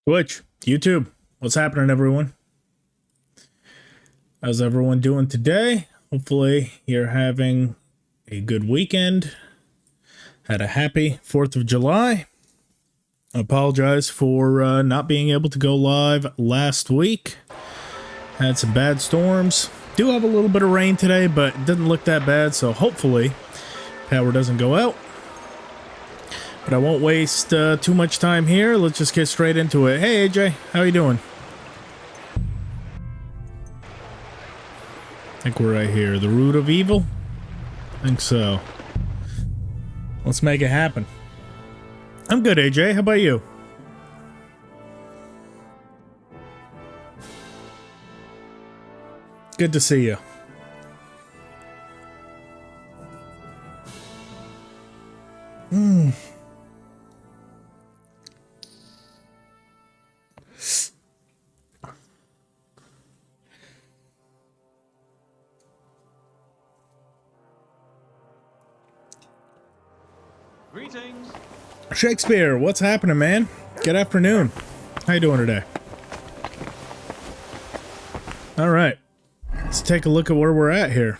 Twitch, YouTube, what's happening, everyone? How's everyone doing today? Hopefully you're having a good weekend. Had a happy 4th of July. I apologize for not being able to go live last week. Had some bad storms. Do have a little bit of rain today, but it didn't look that bad, so hopefully power doesn't go out. But I won't waste too much time here. Let's just get straight into it. Hey, AJ, how you doing? I think we're right here. The root of evil? I think so. Let's make it happen. I'm good, AJ. How about you? Good to see you. Greetings. Shakespeare, what's happening, man? Good afternoon. How you doing today? All right. Let's take a look at where we're at here.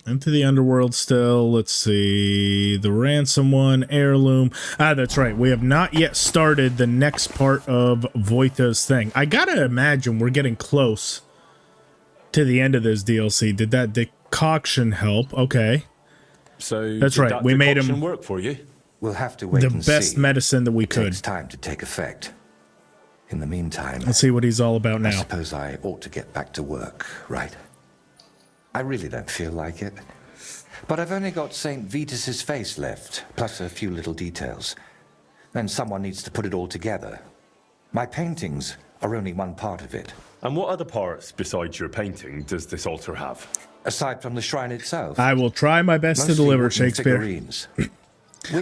Into the underworld still. Let's see. The ransom one, heirloom. Ah, that's right. We have not yet started the next part of Voita's thing. I gotta imagine we're getting close to the end of this DLC. Did that decoction help? Okay. So that's right. We made him work for you. We'll have to wait the and best see. medicine that we It could. takes time to take effect. In the meantime, Let's see what he's all about I now. suppose I ought to get back to work, right? I really don't feel like it. But I've only got St. Vitus's face left, plus a few little details. And someone needs to put it all together. My paintings are only one part of it. And what other parts besides your painting does this altar have? Aside from the shrine itself. I will try my best to mostly deliver, wooden Shakespeare. figurines.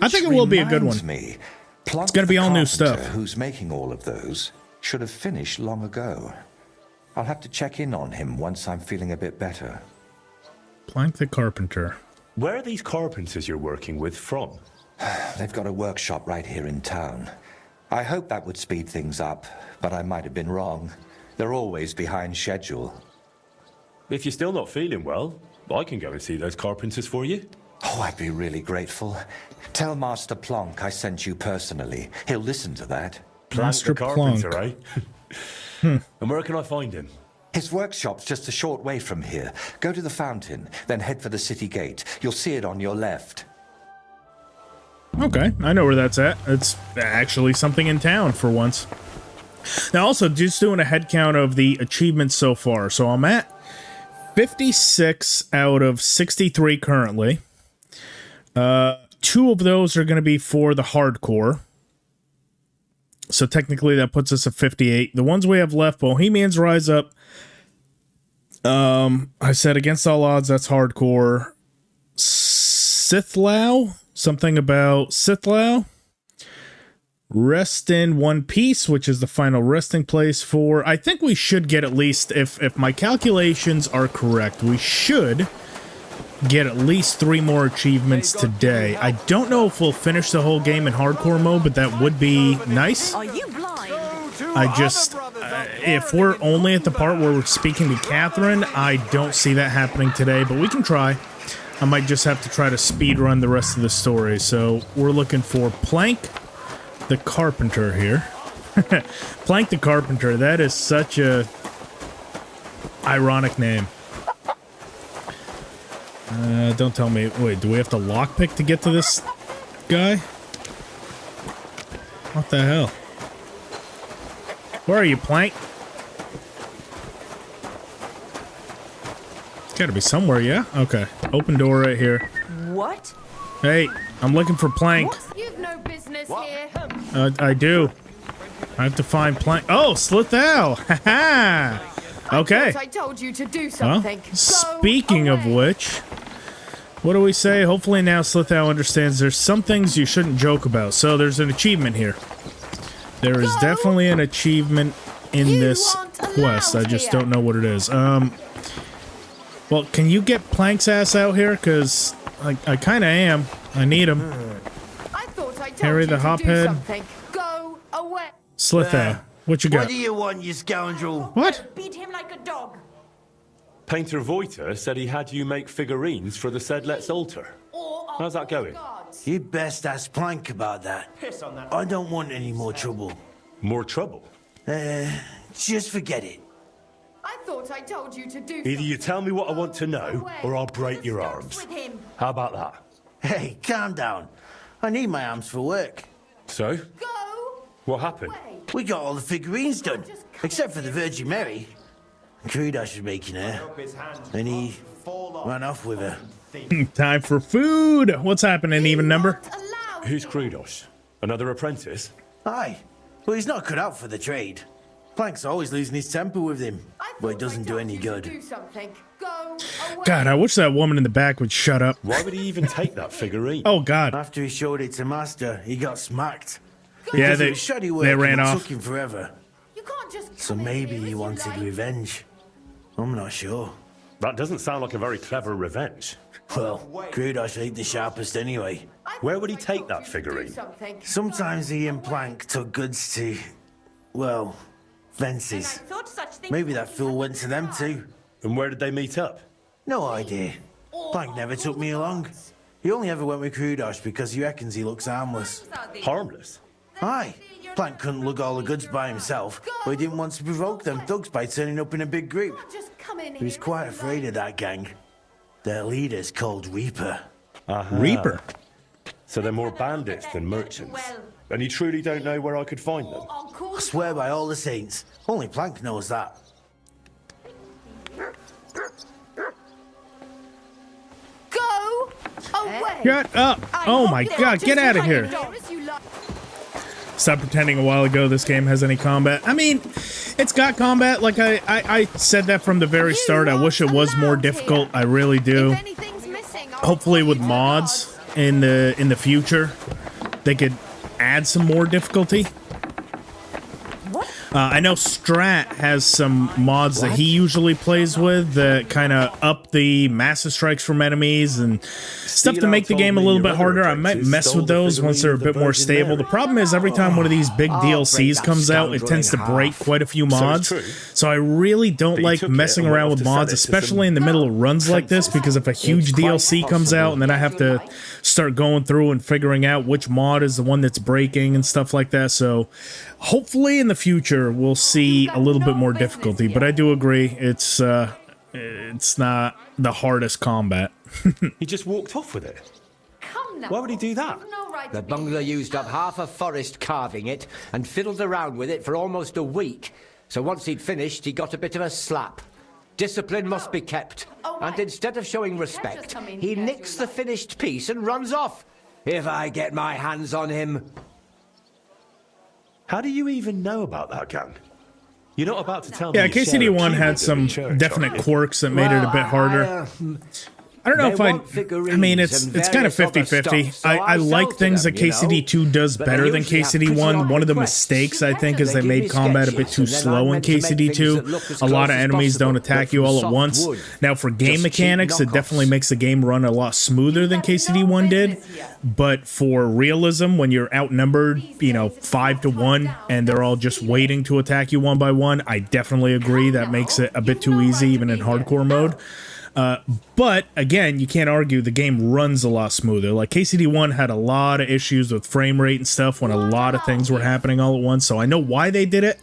I think it will be a good one. Me, It's going to be all new stuff. Who's making all of those should have finished long ago. I'll have to check in on him once I'm feeling a bit better. Plank the carpenter. Where are these carpenters you're working with from? They've got a workshop right here in town. I hope that would speed things up, but I might have been wrong. They're always behind schedule. If you're still not feeling well, I can go and see those carpenters for you. Oh, I'd be really grateful. Tell Master Plonk I sent you personally. He'll listen to that. Master The carpenter, Plonk. eh? And where can I find him? His workshop's just a short way from here. Go to the fountain, then head for the city gate. You'll see it on your left. Okay, I know where that's at. It's actually something in town for once. Now, also, just doing a head count of the achievements so far. So I'm at 56 out of 63 currently. 2 of those are going to be for the hardcore. So technically that puts us at 58. The ones we have left, Bohemians Rise Up. I said Against All Odds, that's hardcore. Sithlau, something about Sithlau. Rest in One Piece, which is the final resting place for... I think we should get at least, if my calculations are correct, we should get at least 3 more achievements today. I don't know if we'll finish the whole game in hardcore mode, but that would be nice. Are you blind? I just... if we're only at the part where we're speaking to Catherine, I don't see that happening today, but we can try. I might just have to try to speed run the rest of the story. So we're looking for Plank the Carpenter here. Plank the Carpenter, that is such a ironic name. Don't tell me. Wait, do we have to lockpick to get to this guy? What the hell? Where are you, Plank? It's gotta be somewhere, yeah? Okay. Open door right here. What? Hey, I'm looking for Plank. You've no business here. I do. I have to find Plank. Oh, Slithal! Haha! Okay. I told you to do Well, something. speaking of which, what do we say? Hopefully now Slithal understands there's some things you shouldn't joke about. So there's an achievement here. There is definitely an achievement in this quest. I just don't know what it is. Well, can you get Plank's ass out here? Because I kind of am. I need him. I thought I told Harry you the to Hophead. do something. Go Slither, what you got? What do you want, you scoundrel? What? Beat him like a dog. Painter Voiter said he had you make figurines for the Sedlet's altar. How's that going? You best ask Plank about that. I don't want any more trouble. More trouble? Just forget it. I thought I told you to do Either you something. tell me what I want to Go know, away. or I'll break Just your stop arms. with him. How about that? Hey, calm down. I need my arms for work. So, Go what happened? away. We got all the figurines done, except for the Virgin Mary. Kredash was making her, and he ran off with her. Time for food. What's happening, even number? Not allowed Who's here. Kredos? Another apprentice? Aye, well, he's not cut out for the trade. Plank's always losing his temper with him, I but it thought doesn't I do told any you to good. Do something. Go away. God, I wish that woman in the back would shut up. Why would he even take that figurine? Oh, God. After he showed it to Master, he got smacked. Yeah, Because they- it was shoddy work they and ran it off. took him forever. You can't just So come in maybe here he as you wanted like. revenge. I'm not sure. That doesn't sound like a very clever revenge. Well, Kredash ain't the sharpest anyway. I Where thought would he I take told that you to do figurine? something. Sometimes he and Plank took goods to, well, fences. Maybe that fool went to them too. And where did they meet up? No idea. Plank never took me along. He only ever went with Kredash because he reckons he looks harmless. Harmless. Aye. Plank couldn't lug all the goods by himself, but he didn't want to provoke them thugs by turning up in a big group. Just come in He was here quite as you afraid like. of that gang. Their leader's called Reaper. Reaper. So they're more bandits than merchants. And you truly don't know where I could find them? On I course. swear by all the saints, only Plank knows that. Go away. Shut up. Oh, my God. Get out of here. Stop pretending a while ago this game has any combat. I mean, it's got combat. Like, I said that from the very start. I wish it was more difficult. I really do. Hopefully with mods in the future, they could add some more difficulty. I know Strat has some mods that he usually plays with that kind of up the massive strikes from enemies and stuff to make the game a little bit harder. I might mess with those once they're a bit more stable. The problem is every time one of these big DLCs comes out, it tends to break quite a few mods. So I really don't like messing around with mods, especially in the middle of runs like this, because if a huge DLC comes out and then I have to start going through and figuring out which mod is the one that's breaking and stuff like that. So hopefully in the future we'll see a little bit more difficulty, but I do agree it's not the hardest combat. He just walked off with it. Come now. Why would he do that? No right The to be- bungler used up half a forest carving it and fiddled around with it for almost a week. So once he'd finished, he got a bit of a slap. Discipline must be kept. Oh, And right. instead of showing just respect, come in he here as nicks you the like. finished piece and runs off. If I get my hands on him. How do you even know about that gang? You're not about to tell me. Yeah, you share a KCD1 key had with some them in church, are definite you? quirks that made it a bit harder. I don't know They if want I figurines mean, it's and kind of various other 50-50. stuff, so I I like sell to things them, that you know. KCD2 does But they better than usually have pretty KCD1. odd One of the requests. mistakes, I think, is They they give made me combat a bit sketches, too and then slow I'm in meant to make things that look KCD2. as A lot of close as enemies don't possible, attack but you from all at soft once. wood. Now, for game Just cheap mechanics, it knockoffs. definitely makes the game run a lot smoother than KCD1 did. But for realism, when you're outnumbered, 5 to 1, and they're all just waiting to attack you one by one, I definitely agree that makes it a bit too easy, even in hardcore mode. But again, you can't argue the game runs a lot smoother. Like KCD1 had a lot of issues with frame rate and stuff when a lot of things were happening all at once. So I know why they did it.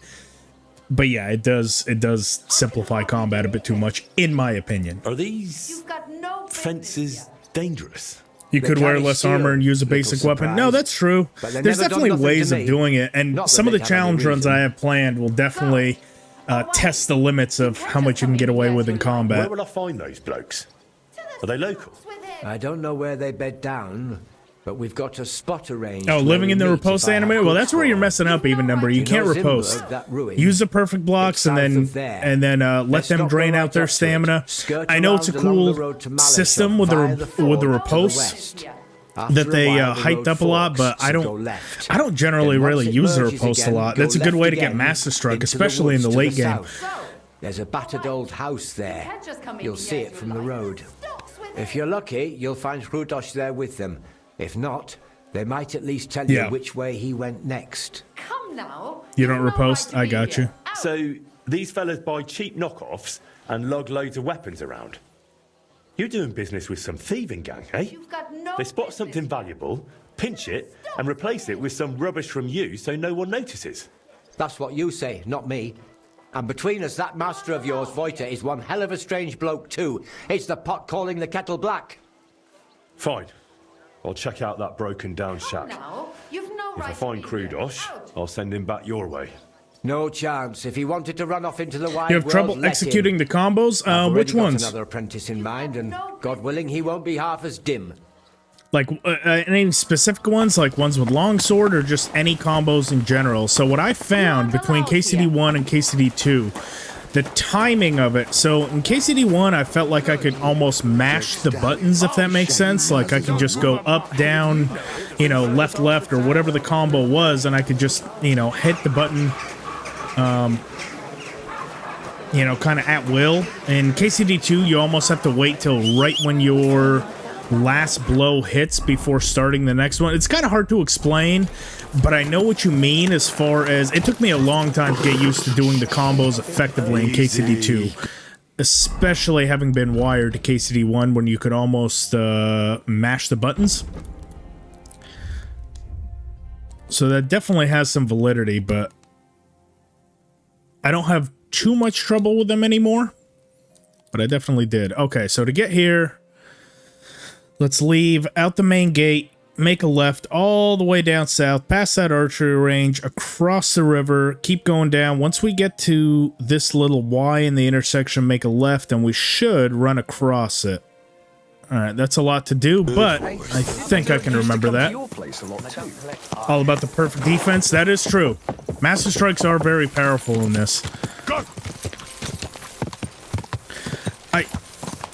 But yeah, it does simplify combat a bit too much, in my opinion. Are these You've got no business fences here. dangerous? You They could wear carry less steel, armor and use a little basic weapon. No, surprise. that's true. But they've There's never done definitely nothing ways to of me. doing it. And Not that some of the they'd have any challenge runs reason. I have planned will definitely test the limits of how much you can get away with in Where combat. will I find those blokes? Are they local? With him. I don't know where they bed down, but we've got a spot arranged. Oh, where living we in the meet riposte if I have animator? Well, goods that's where for you're them. messing up, even number. You You can't know riposte. Zimmerberg, that ruin? Use the perfect blocks It's and south then of there. let Let's them not drain go out right their up to it. stamina. Skirt I know it's a around along cool the road to Malachor system with via the ford to the riposte west. that After a they while, the hyped road up a lot, forks, but I so go don't. left. I don't generally Then once really it use the merges riposte a again, lot. go That's a good left way to get again master struck, into especially in the woods to late game. south. There's a battered old house there. can't just come in You'll here see as it you from the like. road. Stop with If him. you're lucky, you'll find Hrudosh there with them. If not, They might at least tell you Yeah. which way he went next. Come now. You don't You've no repost? right to I be got here. you. Out. So, these fellas buy cheap knockoffs and lug loads of weapons around. You're doing business with some thieving gang, eh? You've got no They spot business. something valuable, pinch it, and replace it with some rubbish from you so no one notices. That's what you say, not me. And between us, that master of yours, Voiter, is one hell of a strange bloke too. It's the pot calling the kettle black. Fine. I'll check out that broken down Come shack. now. You've no If right I to find be here. Krudosh, Out. I'll send him back your way. No chance. If he wanted to run off into the wide You have world, trouble let executing him. the combos? I've already Which got ones? another apprentice in mind, and God willing, he won't be half as dim. Like, any specific ones? Like ones with longsword or just any combos in general? So what I found between KCD1 and KCD2, the timing of it. So in KCD1, I felt like I could almost mash the buttons, if that makes sense. Like I could just go up, down, you know, left, left, or whatever the combo was, and I could just, you know, hit the button, you know, kind of at will. In KCD2, you almost have to wait till right when your last blow hits before starting the next one. It's kind of hard to explain, but I know what you mean as far as it took me a long time to get used to doing the combos effectively in KCD2, especially having been wired to KCD1 when you could almost mash the buttons. So that definitely has some validity, but I don't have too much trouble with them anymore, but I definitely did. Okay, so to get here, let's leave out the main gate, make a left all the way down south, past that archery range, across the river, keep going down. Once we get to this little Y in the intersection, make a left, and we should run across it. All right, that's a lot to do, but I think I can remember that. All about the perfect defense. That is true. Master Strikes are very powerful in this.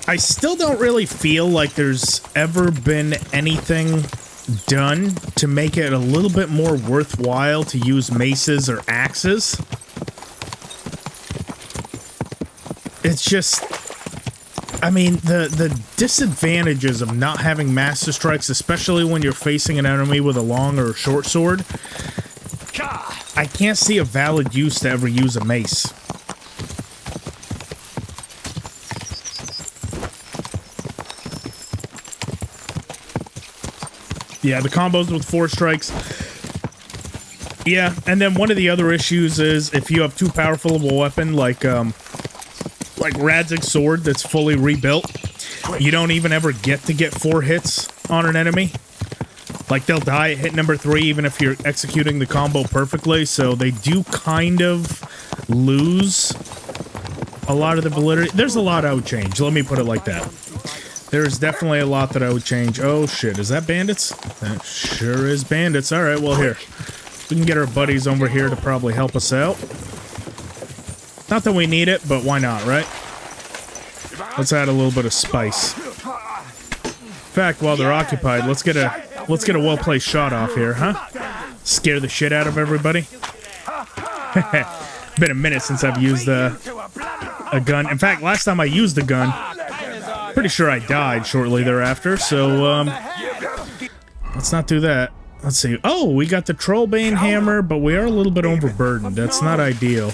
I still don't really feel like there's ever been anything done to make it a little bit more worthwhile to use maces or axes. It's just, I mean, the disadvantages of not having Master Strikes, especially when you're facing an enemy with a long or a short sword, I can't see a valid use to ever use a mace. Yeah, the combos with 4 strikes. Yeah, and then one of the other issues is if you have too powerful of a weapon like Radzig's sword that's fully rebuilt, you don't even ever get 4 hits on an enemy. Like, they'll die at hit number 3 even if you're executing the combo perfectly, so they do kind of lose a lot of the validity. There's a lot I would change, let me put it like that. There's definitely a lot that I would change. Oh shit, is that bandits? That sure is bandits. Alright, well here. We can get our buddies over here to probably help us out. Not that we need it, but why not, right? Let's add a little bit of spice. In fact, while they're occupied, let's get a well-placed shot off here, huh? Scare the shit out of everybody. Been a minute since I've used a gun. In fact, last time I used a gun, pretty sure I died shortly thereafter, so let's not do that. Let's see. Oh, we got the Trollbane hammer, but we are a little bit overburdened. That's not ideal.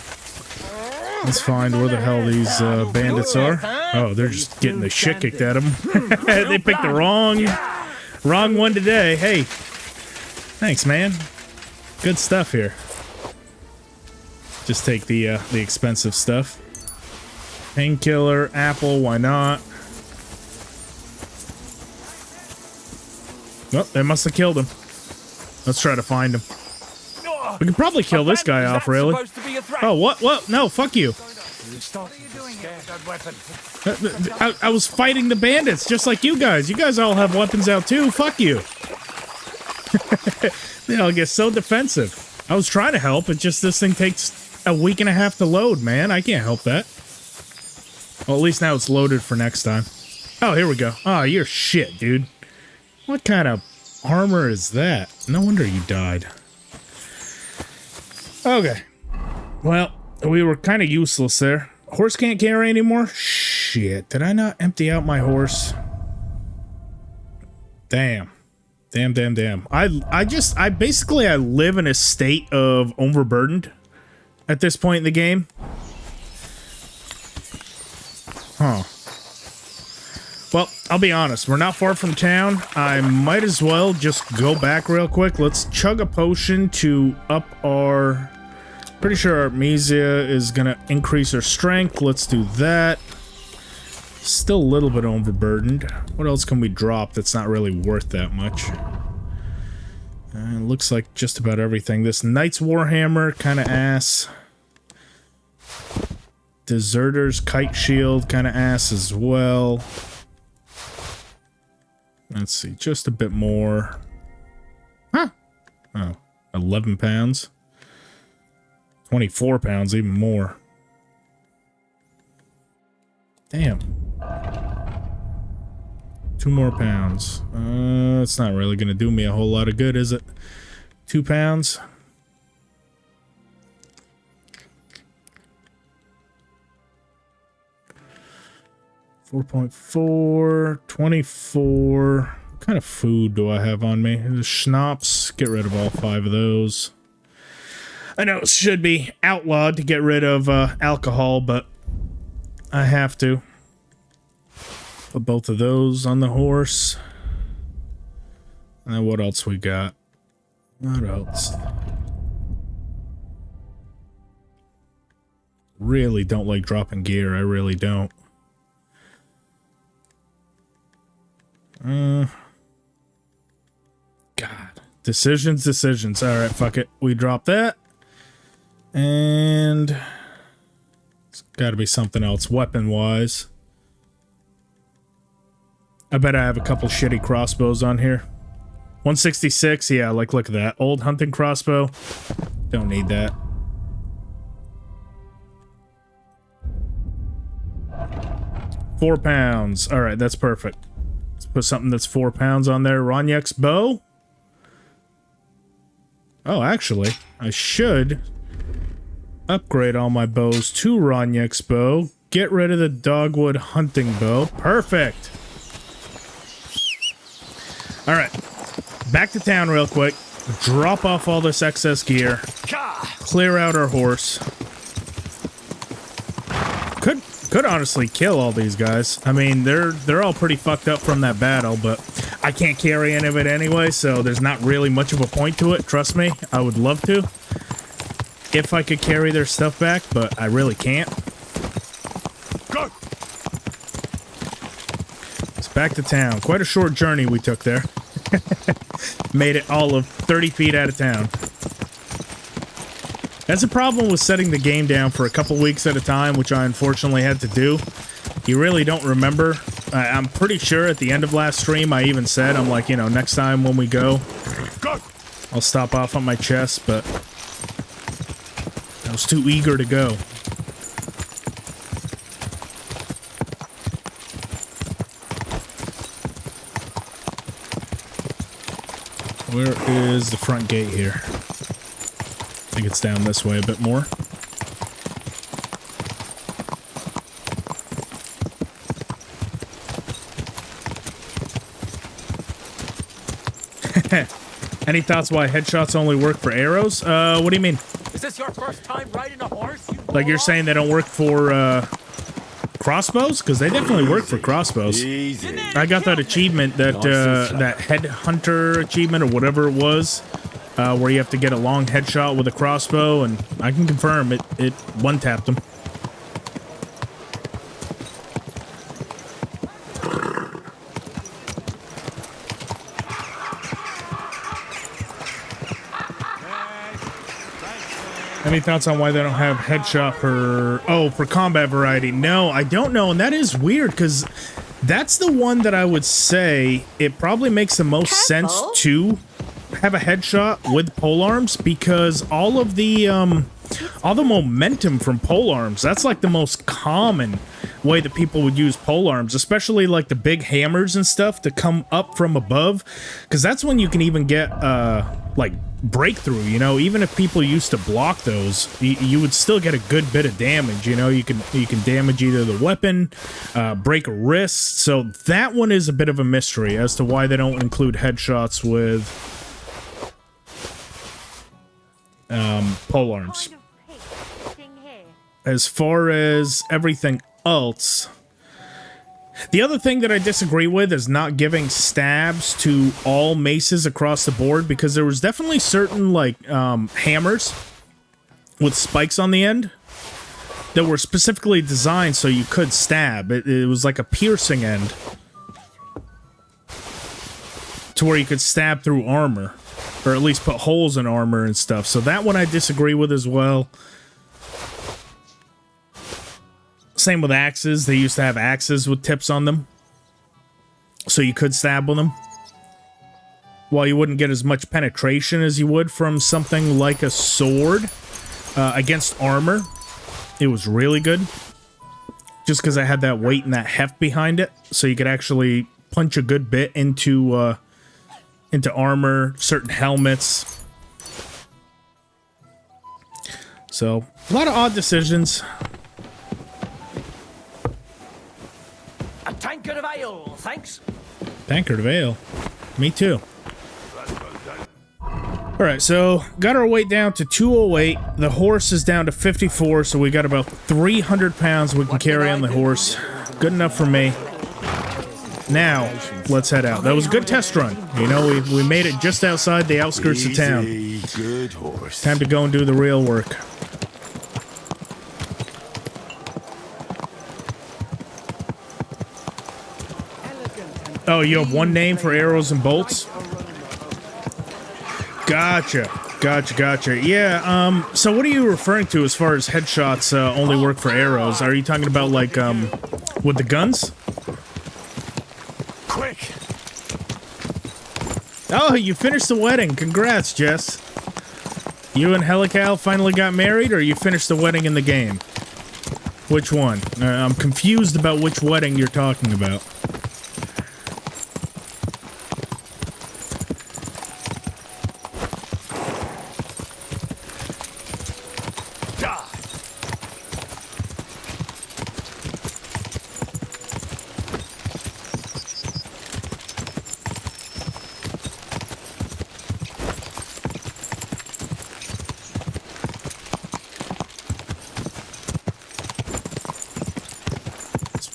Let's find where the hell these bandits are. Oh, they're just getting the shit kicked at them. They picked the wrong one today. Hey, thanks, man. Good stuff here. Just take the expensive stuff. Painkiller, apple, why not? Oh, they must have killed him. Let's try to find him. We can probably kill this guy off, really. Oh, what? What? No, fuck you. I was fighting the bandits, just like you guys. You guys all have weapons out, too. Fuck you. They all get so defensive. I was trying to help, it just this thing takes a week and a half to load, man. I can't help that. Well, at least now it's loaded for next time. Oh, here we go. Oh, you're shit, dude. What kind of armor is that? No wonder you died. Okay. Well, we were kind of useless there. Horse can't carry anymore? Shit. Did I not empty out my horse? Damn. Damn, damn, damn. I basically live in a state of overburdened at this point in the game. Huh. Well, I'll be honest. We're not far from town. I might as well just go back real quick. Let's chug a potion to up our... Pretty sure our muse is going to increase our strength. Let's do that. Still a little bit overburdened. What else can we drop that's not really worth that much? Looks like just about everything. This Knight's Warhammer, kind of ass. Deserter's Kite Shield, kind of ass as well. Let's see, just a bit more. Huh. Oh, 11 pounds. 24 pounds, even more. Damn. 2 more pounds. It's not really going to do me a whole lot of good, is it? 2 pounds. $4.4, 24. What kind of food do I have on me? The schnapps. Get rid of all 5 of those. I know it should be outlawed to get rid of alcohol, but I have to. Put both of those on the horse. And then what else we got? What else? Really don't like dropping gear. I really don't. God. Decisions. Alright, fuck it. We drop that. And it's gotta be something else weapon-wise. I bet I have a couple shitty crossbows on here. 166, yeah, like look at that. Old hunting crossbow. Don't need that. £4. Alright, that's perfect. Let's put something that's 4 pounds on there. Ronyek's bow. Oh, actually, I should upgrade all my bows to Ronyek's bow. Get rid of the dogwood hunting bow. Perfect. Alright. Back to town real quick. Drop off all this excess gear. Clear out our horse. Could honestly kill all these guys. I mean, they're all pretty fucked up from that battle, but I can't carry any of it anyway, so there's not really much of a point to it. Trust me, I would love to. If I could carry their stuff back, but I really can't. Go! It's back to town. Quite a short journey we took there. Made it all of 30 feet out of town. That's a problem with setting the game down for a couple weeks at a time, which I unfortunately had to do. You really don't remember. I'm pretty sure at the end of last stream I even said, I'm like, you know, next time when we go, I'll stop off on my chest, but I was too eager to go. Where is the front gate here? I think it's down this way a bit more. Any thoughts why headshots only work for arrows? What do you mean? Is this your first time riding a horse? Like you're saying they don't work for crossbows? Because they definitely work for crossbows. Easy. I got that achievement, that that headhunter achievement or whatever it was, where you have to get a long headshot with a crossbow, and I can confirm it one-tapped them. Any thoughts on why they don't have headshot for combat variety? No, I don't know, and that is weird because that's the one that I would say it probably makes the most sense to have a headshot with polearms, because all the momentum from polearms, that's like the most common way that people would use polearms, especially like the big hammers and stuff to come up from above, because that's when you can even get like breakthrough, you know. Even if people used to block those, you would still get a good bit of damage, you know. You can damage either the weapon, break a wrist. So that one is a bit of a mystery as to why they don't include headshots with polearms. As far as everything else, the other thing that I disagree with is not giving stabs to all maces across the board, because there was definitely certain, like, hammers with spikes on the end that were specifically designed so you could stab. It was like a piercing end to where you could stab through armor, or at least put holes in armor and stuff. So that one I disagree with as well. Same with axes. They used to have axes with tips on them, so you could stab with them. While you wouldn't get as much penetration as you would from something like a sword against armor, it was really good. Just because I had that weight and that heft behind it, so you could actually punch a good bit into armor, certain helmets. So, a lot of odd decisions. A tankard of ale, thanks. Tankard of ale. Me too. Alright, so got our weight down to 208. The horse is down to 54, so we got about 300 pounds we can carry on the horse. Good enough for me. Now, let's head out. That was a good test run. You know, we made it just outside the outskirts of town. Good horse. Time to go and do the real work. Oh, you have one name for arrows and bolts? Gotcha. Yeah, so what are you referring to as far as headshots only work for arrows? Are you talking about, like, with the guns? Quick! Oh, you finished the wedding. Congrats, Jess. You and Helical finally got married, or you finished the wedding in the game? Which one? I'm confused about which wedding you're talking about.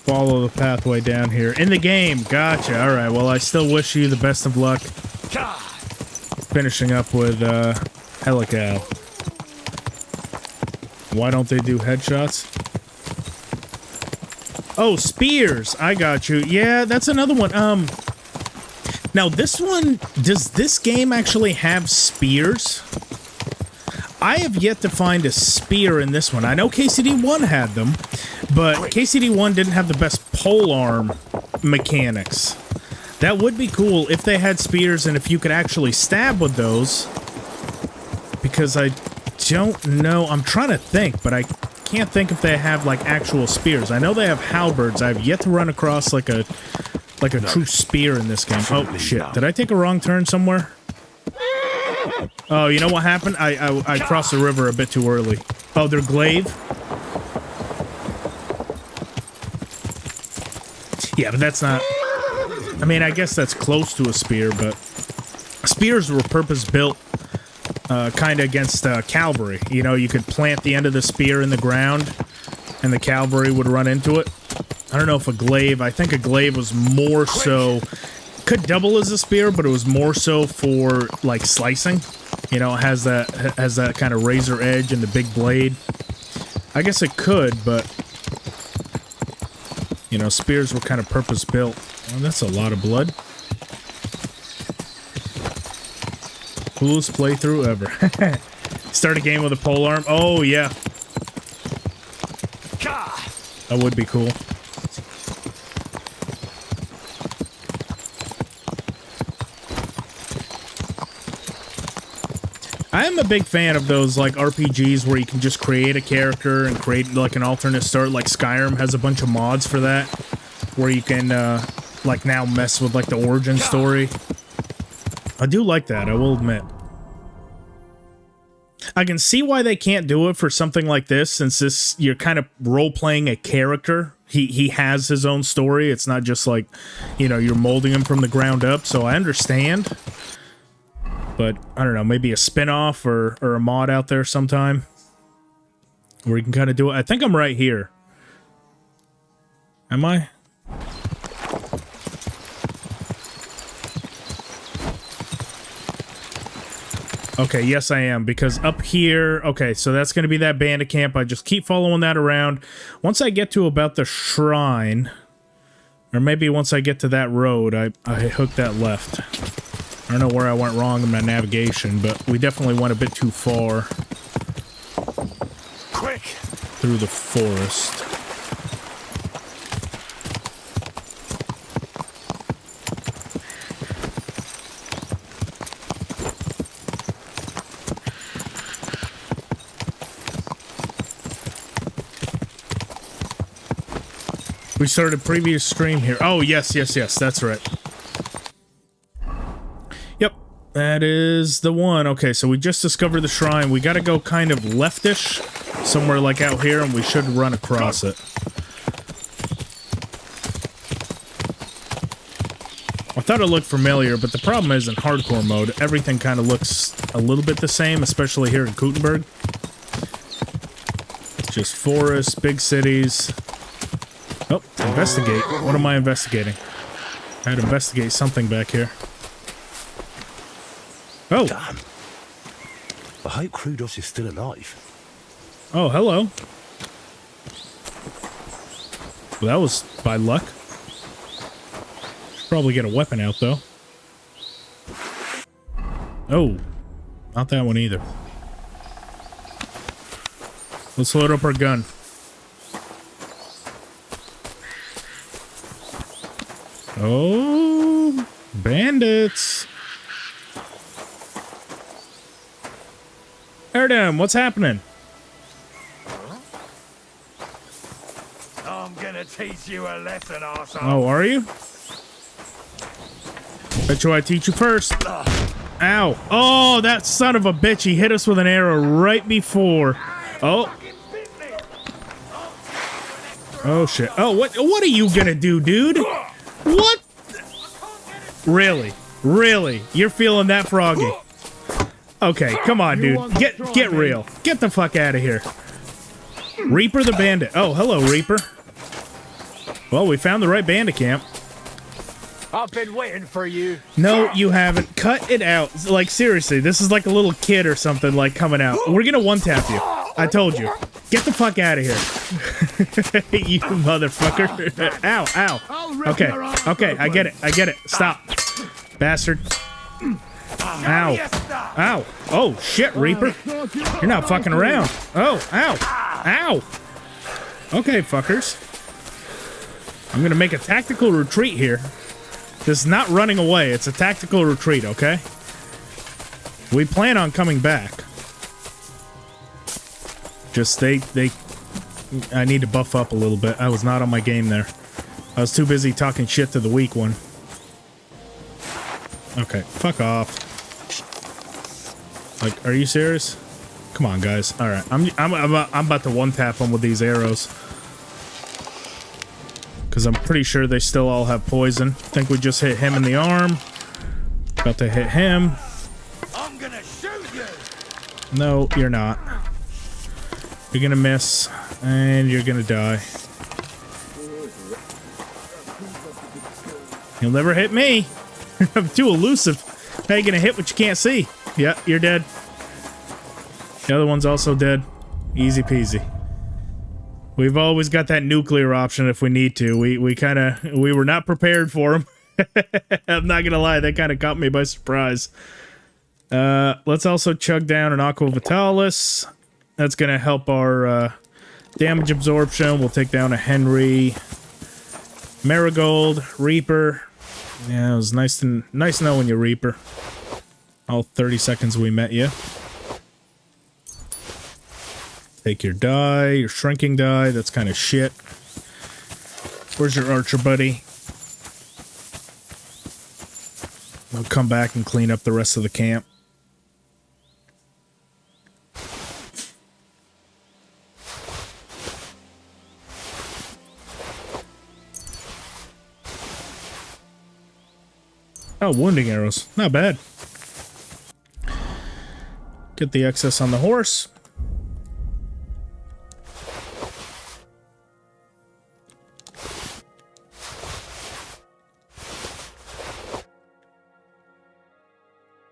Follow the pathway down here. In the game. Gotcha. Alright, well, I still wish you the best of luck. Finishing up with, Helical. Why don't they do headshots? Oh, spears! I got you. Yeah, that's another one. Now this one, does this game actually have spears? I have yet to find a spear in this one. I know KCD1 had them, but KCD1 didn't have the best polearm mechanics. That would be cool if they had spears and if you could actually stab with those. Because I don't know. I'm trying to think, but I can't think if they have, like, actual spears. I know they have halberds. I've yet to run across, like a true spear in this game. Oh, shit. Did I take a wrong turn somewhere? Oh, you know what happened? I crossed the river a bit too early. Oh, they're glaive? Yeah, but that's not... I mean, I guess that's close to a spear, but... Spears were purpose-built, kind of against cavalry. You know, you could plant the end of the spear in the ground, and the cavalry would run into it. I don't know if a glaive... I think a glaive was more so... Could double as a spear, but it was more so for, like, slicing. You know, it has that kind of razor edge and the big blade. I guess it could, but... You know, spears were kind of purpose-built. Oh, that's a lot of blood. Coolest playthrough ever. Start a game with a polearm. Oh, yeah. That would be cool. I am a big fan of those, like, RPGs where you can just create a character and create, like, an alternate start. Like, Skyrim has a bunch of mods for that, where you can, like, now mess with, like, the origin story. I do like that, I will admit. I can see why they can't do it for something like this, since this you're kind of role-playing a character. He has his own story. It's not just like, you know, you're molding him from the ground up, so I understand. But, I don't know, maybe a spin-off or a mod out there sometime where you can kind of do it. I think I'm right here. Am I? Okay, yes I am, because up here... Okay, so that's going to be that bandit camp. I just keep following that around. Once I get to about the shrine, or maybe once I get to that road, I hook that left. I don't know where I went wrong in my navigation, but we definitely went a bit too far. Quick! Through the forest. We started previous stream here. Oh, yes, that's right. Yep, that is the one. Okay, so we just discovered the shrine. We gotta go kind of leftish, somewhere like out here, and we should run across it. I thought it looked familiar, but the problem is in hardcore mode, everything kind of looks a little bit the same, especially here in Gutenberg. It's just forests, big cities. Oh, investigate. What am I investigating? I had to investigate something back here. Oh! Damn. I hope Krudos is still alive. Oh, hello. Well, that was by luck. Should probably get a weapon out, though. Oh. Not that one either. Let's load up our gun. Oh, bandits. Hoarding, what's happening? I'm gonna teach you a lesson, arsehole. Oh, are you? Bet you I teach you first. Ow. Oh, that son of a bitch. He hit us with an arrow right before. Oh. Oh, shit. Oh, what are you gonna do, dude? What? Really? Really? You're feeling that froggy? Okay, come on, dude. Get real. Get the fuck out of here. Reaper the bandit. Oh, hello, Reaper. Well, we found the right bandit camp. I've been waiting for you. No, you haven't. Cut it out. Like, seriously, this is like a little kid or something, like, coming out. We're gonna one-tap you. I told you. Get the fuck out of here. You motherfucker. Ow, ow. Okay, okay, I get it. Stop. Bastard. Ow. Ow. Oh, shit, Reaper. You're not fucking around. Oh, ow. Ow. Okay, fuckers. I'm gonna make a tactical retreat here. This is not running away. It's a tactical retreat, okay? We plan on coming back. Just I need to buff up a little bit. I was not on my game there. I was too busy talking shit to the weak one. Okay, fuck off. Like, are you serious? Come on, guys. All right, I'm about to one-tap them with these arrows. Because I'm pretty sure they still all have poison. Think we just hit him in the arm. About to hit him. I'm gonna shoot you. No, you're not. You're gonna miss, and you're gonna die. You'll never hit me. I'm too elusive. How you gonna hit what you can't see? Yeah, you're dead. The other one's also dead. Easy peasy. We've always got that nuclear option if we need to. We were not prepared for them. I'm not gonna lie, that kind of caught me by surprise. Let's also chug down an Aqua Vitalis. That's gonna help our damage absorption. We'll take down a Henry, Marigold, Reaper. Yeah, it was nice knowing you, Reaper. All 30 seconds we met you. Take your die, your shrinking die. That's kind of shit. Where's your archer buddy? I'll come back and clean up the rest of the camp. Oh, wounding arrows. Not bad. Get the excess on the horse.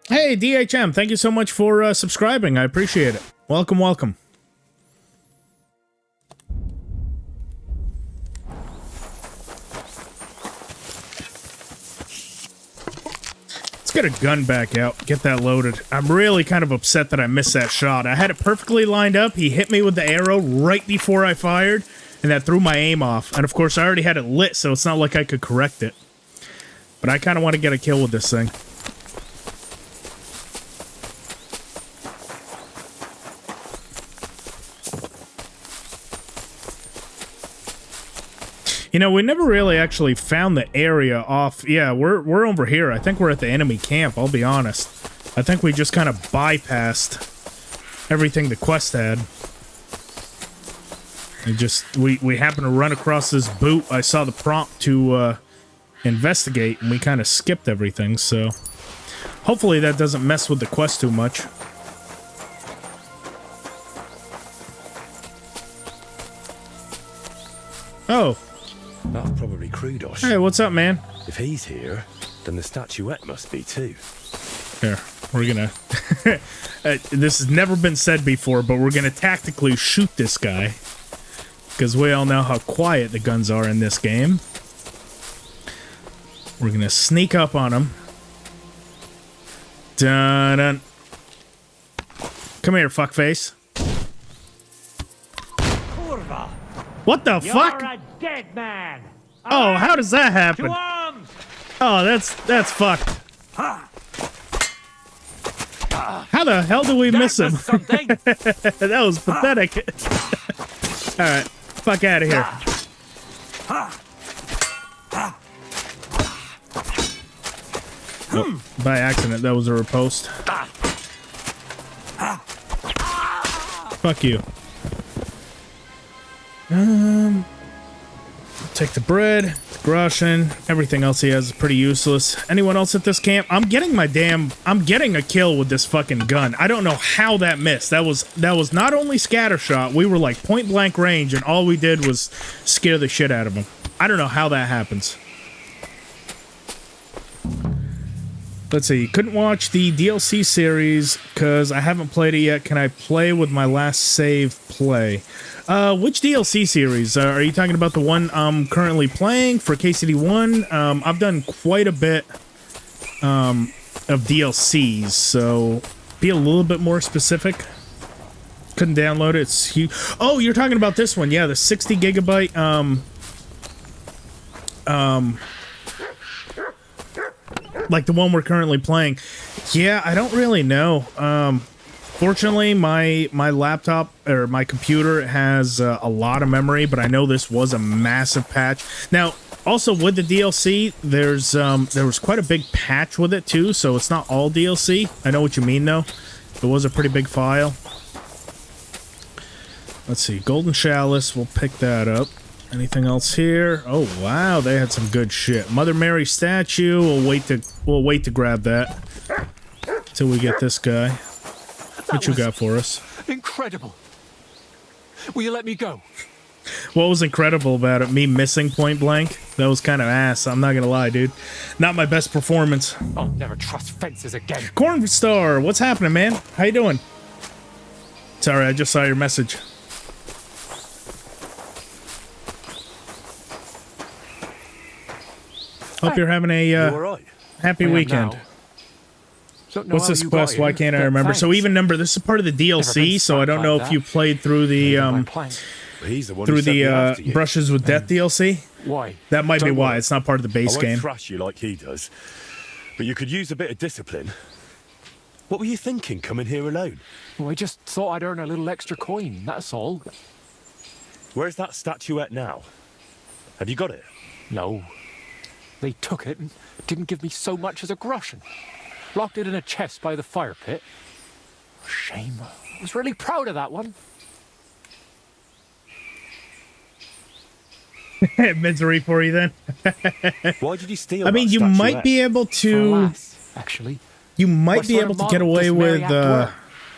Hey, DHM, thank you so much for subscribing. I appreciate it. Welcome, welcome. Get a gun back out, get that loaded. I'm really kind of upset that I missed that shot. I had it perfectly lined up. He hit me with the arrow right before I fired, and that threw my aim off. And of course, I already had it lit, so it's not like I could correct it. But I kind of want to get a kill with this thing. You know, we never really actually found the area off. Yeah, we're over here. I think we're at the enemy camp, I'll be honest. I think we just kind of bypassed everything the quest had. And just, we happened to run across this boot. I saw the prompt to investigate, and we kind of skipped everything, so... Hopefully that doesn't mess with the quest too much. Oh. That's probably Krudos. Hey, what's up, man? If he's here, then the statuette must be too. Here, we're gonna... this has never been said before, but we're gonna tactically shoot this guy. Because we all know how quiet the guns are in this game. We're gonna sneak up on him. Dun-dun. Come here, fuckface. What the fuck? You're a dead man. Oh, how does that happen? To arms! Oh, that's fucked. How the hell do we miss him? That was pathetic. Alright, fuck out of here. Oh, by accident, that was a riposte. Fuck you. Take the bread, the groschen, everything else he has is pretty useless. Anyone else at this camp? I'm getting a kill with this fucking gun. I don't know how that missed. That was not only scattershot, we were like point blank range, and all we did was scare the shit out of him. I don't know how that happens. Let's see, couldn't watch the DLC series because I haven't played it yet. Can I play with my last save play? Which DLC series? Are you talking about the one I'm currently playing for KCD1? I've done quite a bit of DLCs, so be a little bit more specific. Couldn't download it, it's huge. Oh, you're talking about this one, yeah, the 60 gigabyte, like the one we're currently playing. Yeah, I don't really know. Fortunately, my laptop, or my computer, has a lot of memory, but I know this was a massive patch. Now, also with the DLC, there was quite a big patch with it too, so it's not all DLC. I know what you mean though. It was a pretty big file. Let's see, Golden Chalice, we'll pick that up. Anything else here? Oh wow, they had some good shit. Mother Mary statue. We'll wait to grab that till we get this guy. What you got for us? Incredible. Will you let me go? What was incredible about it? Me missing point blank? That was kind of ass. I'm not gonna lie, dude. Not my best performance. I'll never trust fences again. Cornstar, what's happening, man? How you doing? Sorry, I just saw your message. Hope you're having a happy weekend. What's this quest? Why can't I remember? So even number, this is part of the DLC, so I don't know if you played through the Brushes with Death DLC. Why? That might be why. It's not part of the base game. I won't thrash you like he does, but you could use a bit of discipline. What were you thinking, coming here alone? Well, I just thought I'd earn a little extra coin, that's all. Where's that statuette now? Have you got it? No. They took it and didn't give me so much as a groschen. Locked it in a chest by the fire pit. Shame. I was really proud of that one. Misery for you then. Why did you steal I mean, that you statuette? might be able For a to. lass, actually. You might What be sort able of to get model away does Mary with. have to wear?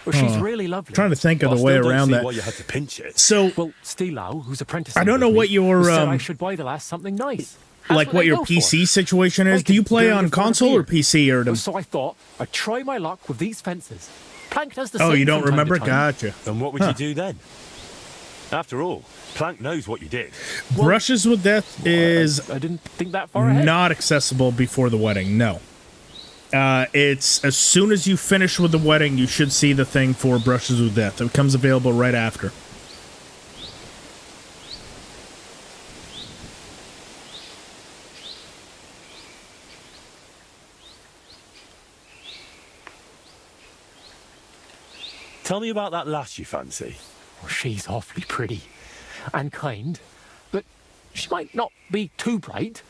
Well, she's really lovely. Trying to think of I the way still don't around see that. why you had to pinch it. So, Well, Steelow, who's apprenticing I don't know with what me, your, said I um, should buy the lass something nice. That's like what they your go PC for. situation is. Like Do you a play girl on with a console or beard. PC or? So I thought I'd try my luck with these fences. Plank does the Oh, same you don't from time to remember? time. Gotcha. And what would you do then? After all, Plank knows what you did. Brushes with Death is I didn't think that far ahead. not accessible before the wedding. No. It's as soon as you finish with the wedding, you should see the thing for Brushes with Death. It becomes available right after. Tell me about that lass you fancy. Well, she's awfully pretty and kind, but she might not be too bright.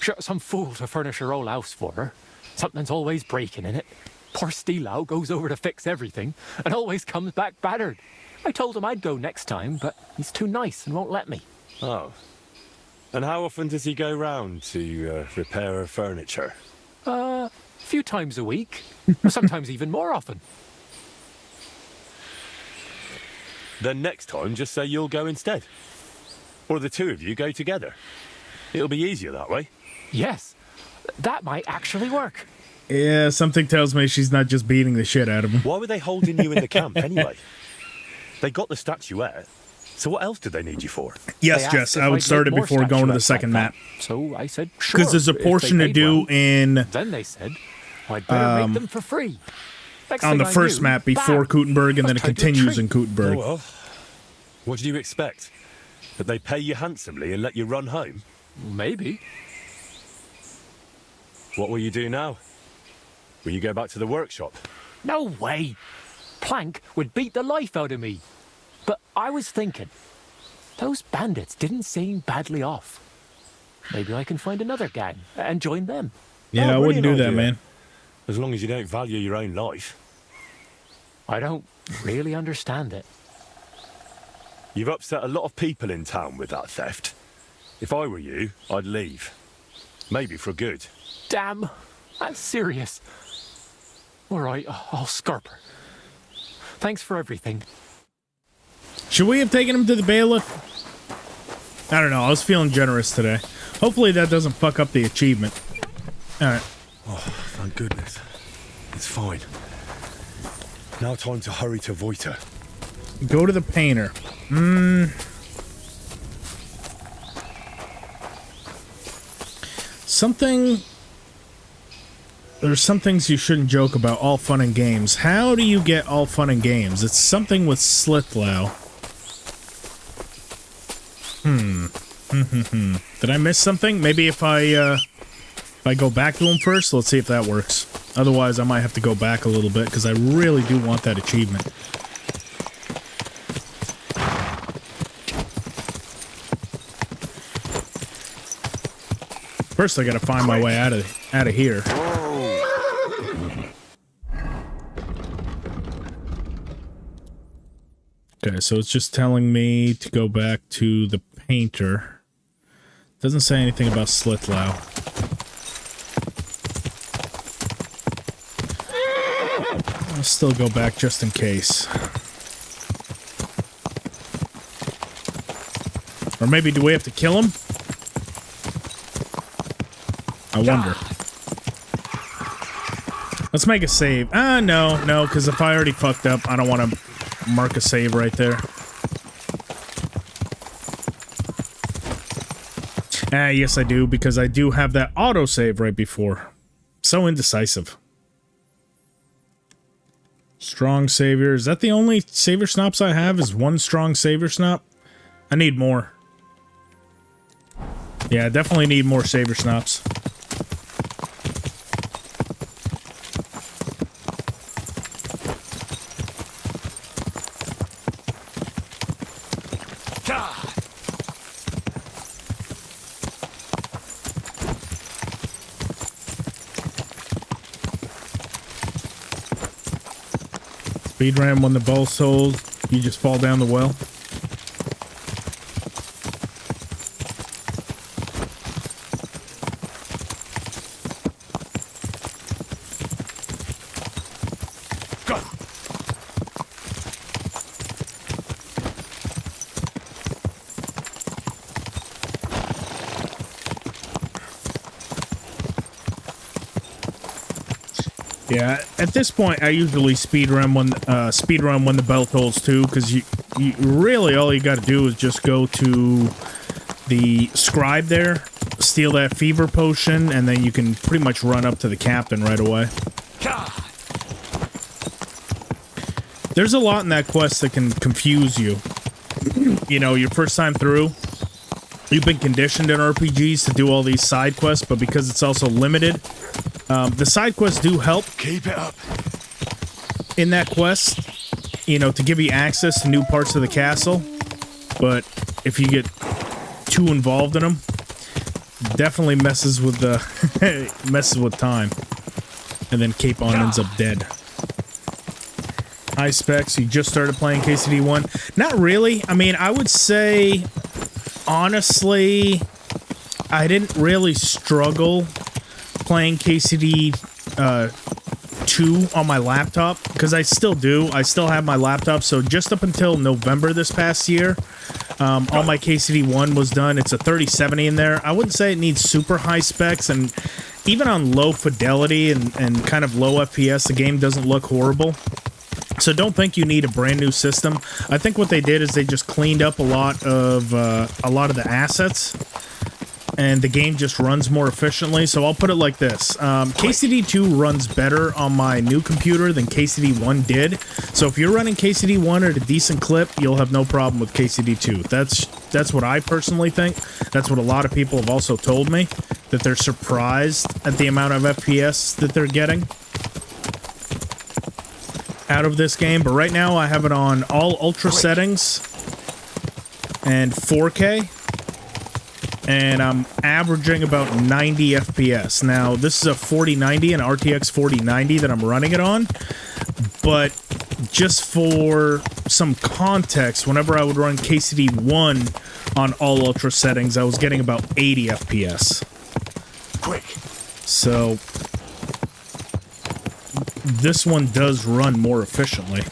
She got some fool to furnish her old house for her. Something's always breaking in it. Poor Steelow goes over to fix everything and always comes back battered. I told him I'd go next time, but he's too nice and won't let me. Oh. And how often does he go round to repair her furniture? A few times a week, or sometimes even more often. Then next time, just say you'll go instead. Or the two of you go together. It'll be easier that way. Yes, that might actually work. Yeah, something tells me she's not just beating the shit out of him. Why were they holding you in the camp anyway? They got the statuette, so what else did they need you for? Yes, They asked Jess, if I would I'd start it make more before going to the statuettes like second that. map. So I said, sure. Because there's a if they portion to paid do well. in Then they said, I'd better make them for free. Next on thing the I first knew, map before bam, Kutenberg, and then it I was tied to a continues tree. in Kutenberg. Oh well. What did you expect? That they pay you handsomely and let you run home? Maybe. What will you do now? Will you go back to the workshop? No way. Plank would beat the life out of me. But I was thinking, those bandits didn't seem badly off. Maybe I can find another gang and join them. Yeah, I Oh, wouldn't do brilliant that, idea. man. As long as you don't value your own life. I don't really understand it. You've upset a lot of people in town with that theft. If I were you, I'd leave. Maybe for good. Damn, that's serious. All right, I'll scarp her. Thanks for everything. Should we have taken him to the bailiff? I don't know. I was feeling generous today. Hopefully that doesn't fuck up the achievement. Alright. Oh, thank goodness. It's fine. Now time to hurry to Voita. Go to the painter. Something... There's some things you shouldn't joke about. All fun and games. How do you get all fun and games? It's something with Slithlow. Did I miss something? Maybe if I go back to him first, let's see if that works. Otherwise, I might have to go back a little bit, because I really do want that achievement. First, I gotta find my way out of here. Okay, so it's just telling me to go back to the painter. Doesn't say anything about Slithlow. I'll still go back just in case. Or maybe do we have to kill him? I wonder. Let's make a save. No, because if I already fucked up, I don't want to mark a save right there. Yes I do, because I do have that autosave right before. So indecisive. Strong savior. Is that the only savior snops I have? Is one strong savior snop? I need more. Yeah, I definitely need more savior snops. Speed ram when the ball's sold, you just fall down the well. Yeah, at this point, I usually speedrun when the bell tolls too, because you really all you got to do is just go to the scribe there, steal that fever potion, and then you can pretty much run up to the captain right away. There's a lot in that quest that can confuse you. You know, your first time through, you've been conditioned in RPGs to do all these side quests, but because it's also limited, the side quests do help. Keep it up. In that quest, you know, to give you access to new parts of the castle. But if you get too involved in them, definitely messes with the messes with time. And then Capon ends up dead. High specs. You just started playing KCD 1. Not really. I mean, I would say, honestly, I didn't really struggle playing KCD 2 on my laptop, because I still do. I still have my laptop, so just up until November this past year, all my KCD 1 was done. It's a 3070 in there. I wouldn't say it needs super high specs, and even on low fidelity and kind of low FPS, the game doesn't look horrible. So don't think you need a brand new system. I think what they did is they just cleaned up a lot of the assets, and the game just runs more efficiently. So I'll put it like this. KCD 2 runs better on my new computer than KCD 1 did. So if you're running KCD 1 at a decent clip, you'll have no problem with KCD 2. That's what I personally think. That's what a lot of people have also told me, that they're surprised at the amount of FPS that they're getting out of this game. But right now I have it on all ultra settings and 4K, and I'm averaging about 90 FPS. Now this is a 4090, an RTX 4090 that I'm running it on, but just for some context, whenever I would run KCD 1 on all ultra settings, I was getting about 80 FPS. Quick. So this one does run more efficiently.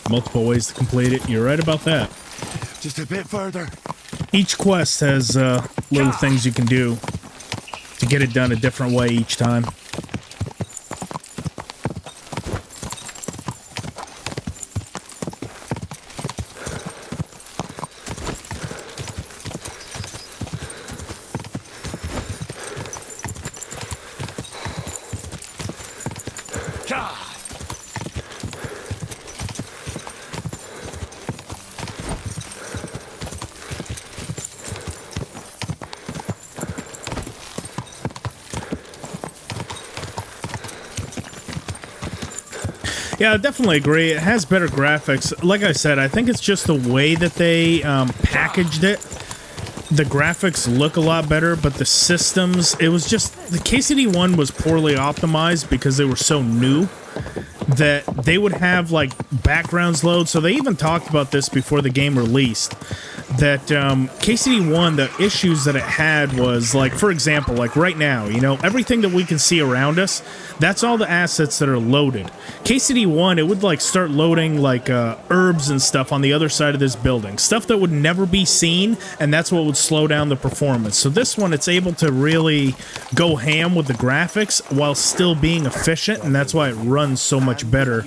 Multiple ways to complete it. You're right about that. Just a bit further. Each quest has little things you can do to get it done a different way each time. Yeah, I definitely agree. It has better graphics. Like I said, I think it's just the way that they packaged it. The graphics look a lot better, but the systems, it was just, the KCD 1 was poorly optimized because they were so new that they would have like backgrounds load. So they even talked about this before the game released, that KCD 1, the issues that it had was, like, for example, like right now, you know, everything that we can see around us, that's all the assets that are loaded. KCD 1, it would like start loading like herbs and stuff on the other side of this building, stuff that would never be seen, and that's what would slow down the performance. So this one, it's able to really go ham with the graphics while still being efficient, and that's why it runs so much better.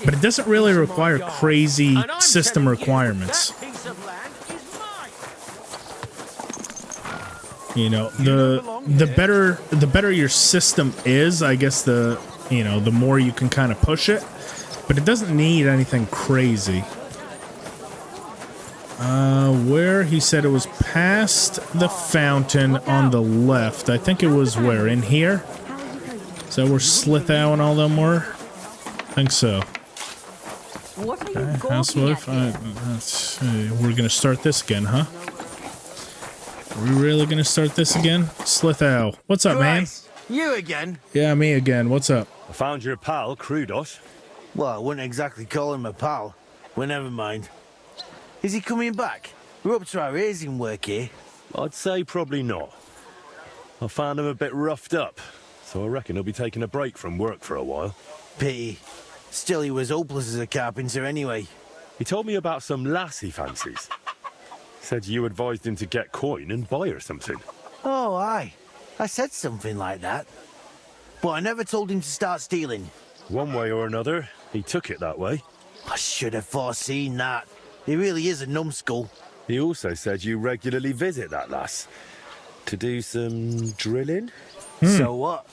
But it doesn't really require crazy system requirements. You know, the better your system is, I guess the more you can kind of push it, but it doesn't need anything crazy. Where he said it was past the fountain on the left. I think it was where, in here? Is that where Slithau and all them were? I think so. What are you Housewife, we're gonna start this again, huh? Are we really gonna start this again? Slithau, what's up, man? You again? Yeah, me again. What's up? I found your pal, Krudos. Well, I wouldn't exactly call him a pal. Well, never mind. Is he coming back? We're up to our ears in work here. I'd say probably not. I found him a bit roughed up, so I reckon he'll be taking a break from work for a while. Pity. Still, he was hopeless as a carpenter anyway. He told me about some lass he fancies. Said you advised him to get coin and buy her something. Oh, aye. I said something like that. But I never told him to start stealing. One way or another, he took it that way. I should have foreseen that. He really is a numbskull. He also said you regularly visit that lass. To do some drilling? So what?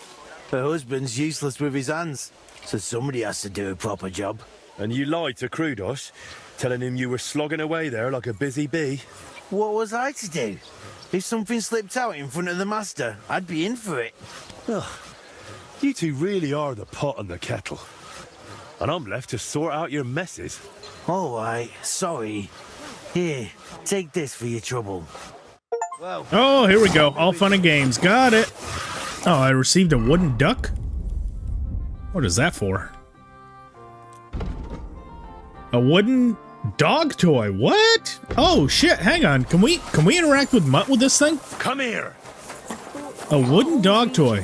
Her husband's useless with his hands, so somebody has to do a proper job. And you lied to Krudos, telling him you were slogging away there like a busy bee. What was I to do? If something slipped out in front of the master, I'd be in for it. Ugh. You two really are the pot and the kettle. And I'm left to sort out your messes. All right, sorry. Here, take this for your trouble. Well, Oh, here we go. All fun and games. Got it. Oh, I received a wooden duck? What is that for? A wooden dog toy. What? Oh shit, hang on. Can we interact with Mutt with this thing? Come here! A wooden dog toy.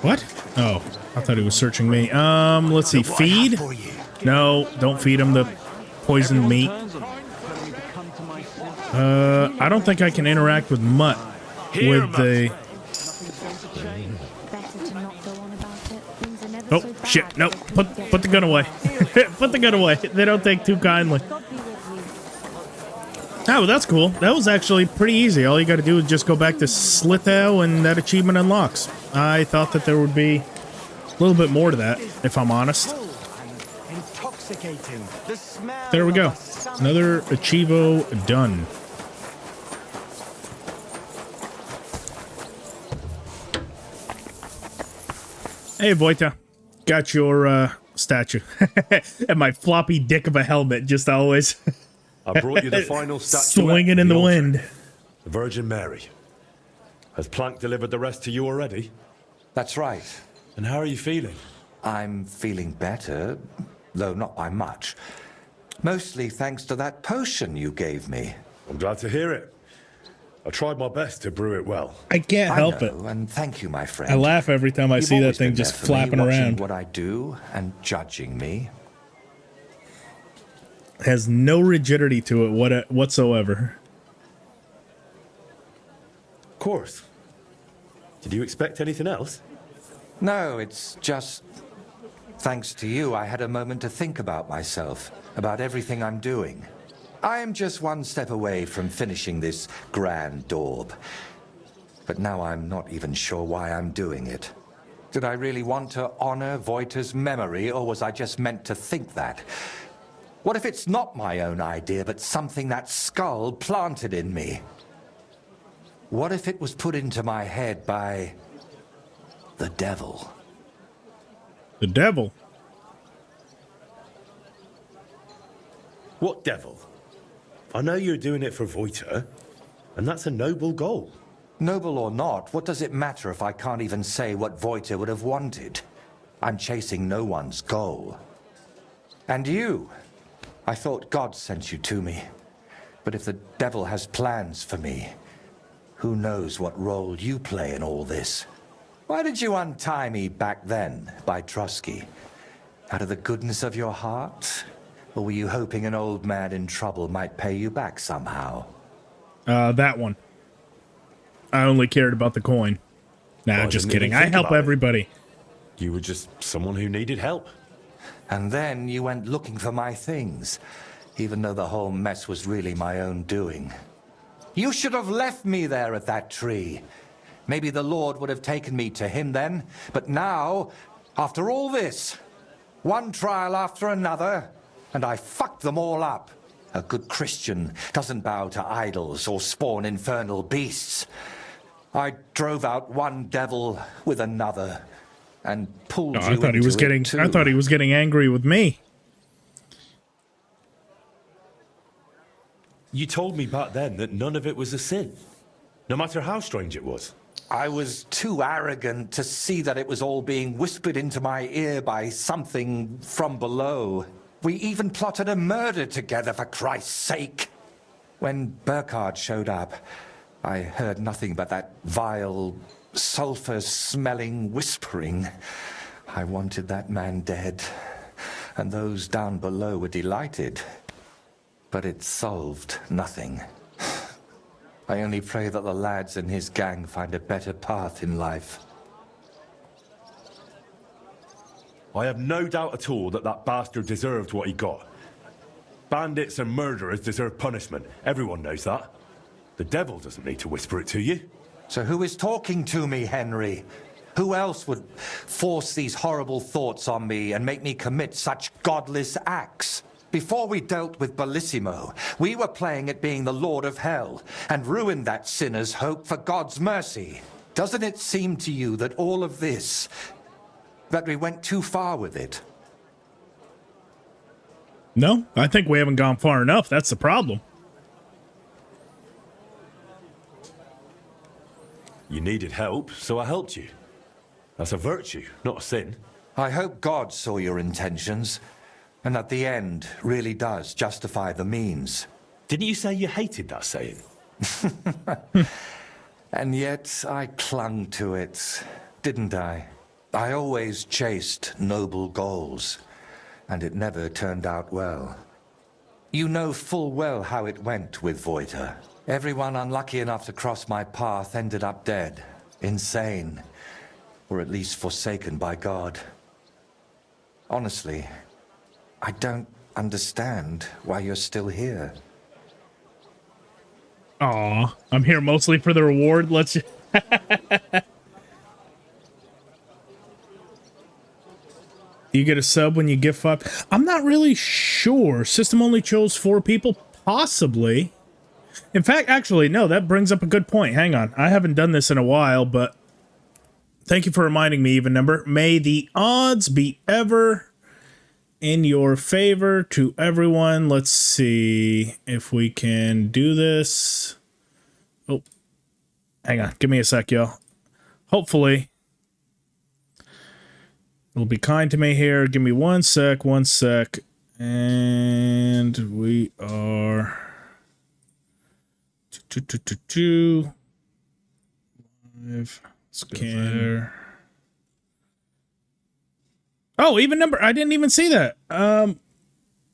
What? Oh, I thought he was searching me. Let's see. Feed? for you. No, don't feed him the poisoned meat. I don't think I can interact with Mutt with the... Oh, shit. No, put the gun away. Put the gun away. They don't take too kindly. Oh, that's cool. That was actually pretty easy. All you got to do is just go back to Slithau and that achievement unlocks. I thought that there would be a little bit more to that, if I'm honest. There we go. Another Achievo done. Hey, Voita. Got your statue. And my floppy dick of a helmet, just always I brought you the final statuette. swinging in the altar, wind. The Virgin Mary. Has Plank delivered the rest to you already? That's right. And how are you feeling? I'm feeling better, though not by much. Mostly thanks to that potion you gave me. I'm glad to hear it. I tried my best to brew it well. I can't help it. And thank you, my friend. I laugh every time I You've see that always thing been just there for me, flapping watching around. what I do and judging me. Has no rigidity to it whatsoever. Of course. Did you expect anything else? No, it's just... Thanks to you, I had a moment to think about myself, about everything I'm doing. I am just one step away from finishing this grand daub. But now I'm not even sure why I'm doing it. Did I really want to honor Voita's memory, or was I just meant to think that? What if it's not my own idea, but something that skull planted in me? What if it was put into my head by the devil? The devil? What devil? I know you're doing it for Voita, and that's a noble goal. Noble or not, what does it matter if I can't even say what Voita would have wanted? I'm chasing no one's goal. And you? I thought God sent you to me. But if the devil has plans for me, who knows what role you play in all this? Why did you untie me back then by Trusky? Out of the goodness of your heart? Or were you hoping an old man in trouble might pay you back somehow? That one. I only cared about the coin. Nah, Well, I just didn't kidding. even I think help about it. everybody. You were just someone who needed help. And then you went looking for my things, even though the whole mess was really my own doing. You should have left me there at that tree. Maybe the Lord would have taken me to him then, but now, after all this, one trial after another, and I fucked them all up. A good Christian doesn't bow to idols or spawn infernal beasts. I drove out one devil with another, and pulled Oh, you I thought he into was it getting. too. I thought he was getting angry with me. You told me back then that none of it was a sin, no matter how strange it was. I was too arrogant to see that it was all being whispered into my ear by something from below. We even plotted a murder together, for Christ's sake. When Burkhard showed up, I heard nothing but that vile, sulphur-smelling whispering. I wanted that man dead, and those down below were delighted. But it solved nothing. I only pray that the lads and his gang find a better path in life. I have no doubt at all that that bastard deserved what he got. Bandits and murderers deserve punishment. Everyone knows that. The devil doesn't need to whisper it to you. So who is talking to me, Henry? Who else would force these horrible thoughts on me and make me commit such godless acts? Before we dealt with Bellissimo, we were playing at being the Lord of Hell and ruined that sinner's hope for God's mercy. Doesn't it seem to you that all of this, that we went too far with it? No, I think we haven't gone far enough. That's the problem. You needed help, so I helped you. That's a virtue, not a sin. I hope God saw your intentions, and that the end really does justify the means. Didn't you say you hated that saying? And yet I clung to it, didn't I? I always chased noble goals, and it never turned out well. You know full well how it went with Voiter. Everyone unlucky enough to cross my path ended up dead, insane, or at least forsaken by God. Honestly, I don't understand why you're still here. Aw, I'm here mostly for the reward. Let's... You get a sub when you gift 5. I'm not really sure. System only chose 4 people? Possibly. In fact, actually, no, that brings up a good point. Hang on. I haven't done this in a while, but thank you for reminding me, even number. May the odds be ever in your favor to everyone. Let's see if we can do this. Oh, hang on. Give me a sec, y'all. Hopefully it'll be kind to me here. Give me 1 sec, 1 sec. And we are... 2 live scanner. Oh, even number. I didn't even see that.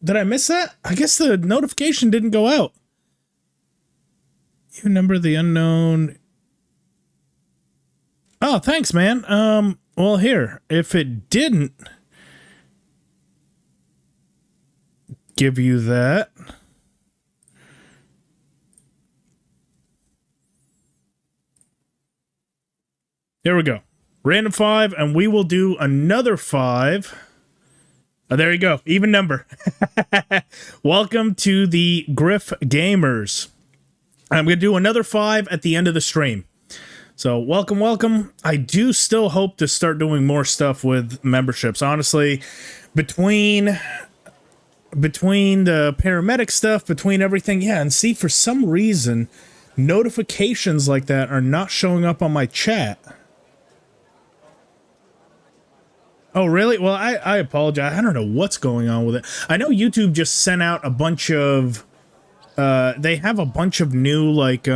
Did I miss that? I guess the notification didn't go out. Even number the unknown. Oh, thanks, man. Well, here, if it didn't give you that, there we go. Random 5, and we will do another 5. Oh, there you go. Even number. Welcome to the Griff Gamers. I'm going to do another 5 at the end of the stream. So welcome, welcome. I do still hope to start doing more stuff with memberships. Honestly, between the paramedic stuff, between everything, yeah, and see, for some reason, notifications like that are not showing up on my chat. Oh, really? Well, I apologize. I don't know what's going on with it. I know YouTube just sent out a bunch of... they have a bunch of new, like,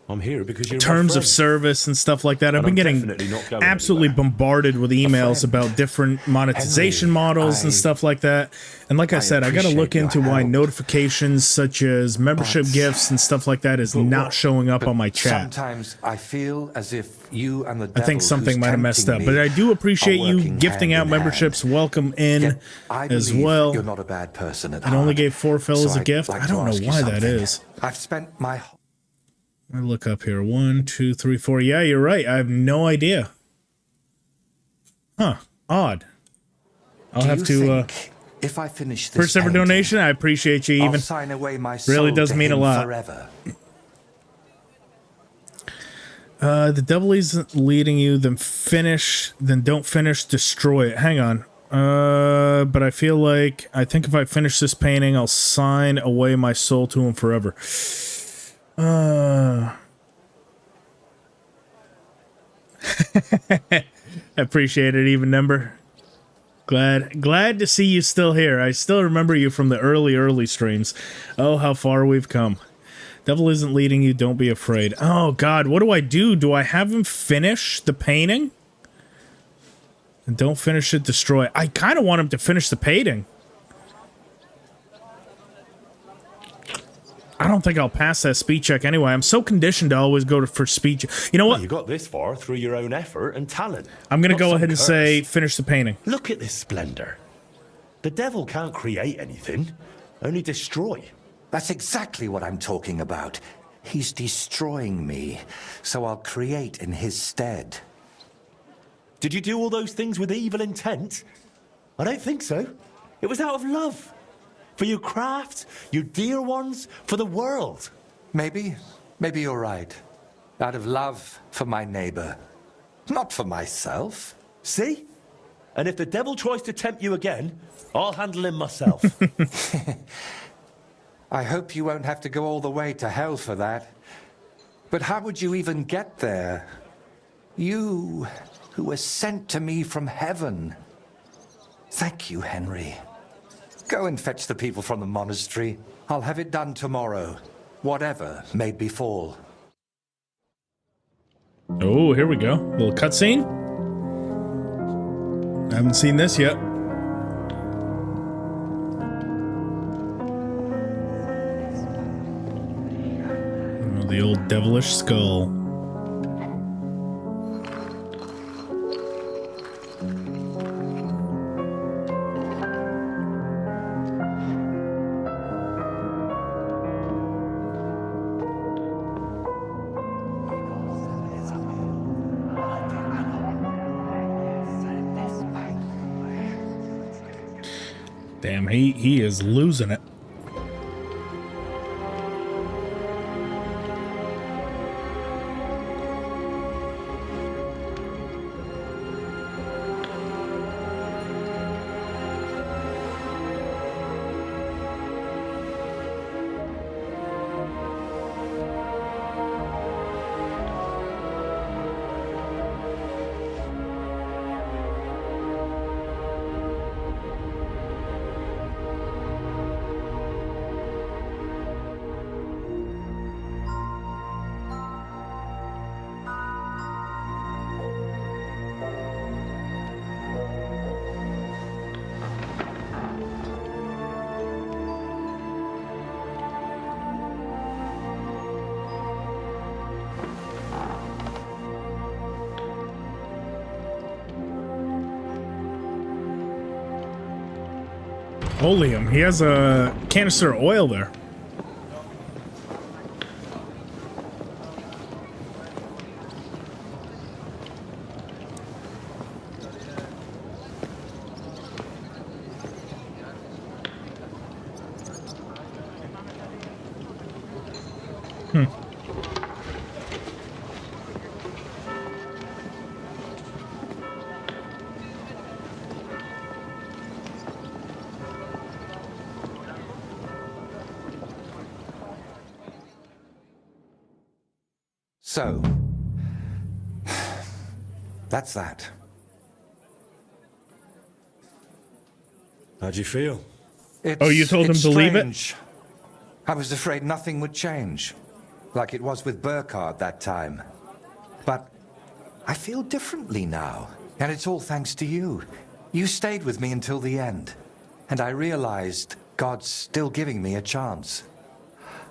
I'm here because you're terms of service and stuff like that. I've been getting absolutely bombarded with emails about different monetization models and stuff like that. And like I said, I got to look into why notifications such as membership gifts and stuff like that is not showing up on my chat. Sometimes I feel as if you and the I think something might have messed up, but I do appreciate you gifting out memberships. Welcome in as well. You're not a bad person at heart. It only gave 4 fellas a gift. I don't know why that is. I've spent my... I look up here. 1, 2, 3, 4. Yeah, you're right. I have no idea. Huh. Odd. I'll have to... if I finish this first ever donation, I appreciate you even. I'll sign away my soul really does mean a lot. Forever. The devil isn't leading you, then don't finish, destroy it. Hang on. But I feel like, I think if I finish this painting, I'll sign away my soul to him forever. Appreciate it, even number. Glad to see you still here. I still remember you from the early streams. Oh, how far we've come. Devil isn't leading you, don't be afraid. Oh, God, what do I do? Do I have him finish the painting? And don't finish it, destroy it. I kind of want him to finish the painting. I don't think I'll pass that speed check anyway. I'm so conditioned to always go for speed. You know what? Well, you got this far through your own effort and talent. I'm going to Not go some ahead and curse. say finish the painting. Look at this splendor. The devil can't create anything, only destroy. That's exactly what I'm talking about. He's destroying me, so I'll create in his stead. Did you do all those things with evil intent? I don't think so. It was out of love. For your craft, your dear ones, for the world. Maybe you're right. Out of love for my neighbor. Not for myself. See? And if the devil tries to tempt you again, I'll handle him myself. I hope you won't have to go all the way to hell for that. But how would you even get there? You, who were sent to me from heaven. Thank you, Henry. Go and fetch the people from the monastery. I'll have it done tomorrow, whatever may befall. Oh, here we go. A little cutscene. I haven't seen this yet. Oh, the old devilish skull. Damn, he is losing it. Oleum. He has a canister of oil there. So, that's that. How'd you feel? Oh, you told him it's to leave it? strange. I was afraid nothing would change, like it was with Burkhard that time. But I feel differently now, and it's all thanks to you. You stayed with me until the end, and I realized God's still giving me a chance.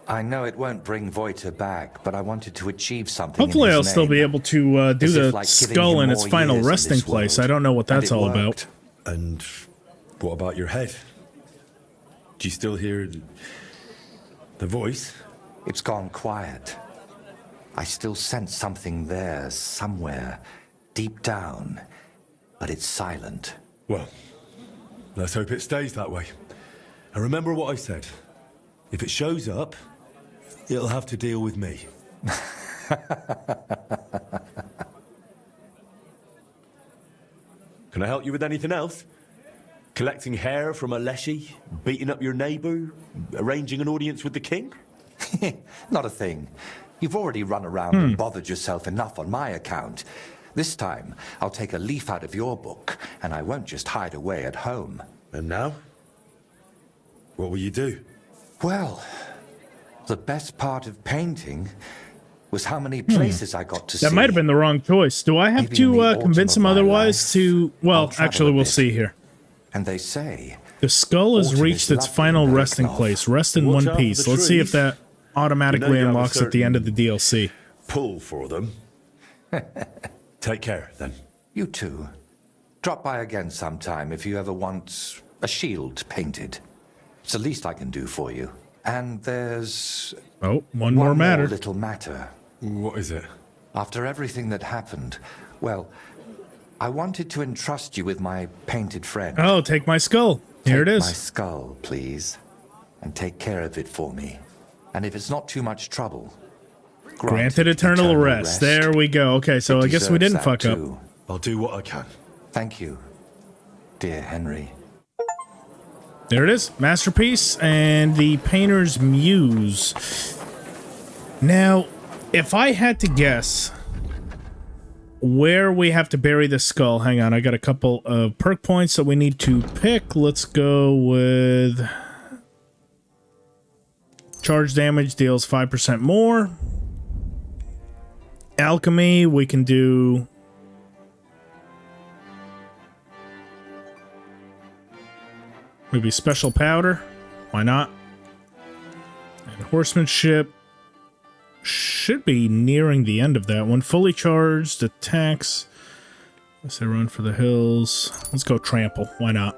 I know it won't bring Voita back, but I wanted to achieve something. Hopefully in I'll his still name. be able to do As if the like giving skull him in its more final years in resting this place. world. I don't know what And that's it all worked. about. And what about your head? Do you still hear the voice? It's gone quiet. I still sense something there, somewhere, deep down, but it's silent. Well, let's hope it stays that way. And remember what I said. If it shows up, it'll have to deal with me. Can I help you with anything else? Collecting hair from a leshy? Beating up your neighbour? Arranging an audience with the king? Not a thing. You've already run around and bothered yourself enough on my account. This time, I'll take a leaf out of your book, and I won't just hide away at home. And now? What will you do? Well, The best part of painting was how many places I got to see. That might have been the wrong choice. Do I have Maybe in the to autumn convince of him my otherwise life, to... I'll Well, travel actually, a we'll bit. see here. And they say The skull has Autumn reached is its lovely final in resting Berkloff. place. Rest in Watch one out for piece. the Let's see if trees. that automatically You know you have a unlocks at the end of the certain- DLC. Pull for them. Take care, then. you too. Drop by again sometime if you ever want a shield painted. It's the least I can do for you. And there's Oh, one more matter. little matter. What is it? After everything that happened, well, I wanted to entrust you with my painted friend. Oh, take my skull. Here it Take is. my skull, please, and take care of it for me. And if it's not too much trouble, Granted eternal rest. There we go. Okay, so It I guess we deserves didn't that fuck up. too. I'll do what I can. Thank you, dear Henry. There it is. Masterpiece and the painter's muse. Now, if I had to guess where we have to bury the skull, hang on, I got a couple of perk points that we need to pick. Let's go with charge damage deals 5% more. Alchemy, we can do maybe special powder. Why not? And horsemanship should be nearing the end of that one. Fully charged attacks. Let's say run for the hills. Let's go trample. Why not?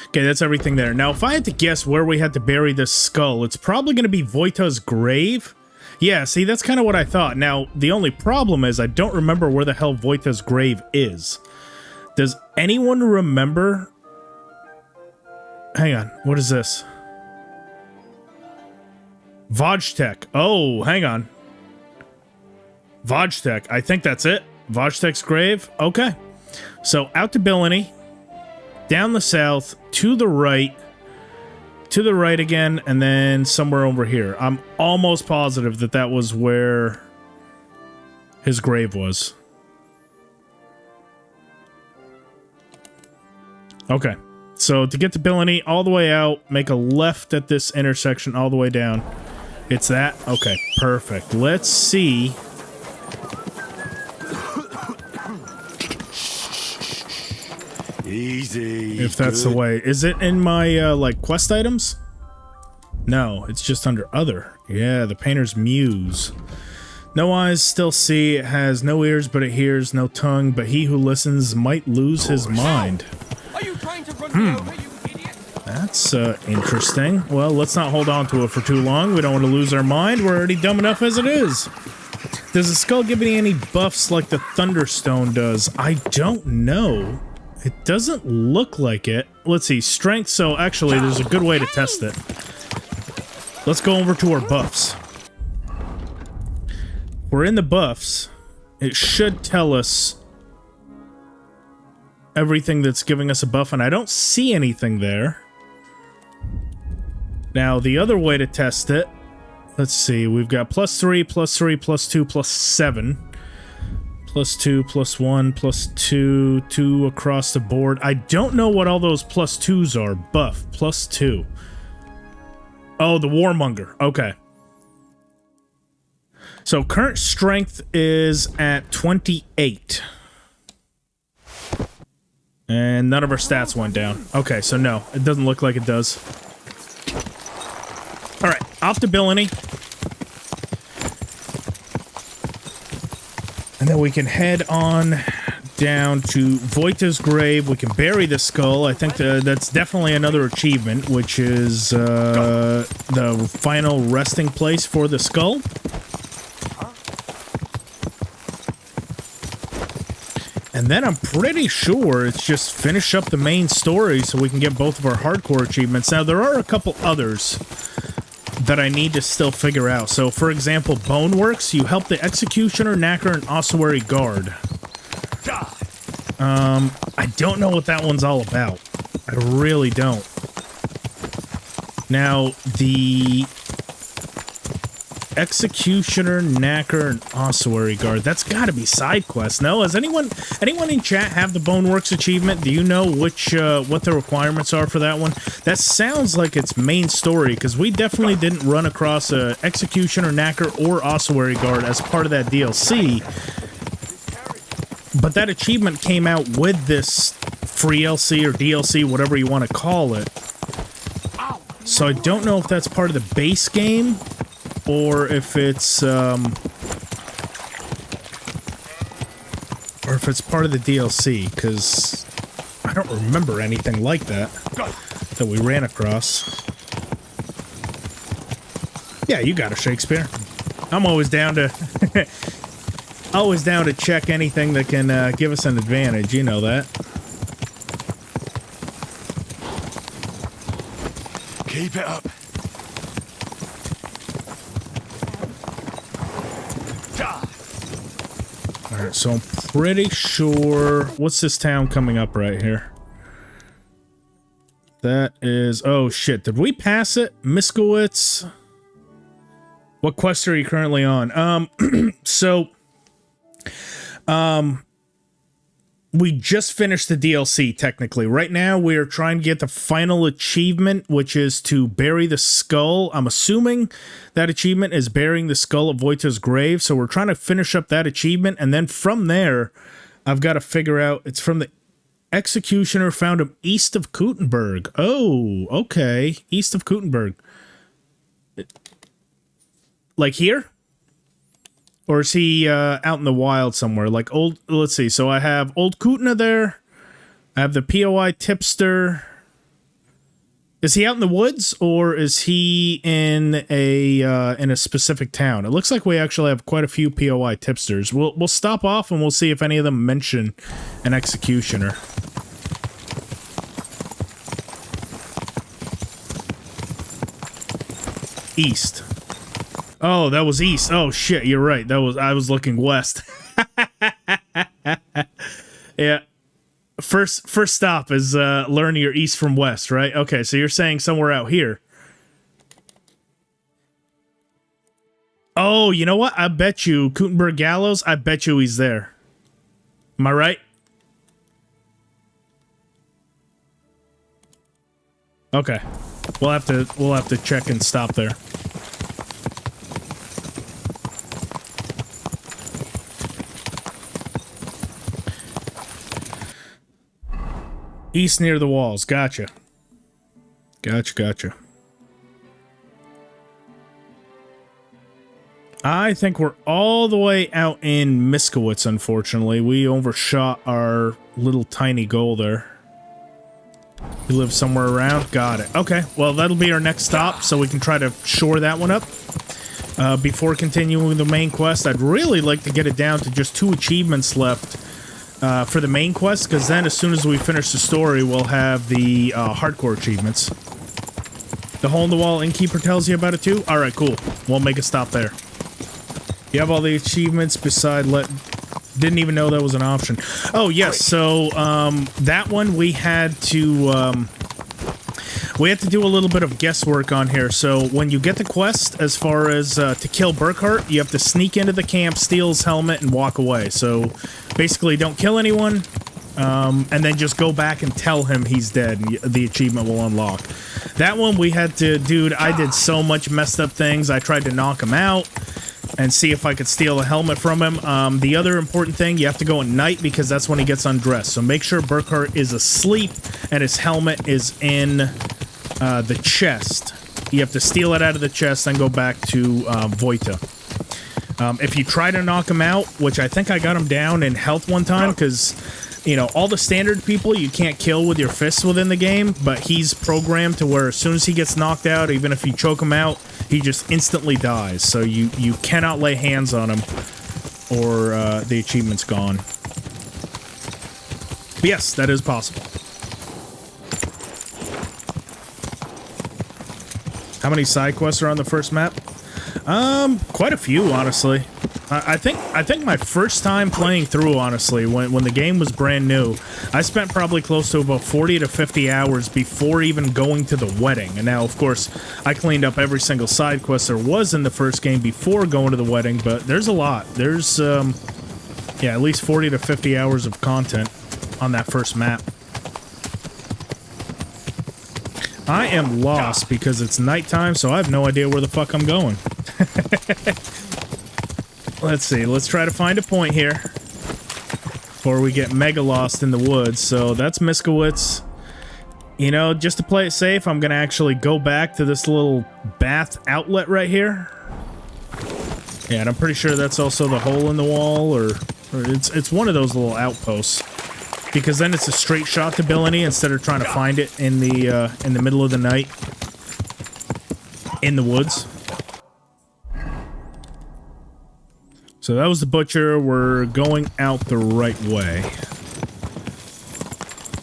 Okay, that's everything there. Now, if I had to guess where we had to bury this skull, it's probably going to be Voita's grave. Yeah, see, that's kind of what I thought. Now, the only problem is I don't remember where the hell Voita's grave is. Does anyone remember? Hang on, what is this? Vojtek. Oh, hang on. Vojtek. I think that's it. Vojtek's grave. Okay. So out to Billany, down the south, to the right again, and then somewhere over here. I'm almost positive that that was where his grave was. Okay. So to get to Billany, all the way out, make a left at this intersection all the way down. It's that? Okay, perfect. Let's see. Easy. If that's the way. Is it in my, like, quest items? No, it's just under other. Yeah, the painter's muse. No eyes, still see. It has no ears, but it hears. No tongue, but he who listens might lose his mind. Are you trying to run me over, you idiot? That's interesting. Well, let's not hold on to it for too long. We don't want to lose our mind. We're already dumb enough as it is. Does the skull give me any buffs like the Thunderstone does? I don't know. It doesn't look like it. Let's see. Strength. So actually, there's a good way to test it. Let's go over to our buffs. We're in the buffs. It should tell us everything that's giving us a buff, and I don't see anything there. Now, the other way to test it, let's see, we've got +3, +3, +2, +7, +2, +1, +2, 2 across the board. I don't know what all those +2s are. Buff, +2. Oh, the Warmonger. Okay. So current strength is at 28. And none of our stats went down. Okay, so no, it doesn't look like it does. All right, off to Billany. And then we can head on down to Voita's grave. We can bury the skull. I think that's definitely another achievement, which is the final resting place for the skull. And then I'm pretty sure it's just finish up the main story so we can get both of our hardcore achievements. Now, there are a couple others that I need to still figure out. So, for example, Boneworks, you help the Executioner, Knacker, and Ossuary Guard. I don't know what that one's all about. I really don't. Now, the Executioner, Knacker, and Ossuary Guard. That's got to be side quest. No, has anyone in chat have the Boneworks achievement? Do you know which what the requirements are for that one? That sounds like it's main story, because we definitely didn't run across a Executioner, Knacker, or Ossuary Guard as part of that DLC. But that achievement came out with this free LC or DLC, whatever you want to call it. So I don't know if that's part of the base game, or if it's part of the DLC, because I don't remember anything like that we ran across. Yeah, you got it, Shakespeare. I'm always down to check anything that can give us an advantage. You know that. Keep it up. Alright, so I'm pretty sure... What's this town coming up right here? That is... Oh, shit. Did we pass it? Miskowitz? What quest are you currently on? We just finished the DLC, technically. Right now, we are trying to get the final achievement, which is to bury the skull. I'm assuming that achievement is burying the skull at Wojta's grave, so we're trying to finish up that achievement, and then from there, I've got to figure out... It's from the Executioner, found him east of Kuttenberg. Oh, okay. East of Kuttenberg. Like here? Or is he out in the wild somewhere? Like old... Let's see. So I have Old Kutna there. I have the POI tipster. Is he out in the woods, or is he in a specific town? It looks like we actually have quite a few POI tipsters. We'll stop off and we'll see if any of them mention an executioner. East. Oh, that was east. Oh shit, you're right. I was looking west. Yeah. First stop is learning your east from west, right? Okay, so you're saying somewhere out here. Oh, you know what? I bet you Kuttenberg Gallows, I bet you he's there. Am I right? Okay. We'll have to check and stop there. East near the walls. Gotcha. Gotcha. I think we're all the way out in Miskowitz, unfortunately. We overshot our little tiny goal there. You live somewhere around? Got it. Okay, well, that'll be our next stop, so we can try to shore that one up. Before continuing the main quest, I'd really like to get it down to just 2 achievements left for the main quest, because then as soon as we finish the story, we'll have the hardcore achievements. The hole in the wall innkeeper tells you about it too? Alright, cool. We'll make a stop there. You have all the achievements beside didn't even know that was an option. Oh, yes, so that one we had to do a little bit of guesswork on here. So when you get the quest, as far as to kill Burkhart, you have to sneak into the camp, steal his helmet, and walk away. So basically, don't kill anyone, and then just go back and tell him he's dead, and the achievement will unlock. That one we had to... Dude, I did so much messed up things. I tried to knock him out and see if I could steal a helmet from him. The other important thing, you have to go at night, because that's when he gets undressed. So make sure Burkhart is asleep and his helmet is in... the chest. You have to steal it out of the chest, then go back to Wojta. If you try to knock him out, which I think I got him down in health one time, because, you know, all the standard people you can't kill with your fists within the game, but he's programmed to where as soon as he gets knocked out, even if you choke him out, he just instantly dies. So you cannot lay hands on him, or the achievement's gone. But yes, that is possible. How many side quests are on the first map? Quite a few, honestly. I think my first time playing through, honestly, when the game was brand new, I spent probably close to about 40 to 50 hours before even going to the wedding. And now, of course, I cleaned up every single side quest there was in the first game before going to the wedding, but there's a lot. There's, yeah, at least 40 to 50 hours of content on that first map. I am lost because it's nighttime, so I have no idea where the fuck I'm going. Let's see. Let's try to find a point here before we get mega lost in the woods. So that's Miskowitz. You know, just to play it safe, I'm going to actually go back to this little bath outlet right here. Yeah, and I'm pretty sure that's also the hole in the wall, or it's one of those little outposts. Because then it's a straight shot to Billany instead of trying to find it in the middle of the night in the woods. So that was the butcher. We're going out the right way,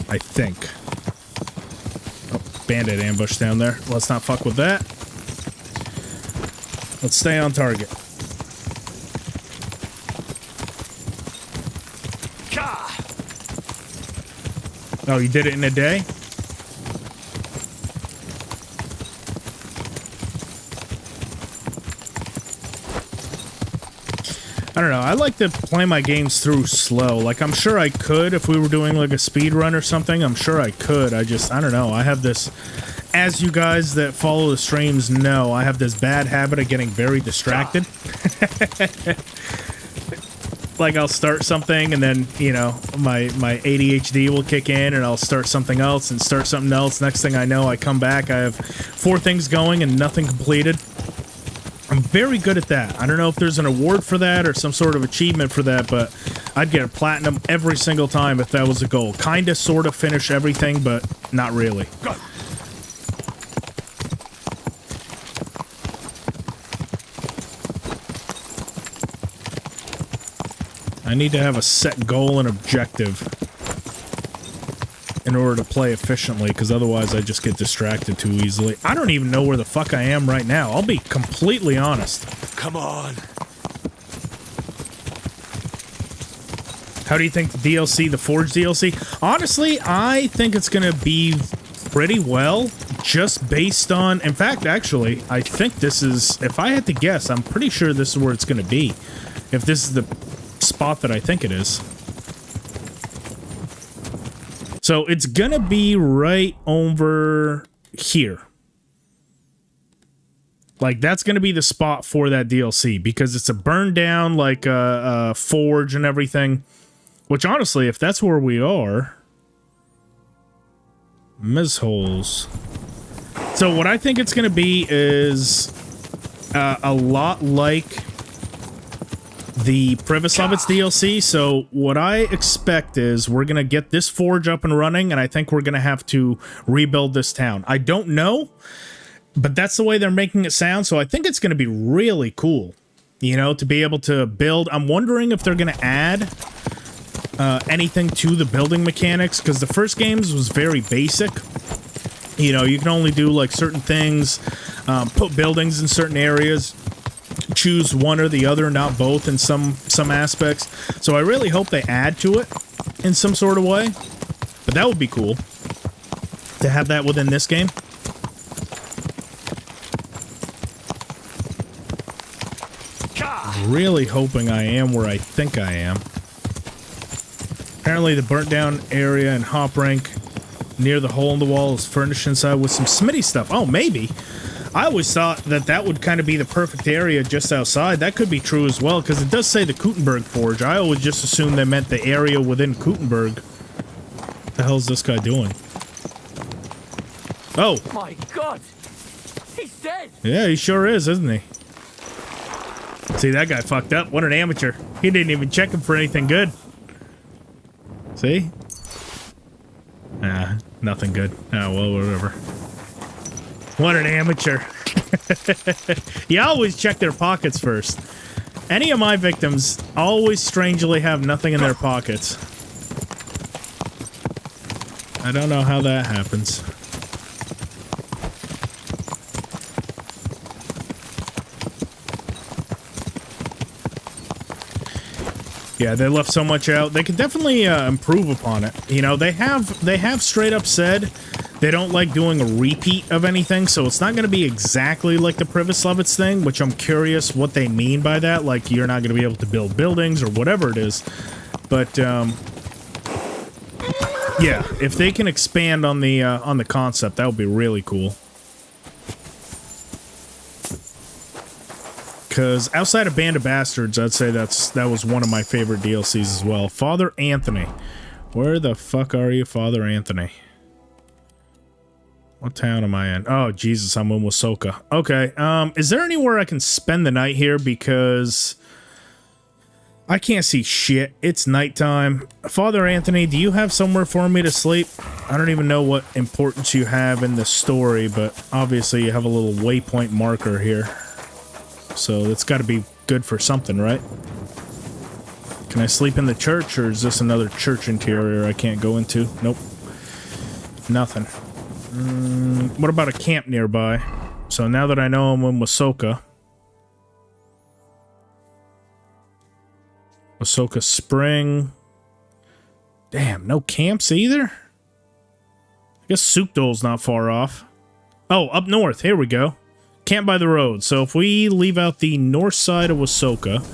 I think. Oh, bandit ambush down there. Let's not fuck with that. Let's stay on target. Oh, you did it in a day? I don't know. I like to play my games through slow. Like, I'm sure I could if we were doing, like, a speed run or something. I'm sure I could. I don't know. I have this, as you guys that follow the streams know, I have this bad habit of getting very distracted. Like, I'll start something, and then, you know, my ADHD will kick in, and I'll start something else, and start something else. Next thing I know, I come back, I have 4 things going, and nothing completed. I'm very good at that. I don't know if there's an award for that, or some sort of achievement for that, but I'd get a platinum every single time if that was a goal. Kinda, sorta finish everything, but not really. I need to have a set goal and objective in order to play efficiently, because otherwise I just get distracted too easily. I don't even know where the fuck I am right now. I'll be completely honest. Come on. How do you think the DLC, the Forge DLC? Honestly, I think it's going to be pretty well, just based on... In fact, actually, I think this is... If I had to guess, I'm pretty sure this is where it's going to be. If this is the spot that I think it is. So it's gonna be right over here. Like, that's gonna be the spot for that DLC, because it's a burned down, like, forge and everything. Which, honestly, if that's where we are... Ms. Holes. So what I think it's gonna be is a lot like the Privisovitz DLC. So what I expect is we're going to get this forge up and running, and I think we're going to have to rebuild this town. I don't know, but that's the way they're making it sound, so I think it's going to be really cool, you know, to be able to build. I'm wondering if they're going to add anything to the building mechanics, because the first games was very basic. You know, you can only do, like, certain things, put buildings in certain areas, choose one or the other, not both in some aspects. So I really hope they add to it in some sort of way. But that would be cool to have that within this game. Really hoping I am where I think I am. Apparently the burnt down area in Hop Rank near the hole in the wall is furnished inside with some Smitty stuff. Oh, maybe. I always thought that that would kind of be the perfect area just outside. That could be true as well, because it does say the Kutenberg Forge. I always just assumed they meant the area within Kutenberg. What the hell is this guy doing? Oh! My God! He's dead! Yeah, he sure is, isn't he? See, that guy fucked up. What an amateur. He didn't even check him for anything good. See? Nah, nothing good. Oh, well, whatever. What an amateur. You always check their pockets first. Any of my victims always strangely have nothing in their pockets. I don't know how that happens. Yeah, they left so much out. They could definitely improve upon it. You know, they have straight up said they don't like doing a repeat of anything, so it's not going to be exactly like the Privislovitz thing, which I'm curious what they mean by that. Like, you're not going to be able to build buildings or whatever it is. But, yeah, if they can expand on the concept, that would be really cool. Because outside of Band of Bastards, I'd say that was one of my favorite DLCs as well. Father Anthony. Where the fuck are you, Father Anthony? What town am I in? Oh, Jesus, I'm in Wasoka. Okay, is there anywhere I can spend the night here? Because I can't see shit. It's nighttime. Father Anthony, do you have somewhere for me to sleep? I don't even know what importance you have in the story, but obviously you have a little waypoint marker here. So it's got to be good for something, right? Can I sleep in the church, or is this another church interior I can't go into? Nope. Nothing. What about a camp nearby? So now that I know I'm in Wasoka. Wasoka Spring. Damn, no camps either? I guess Sukdol's not far off. Oh, up north. Here we go. Camp by the road. So if we leave out the north side of Wasoka,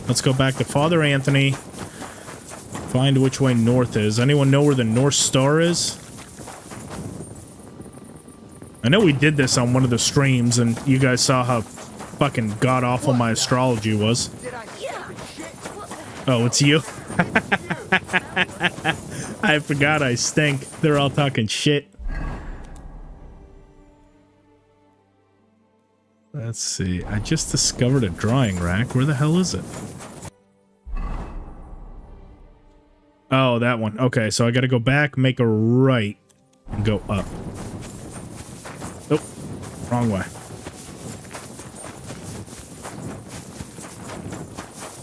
let's go back to Father Anthony. Find which way north is. Anyone know where the North Star is? I know we did this on one of the streams, and you guys saw how fucking god-awful my astrology was. Oh, it's you? I forgot I stink. They're all talking shit. Let's see. I just discovered a drying rack. Where the hell is it? Oh, that one. Okay, so I gotta go back, make a right, and go up. Oh, wrong way.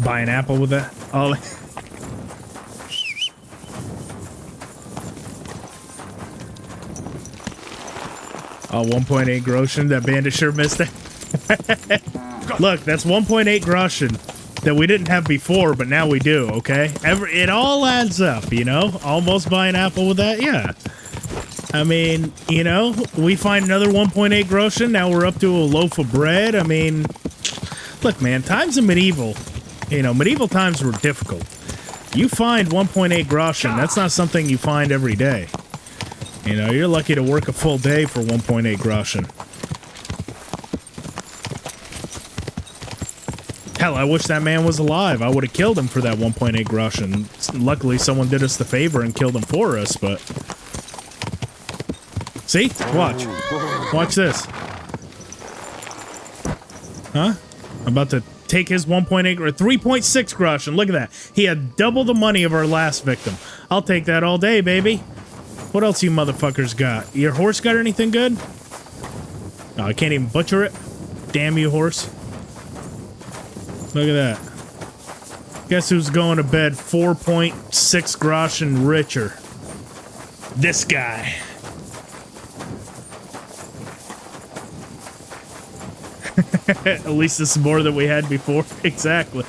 Buy an apple with that? Oh. Oh, 1.8 groschen. That bandit sure missed it. Look, that's 1.8 groschen that we didn't have before, but now we do, okay? It all adds up, you know? Almost buy an apple with that, yeah. I mean, you know, we find another 1.8 groschen, now we're up to a loaf of bread. I mean, look, man, times in medieval, you know, medieval times were difficult. You find 1.8 groschen, that's not something you find every day. You know, you're lucky to work a full day for 1.8 groschen. Hell, I wish that man was alive. I would have killed him for that 1.8 groschen. Luckily, someone did us the favor and killed him for us, but... See? Watch. Watch this. Huh? I'm about to take his 1.8 or 3.6 groschen. Look at that. He had double the money of our last victim. I'll take that all day, baby. What else you motherfuckers got? Your horse got anything good? Oh, I can't even butcher it. Damn you, horse. Look at that. Guess who's going to bed 4.6 groschen richer? This guy. At least this is more than we had before. Exactly.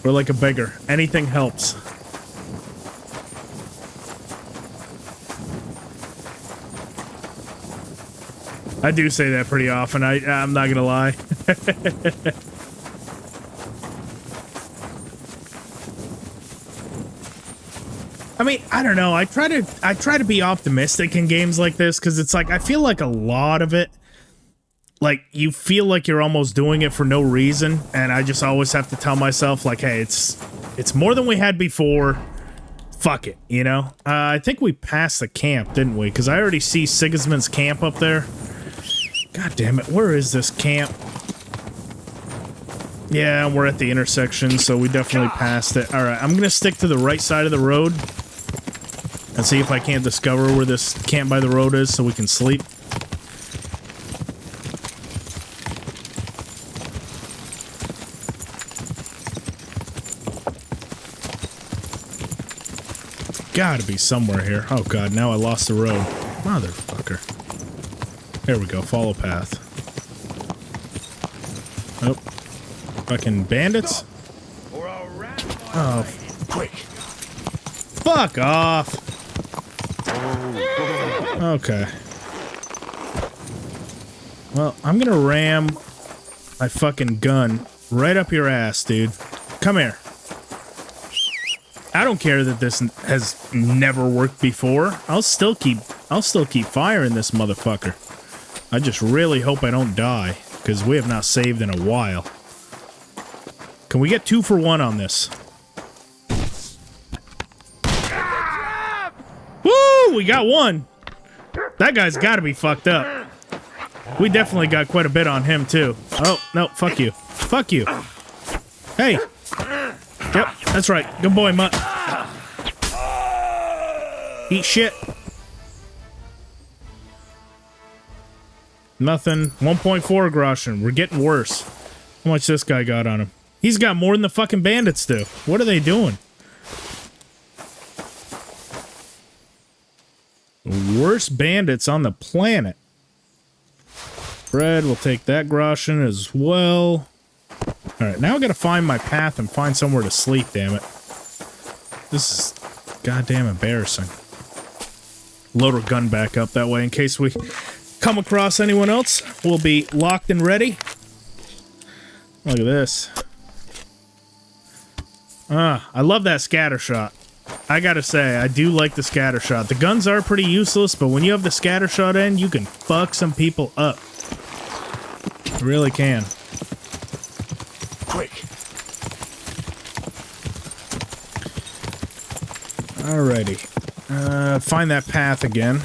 We're like a beggar. Anything helps. I do say that pretty often. I'm not gonna lie. I mean, I don't know. I try to be optimistic in games like this because it's like I feel like a lot of it, like you feel like you're almost doing it for no reason, and I just always have to tell myself like, hey, it's more than we had before. Fuck it, you know. I think we passed the camp, didn't we? Because I already see Sigismund's camp up there. God damn it, where is this camp? Yeah, we're at the intersection, so we definitely passed it. Alright, I'm gonna stick to the right side of the road and see if I can't discover where this camp by the road is so we can sleep. gotta be somewhere here. Oh god, now I lost the road. Motherfucker. There we go, follow path. Oh. Fucking bandits? Oh. Quick! Fuck off! Okay. Well, I'm gonna ram my fucking gun right up your ass, dude. Come here. I don't care that this has never worked before. I'll still keep firing this motherfucker. I just really hope I don't die, because we have not saved in a while. Can we get 2 for 1 on this? Woo! We got 1. That guy's got to be fucked up. We definitely got quite a bit on him, too. Oh, no, fuck you. Fuck you. Hey. Yep, that's right. Good boy, Mutt. Eat shit. Nothing. 1.4 groschen. We're getting worse. How much this guy got on him? He's got more than the fucking bandits do. What are they doing? The worst bandits on the planet. Bread, we'll take that groschen as well. Alright, now I gotta find my path and find somewhere to sleep, damn it. This is goddamn embarrassing. Load our gun back up that way in case we come across anyone else. We'll be locked and ready. Look at this. I love that scatter shot. I gotta say, I do like the scatter shot. The guns are pretty useless, but when you have the scatter shot in, you can fuck some people up. You really can. Quick! Alrighty. Find that path again.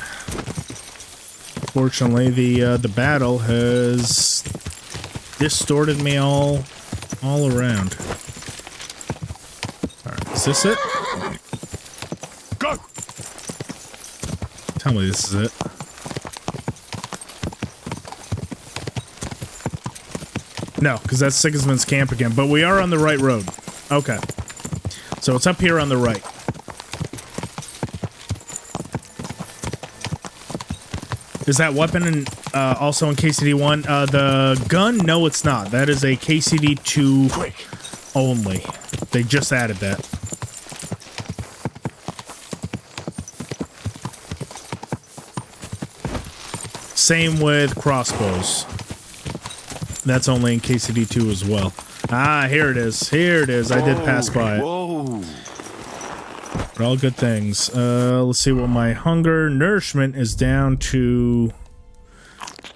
Fortunately, the battle has distorted me all around. Alright, is this it? Go! Tell me this is it. No, because that's Sigismund's camp again, but we are on the right road. Okay. So it's up here on the right. Is that weapon also in KCD1? The gun? No, it's not. That is a KCD2 Quick! only. They just added that. Same with crossbows. That's only in KCD2 as well. Ah, here it is. Here it is. I did pass by it. Whoa! But all good things. Let's see what my hunger nourishment is down to.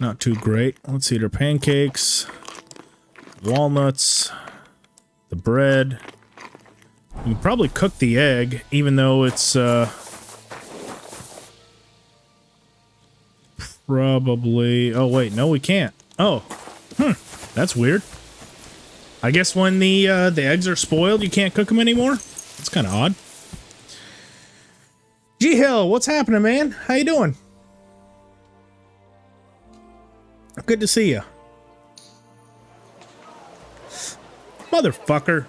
Not too great. Let's eat our pancakes, walnuts, the bread. We can probably cook the egg, even though it's probably. Oh wait, no, we can't. Oh, that's weird. I guess when the eggs are spoiled, you can't cook them anymore. That's kind of odd. G-Hill, what's happening, man? How you doing? Good to see you. Motherfucker.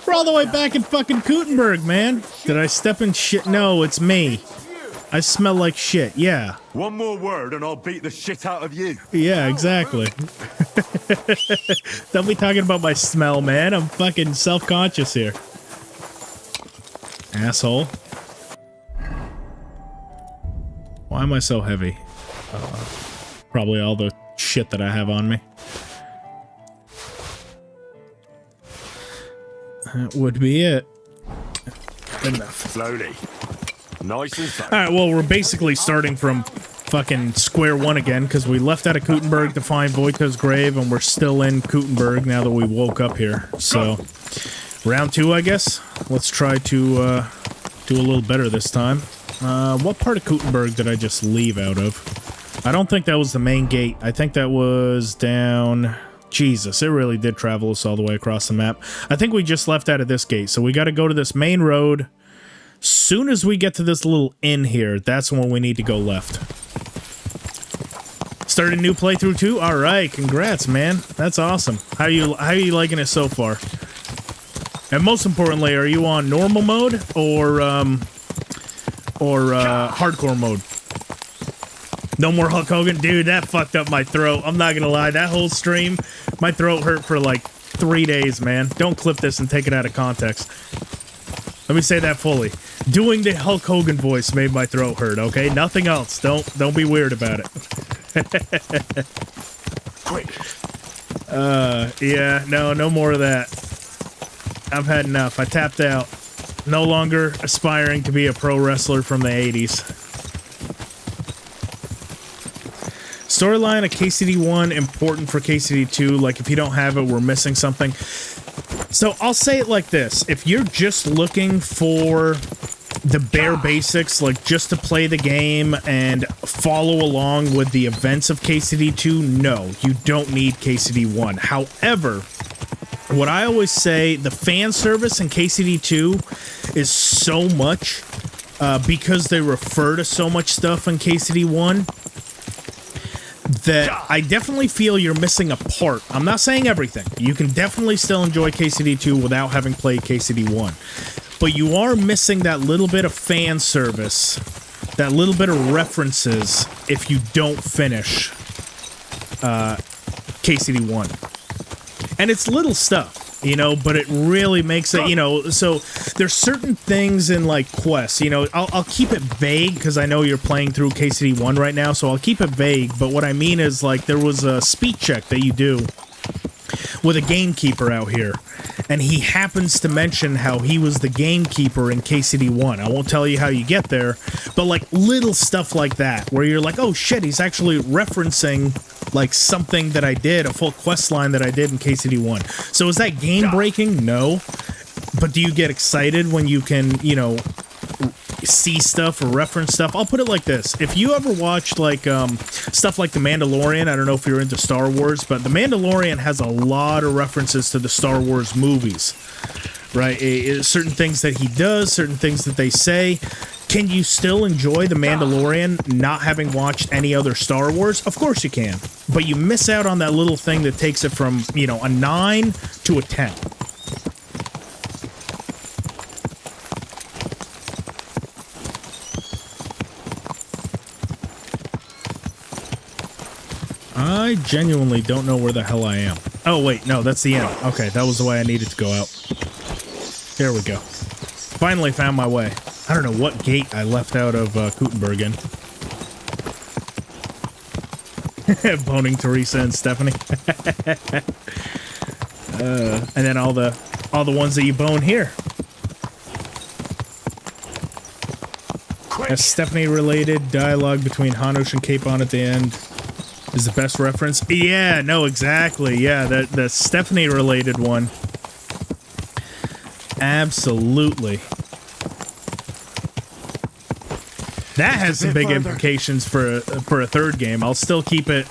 We're all the way back in fucking Gutenberg, man. Did I step in shit? No, it's me. I smell like shit, yeah. One more word and I'll beat the shit out of you. Yeah, exactly. Don't be talking about my smell, man. I'm fucking self-conscious here. Asshole. Why am I so heavy? Probably all the shit that I have on me. That would be it. Good enough. Slowly. Nice and slow. Alright, well, we're basically starting from fucking square one again, because we left out of Gutenberg to find Wojta's grave, and we're still in Gutenberg now that we woke up here. So, round 2, I guess. Let's try to do a little better this time. What part of Gutenberg did I just leave out of? I don't think that was the main gate. I think that was down... Jesus, it really did travel us all the way across the map. I think we just left out of this gate, so we got to go to this main road. Soon as we get to this little inn here, that's when we need to go left. Start a new playthrough too? Alright, congrats, man. That's awesome. How you liking it so far? And most importantly, are you on normal mode or hardcore mode? No more Hulk Hogan? Dude, that fucked up my throat. I'm not gonna lie, that whole stream, my throat hurt for like 3 days, man. Don't clip this and take it out of context. Let me say that fully. Doing the Hulk Hogan voice made my throat hurt, okay? Nothing else. Don't be weird about it. Quick! Yeah, no more of that. I've had enough. I tapped out. No longer aspiring to be a pro wrestler from the 80s. Storyline of KCD1 important for KCD2. Like, if you don't have it, we're missing something. So I'll say it like this. If you're just looking for the bare basics, like just to play the game and follow along with the events of KCD2, no, you don't need KCD1. However, what I always say, the fan service in KCD2 is so much because they refer to so much stuff in KCD1 that I definitely feel you're missing a part. I'm not saying everything. You can definitely still enjoy KCD2 without having played KCD1. But you are missing that little bit of fan service, that little bit of references if you don't finish KCD1. And it's little stuff, you know, but it really makes it, you know, so there's certain things in like quests, you know, I'll keep it vague because I know you're playing through KCD1 right now, so I'll keep it vague, but what I mean is like there was a speed check that you do with a gamekeeper out here, and he happens to mention how he was the gamekeeper in KCD1. I won't tell you how you get there, but like little stuff like that, where you're like, oh shit, he's actually referencing like something that I did, a full quest line that I did in KCD1. So is that game breaking? No. But do you get excited when you can, you know, see stuff or reference stuff? I'll put it like this. If you ever watched like stuff like The Mandalorian, I don't know if you're into Star Wars, but The Mandalorian has a lot of references to the Star Wars movies, right? Certain things that he does, certain things that they say. Can you still enjoy The Mandalorian not having watched any other Star Wars? Of course you can. But you miss out on that little thing that takes it from, you know, a 9 to a 10. I genuinely don't know where the hell I am. Oh, wait, no, that's the end. Okay, that was the way I needed to go out. There we go. Finally found my way. I don't know what gate I left out of Gutenberg in. Boning Teresa and Stephanie. And then all the ones that you bone here. A Stephanie-related dialogue between Hanush and Capon at the end is the best reference. Yeah, no, exactly. Yeah, the Stephanie-related one. Absolutely. That has some big implications for a third game. I'll still keep it.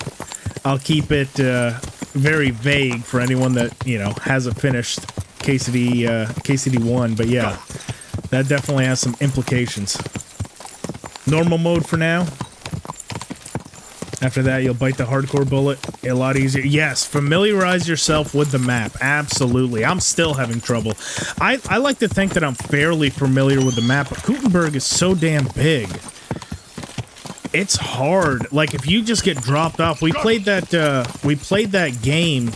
I'll keep it very vague for anyone that, you know, hasn't finished KCD1. But yeah, that definitely has some implications. Normal mode for now. After that, you'll bite the hardcore bullet a lot easier. Yes, familiarize yourself with the map. Absolutely. I'm still having trouble. I like to think that I'm fairly familiar with the map, but Gutenberg is so damn big. It's hard. Like, if you just get dropped off. We played that game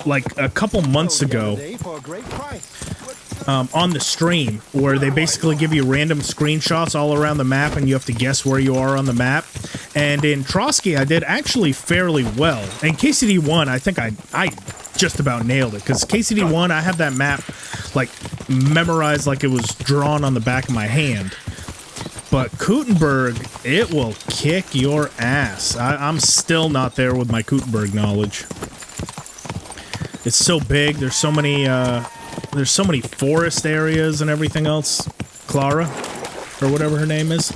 like a couple months ago. On the stream, where they basically give you random screenshots all around the map and you have to guess where you are on the map. And in Trotsky, I did actually fairly well. In KCD1, I think I just about nailed it, because KCD1, I have that map like memorized like it was drawn on the back of my hand. But Gutenberg, it will kick your ass. I'm still not there with my Gutenberg knowledge. It's so big. There's so many forest areas and everything else. Clara, or whatever her name is.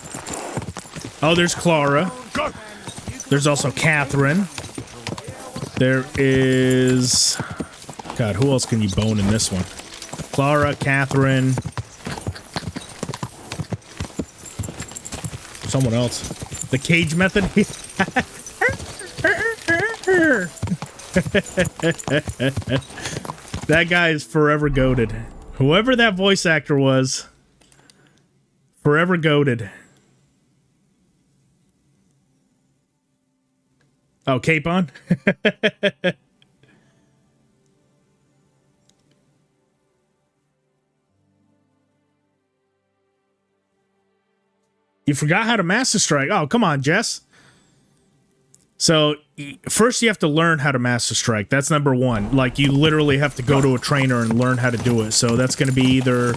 Oh, there's Clara. There's also Catherine. There is... God, who else can you bone in this one? Clara, Catherine. Someone else. The cage method. That guy is forever goated. Whoever that voice actor was, forever goated. Oh, cape on? You forgot how to master strike. Oh, come on, Jess. So, first you have to learn how to master strike. That's number one. Like, you literally have to go to a trainer and learn how to do it. So, that's going to be either,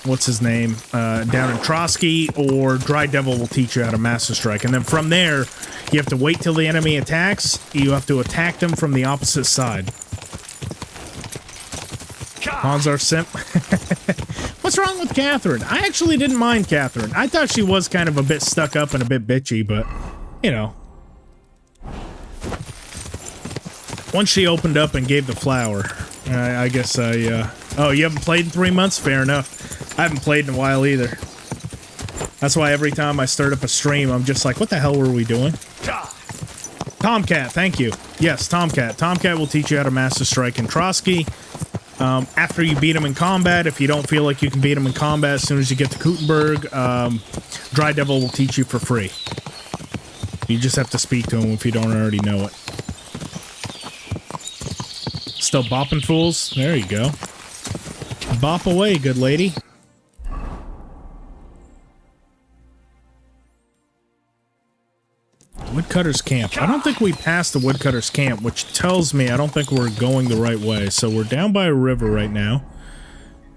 what's his name? Down in Trotsky, or Dry Devil will teach you how to master strike. And then from there, you have to wait till the enemy attacks. You have to attack them from the opposite side. Hans our simp. What's wrong with Catherine? I actually didn't mind Catherine. I thought she was kind of a bit stuck up and a bit bitchy, but, you know. Once she opened up and gave the flower, I guess I, Oh, you haven't played in 3 months? Fair enough. I haven't played in a while either. That's why every time I start up a stream, I'm just like, what the hell were we doing? Tomcat, thank you. Yes, Tomcat. Tomcat will teach you how to master strike in Trotsky. After you beat him in combat, if you don't feel like you can beat him in combat, as soon as you get to Kutenberg, Dry Devil will teach you for free. You just have to speak to him if you don't already know it. Still bopping fools? There you go. Bop away, good lady. Woodcutter's camp. I don't think we passed the Woodcutter's camp, which tells me I don't think we're going the right way. So we're down by a river right now.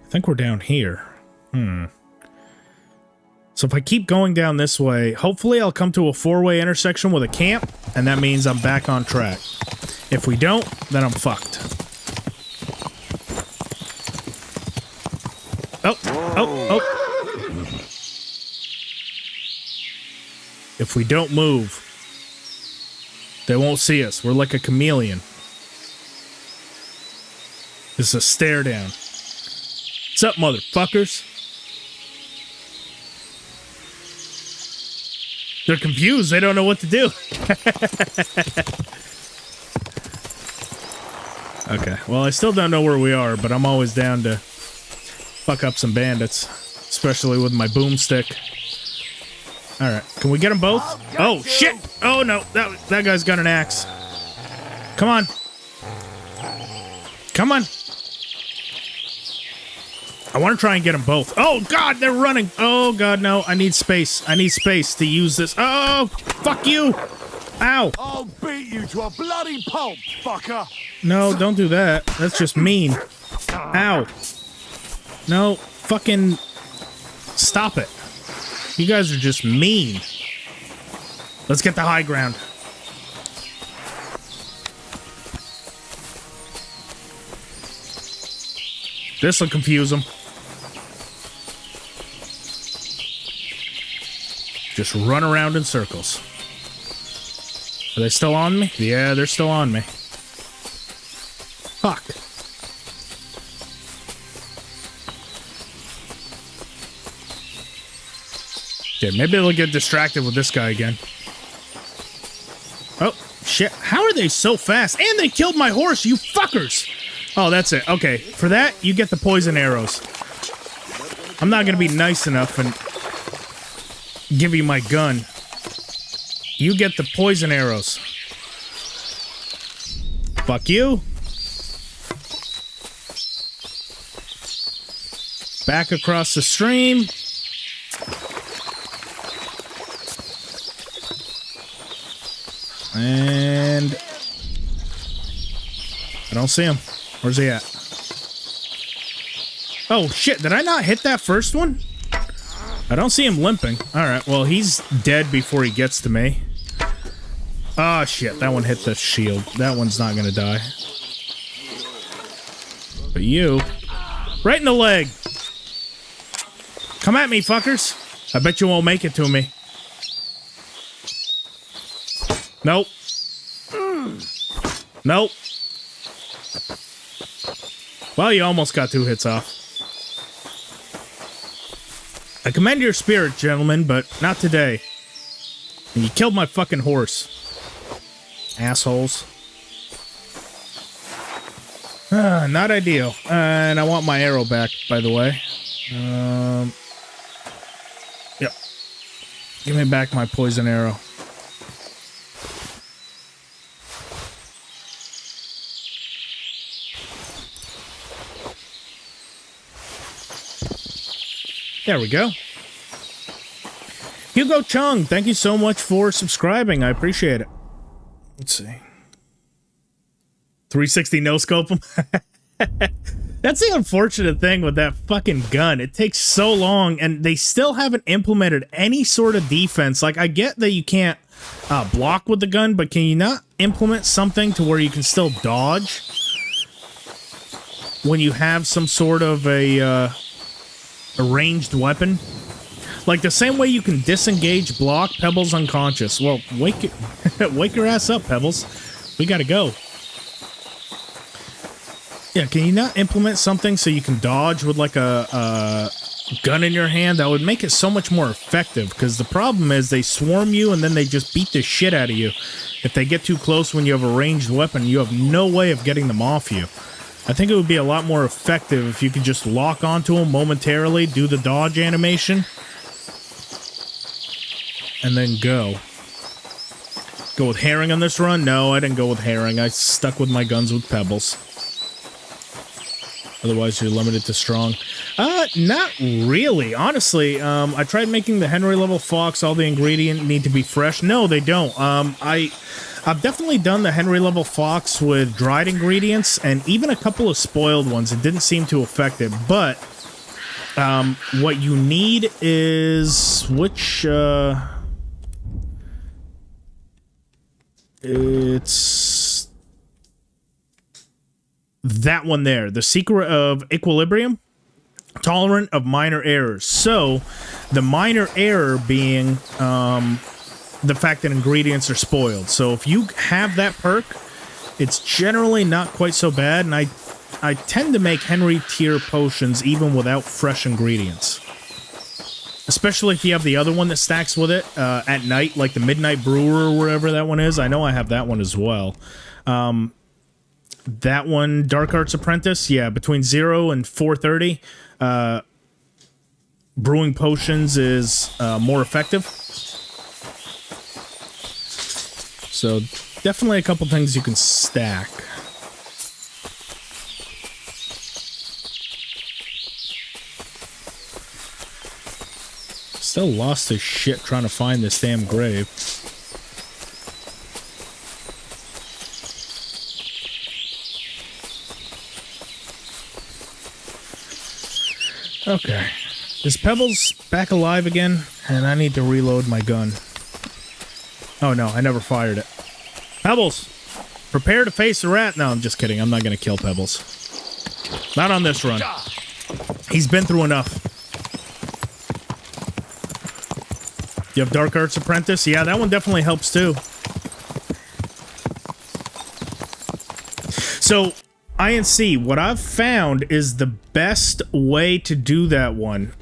I think we're down here. So if I keep going down this way, hopefully I'll come to a four-way intersection with a camp, and that means I'm back on track. If we don't, then I'm fucked. Oh. If we don't move, they won't see us. We're like a chameleon. This is a stare down. What's up, motherfuckers? They're confused. They don't know what to do. Okay, well, I still don't know where we are, but I'm always down to fuck up some bandits, especially with my boomstick. Alright, can we get them both? Oh, shit! Oh, no, that guy's got an axe. Come on. Come on. I want to try and get them both. Oh, God, they're running. Oh, God, no, I need space. I need space to use this. Oh, fuck you. Ow. I'll beat you to a bloody pulp, fucker. No, don't do that. That's just mean. Ow. No, fucking stop it. You guys are just mean. Let's get the high ground. This'll confuse them. Just run around in circles. Are they still on me? Yeah, they're still on me. Fuck. Okay, maybe they'll get distracted with this guy again. Oh, shit. How are they so fast? And they killed my horse, you fuckers! Oh, that's it. Okay, for that, you get the poison arrows. I'm not gonna be nice enough and give you my gun. You get the poison arrows. Fuck you. Back across the stream. And I don't see him. Where's he at? Oh, shit. Did I not hit that first one? I don't see him limping. All right. Well, he's dead before he gets to me. Oh, shit. That one hit the shield. That one's not going to die. But you... right in the leg. Come at me, fuckers. I bet you won't make it to me. Nope. Nope. Well, you almost got 2 hits off. I commend your spirit, gentlemen, but not today. And you killed my fucking horse. Assholes. Not ideal. And I want my arrow back, by the way. Yep. Give me back my poison arrow. There we go. Hugo Chung, thank you so much for subscribing. I appreciate it. Let's see. 360 no scope him. That's the unfortunate thing with that fucking gun. It takes so long, and they still haven't implemented any sort of defense. Like, I get that you can't block with the gun, but can you not implement something to where you can still dodge when you have some sort of a ranged weapon? Like, the same way you can disengage block, Pebbles unconscious. Well, wake your ass up, Pebbles. We gotta go. Yeah, can you not implement something so you can dodge with, like, a gun in your hand? That would make it so much more effective, because the problem is they swarm you and then they just beat the shit out of you. If they get too close when you have a ranged weapon, you have no way of getting them off you. I think it would be a lot more effective if you could just lock onto them momentarily, do the dodge animation, and then go. Go with herring on this run? No, I didn't go with herring. I stuck with my guns with pebbles. Otherwise, you're limited to strong. Not really. Honestly, I tried making the Henry level Fox. All the ingredients need to be fresh. No, they don't. I've definitely done the Henry level Fox with dried ingredients and even a couple of spoiled ones. It didn't seem to affect it. But what you need is which... it's that one there. The Secret of Equilibrium. Tolerant of minor errors. So, the minor error being the fact that ingredients are spoiled. So, if you have that perk, it's generally not quite so bad. And I tend to make Henry tier potions even without fresh ingredients. Especially if you have the other one that stacks with it at night, like the Midnight Brewer or wherever that one is. I know I have that one as well. That one, Dark Arts Apprentice, yeah, between 0 and 430, brewing potions is more effective. So definitely a couple things you can stack. Still lost his shit trying to find this damn grave. Okay. Is Pebbles back alive again? And I need to reload my gun. Oh no, I never fired it. Pebbles! Prepare to face a rat! No, I'm just kidding. I'm not gonna kill Pebbles. Not on this run. He's been through enough. You have Dark Arts Apprentice? Yeah, that one definitely helps too. So, INC, what I've found is the best way to do that one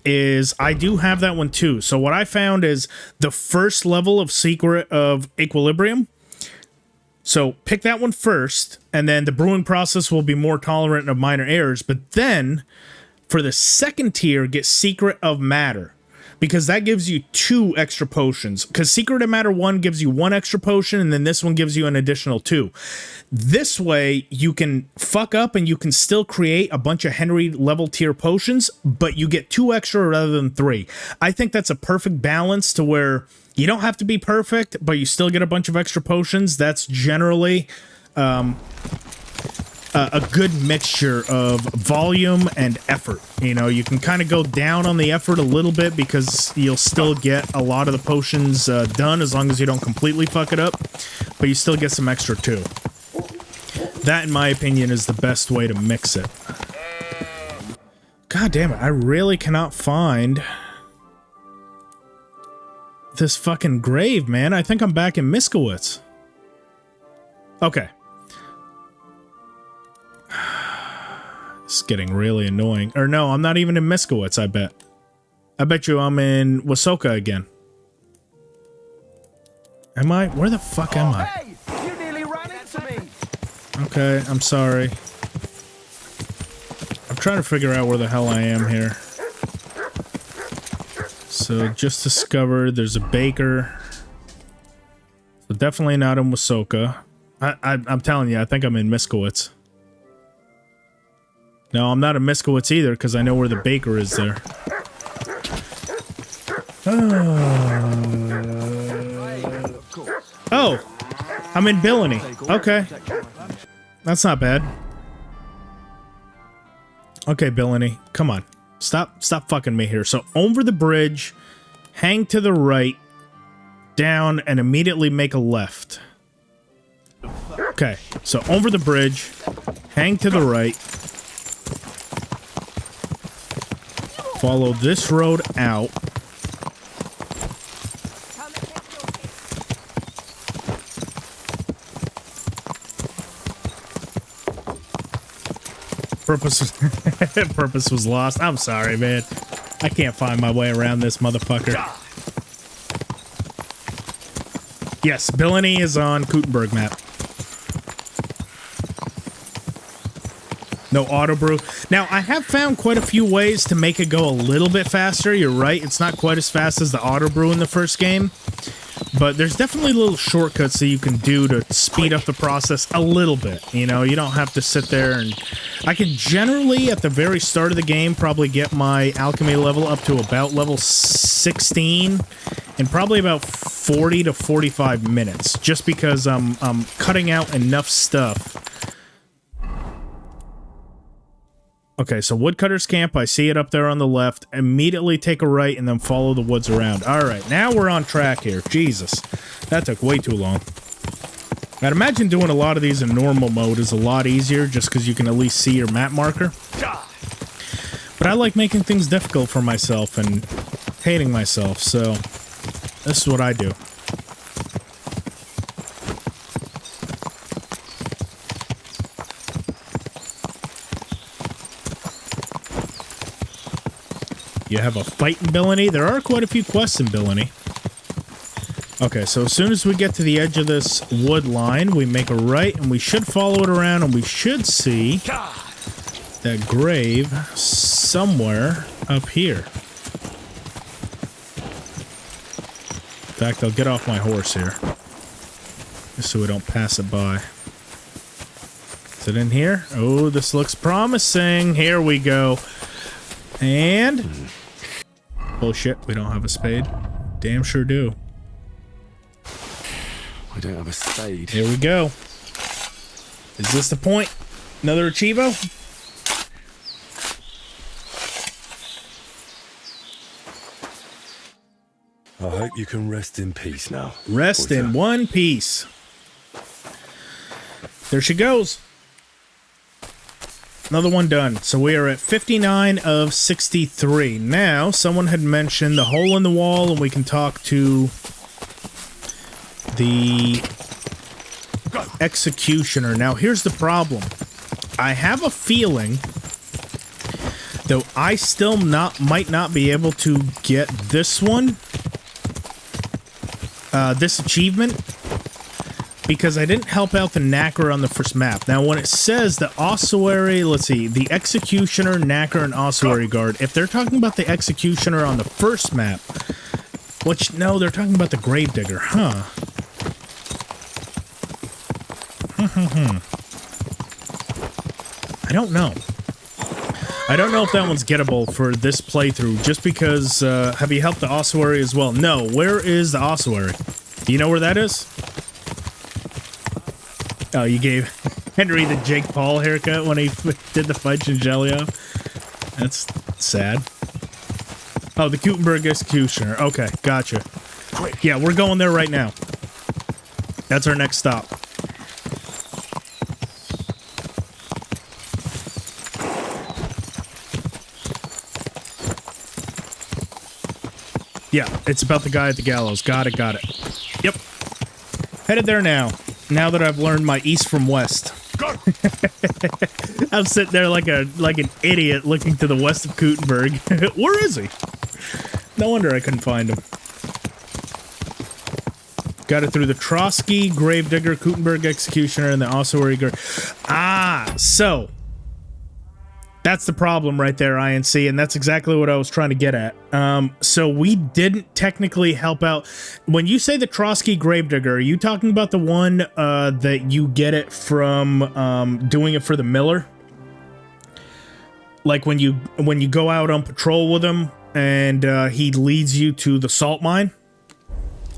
is I do have that one too. So what I found is the first level of Secret of Equilibrium. So pick that one first, and then the brewing process will be more tolerant of minor errors. But then, for the second tier, get Secret of Matter. Because that gives you 2 extra potions. Because Secret of Matter 1 gives you 1 extra potion, and then this one gives you an additional 2. This way, you can fuck up and you can still create a bunch of Henry level tier potions, but you get 2 extra rather than 3. I think that's a perfect balance to where you don't have to be perfect, but you still get a bunch of extra potions. That's generally a good mixture of volume and effort. You know, you can kind of go down on the effort a little bit because you'll still get a lot of the potions done as long as you don't completely fuck it up, but you still get some extra too. That, in my opinion, is the best way to mix it. God damn it, I really cannot find this fucking grave, man. I think I'm back in Miskowitz. Okay. It's getting really annoying. Or no, I'm not even in Miskowitz, I bet. I bet you I'm in Wasoka again. Am I? Where the fuck am I? Hey, you nearly ran into me. Okay, I'm sorry. I'm trying to figure out where the hell I am here. So, just discovered there's a baker. So definitely not in Wasoka. I'm telling you, I think I'm in Miskowitz. No, I'm not in Miskowitz either, because I know where the baker is there. Oh, I'm in Billany. Okay. That's not bad. Okay, Billany, come on. Stop fucking me here. So over the bridge, hang to the right, down, and immediately make a left. Okay, so over the bridge, hang to the right, follow this road out. Purpose was lost. I'm sorry, man. I can't find my way around this motherfucker. Yes, Billany is on Kuttenberg map. No auto brew. Now, I have found quite a few ways to make it go a little bit faster. You're right. It's not quite as fast as the auto brew in the first game. But there's definitely little shortcuts that you can do to speed up the process a little bit. You know, you don't have to sit there and... I can generally, at the very start of the game, probably get my alchemy level up to about level 16 in probably about 40 to 45 minutes. Just because I'm cutting out enough stuff. Okay, so Woodcutter's Camp, I see it up there on the left. Immediately take a right and then follow the woods around. All right, now we're on track here. Jesus, that took way too long. I'd imagine doing a lot of these in normal mode is a lot easier just because you can at least see your map marker. But I like making things difficult for myself and hating myself, so this is what I do. You have a fight in Billany. There are quite a few quests in Billany. Okay, so as soon as we get to the edge of this wood line, we make a right, and we should follow it around, and we should see that grave somewhere up here. In fact, I'll get off my horse here, just so we don't pass it by. Is it in here? Oh, this looks promising. Here we go. And... bullshit, we don't have a spade. Damn sure do. We don't have a spade. Here we go. Is this the point? Another Achievo? I hope you can rest in peace now. Rest in one piece. There she goes. Another one done. So we are at 59 of 63. Now, someone had mentioned the hole in the wall, and we can talk to the executioner. Now, here's the problem. I have a feeling, though I still might not be able to get this one, this achievement, because I didn't help out the Knacker on the first map. Now, when it says the ossuary, let's see, the Executioner, Knacker, and Ossuary Guard, if they're talking about the Executioner on the first map, which, no, they're talking about the Gravedigger, huh? I don't know. I don't know if that one's gettable for this playthrough, just because, have you helped the Ossuary as well? No, where is the Ossuary? Do you know where that is? Oh, you gave Henry the Jake Paul haircut when he did the Fudge and Jelly off? That's sad. Oh, the Kuttenberg Executioner. Okay, gotcha. Yeah, we're going there right now. That's our next stop. Yeah, it's about the guy at the gallows. Got it, got it. Yep. Headed there now. Now that I've learned my east from west. I'm sitting there like an idiot looking to the west of Kuttenberg. Where is he? No wonder I couldn't find him. Got it through the Trotsky, Gravedigger, Gutenberg Executioner, and the Ossuary. So that's the problem right there, INC, and that's exactly what I was trying to get at. So we didn't technically help out. When you say the Trotsky Gravedigger, are you talking about the one that you get it from doing it for the Miller? Like when you go out on patrol with him and he leads you to the salt mine?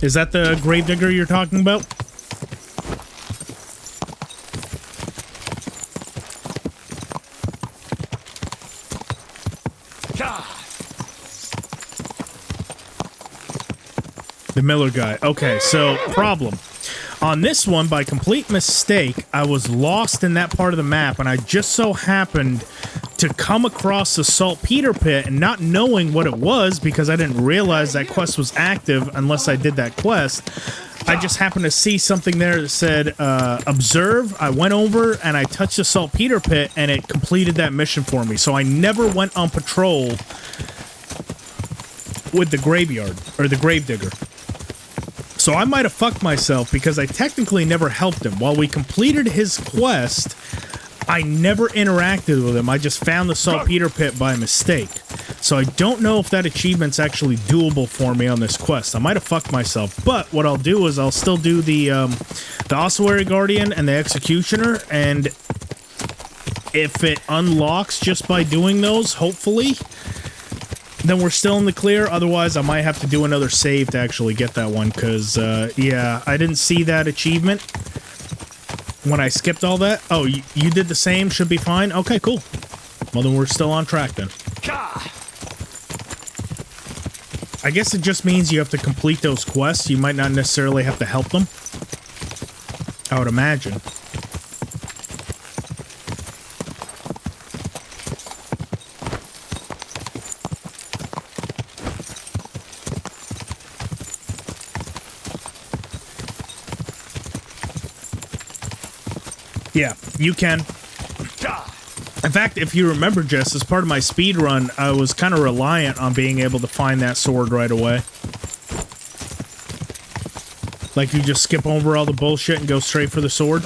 Is that the Gravedigger you're talking about? The Miller guy. Okay, so problem. On this one, by complete mistake, I was lost in that part of the map, and I just so happened to come across the saltpeter pit, and not knowing what it was, because I didn't realize that quest was active unless I did that quest, I just happened to see something there that said, observe. I went over, and I touched the saltpeter pit, and it completed that mission for me. So I never went on patrol with the graveyard, or the Gravedigger. So I might have fucked myself because I technically never helped him. While we completed his quest, I never interacted with him. I just found the saltpeter pit by mistake. So I don't know if that achievement's actually doable for me on this quest. I might have fucked myself. But what I'll do is I'll still do the Ossuary Guardian and the Executioner. And if it unlocks just by doing those, hopefully, then we're still in the clear. Otherwise, I might have to do another save to actually get that one, because, yeah, I didn't see that achievement when I skipped all that. Oh, you did the same? Should be fine? Okay, cool. Well, then we're still on track, then. I guess it just means you have to complete those quests. You might not necessarily have to help them, I would imagine. Yeah, you can. In fact, if you remember, Jess, as part of my speed run, I was kind of reliant on being able to find that sword right away. Like, you just skip over all the bullshit and go straight for the sword.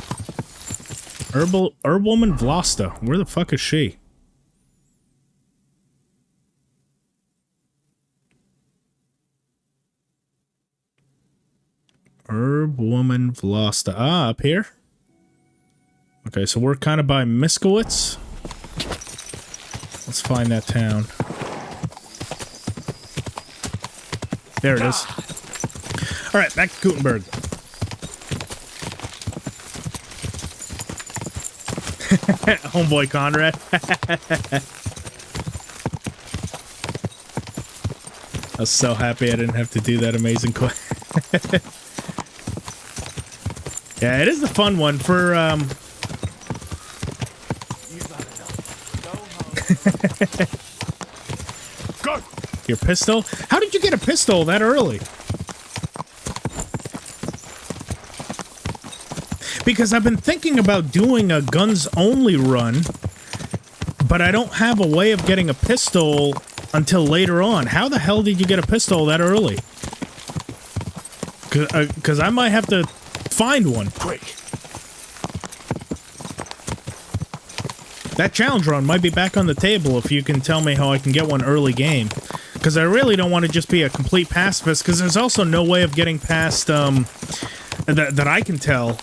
Herbwoman Vlasta. Where the fuck is she? Herbwoman Vlasta. Ah, up here? Okay, so we're kind of by Miskowitz. Let's find that town. There it is. Alright, back to Gutenberg. Homeboy Conrad. I was so happy I didn't have to do that amazing quest. Yeah, it is a fun one for, Go! Your pistol? How did you get a pistol that early? Because I've been thinking about doing a guns-only run, but I don't have a way of getting a pistol until later on. How the hell did you get a pistol that early? Because I might have to find one. Quick! That challenge run might be back on the table if you can tell me how I can get one early game. Because I really don't want to just be a complete pacifist, because there's also no way of getting past, that I can tell.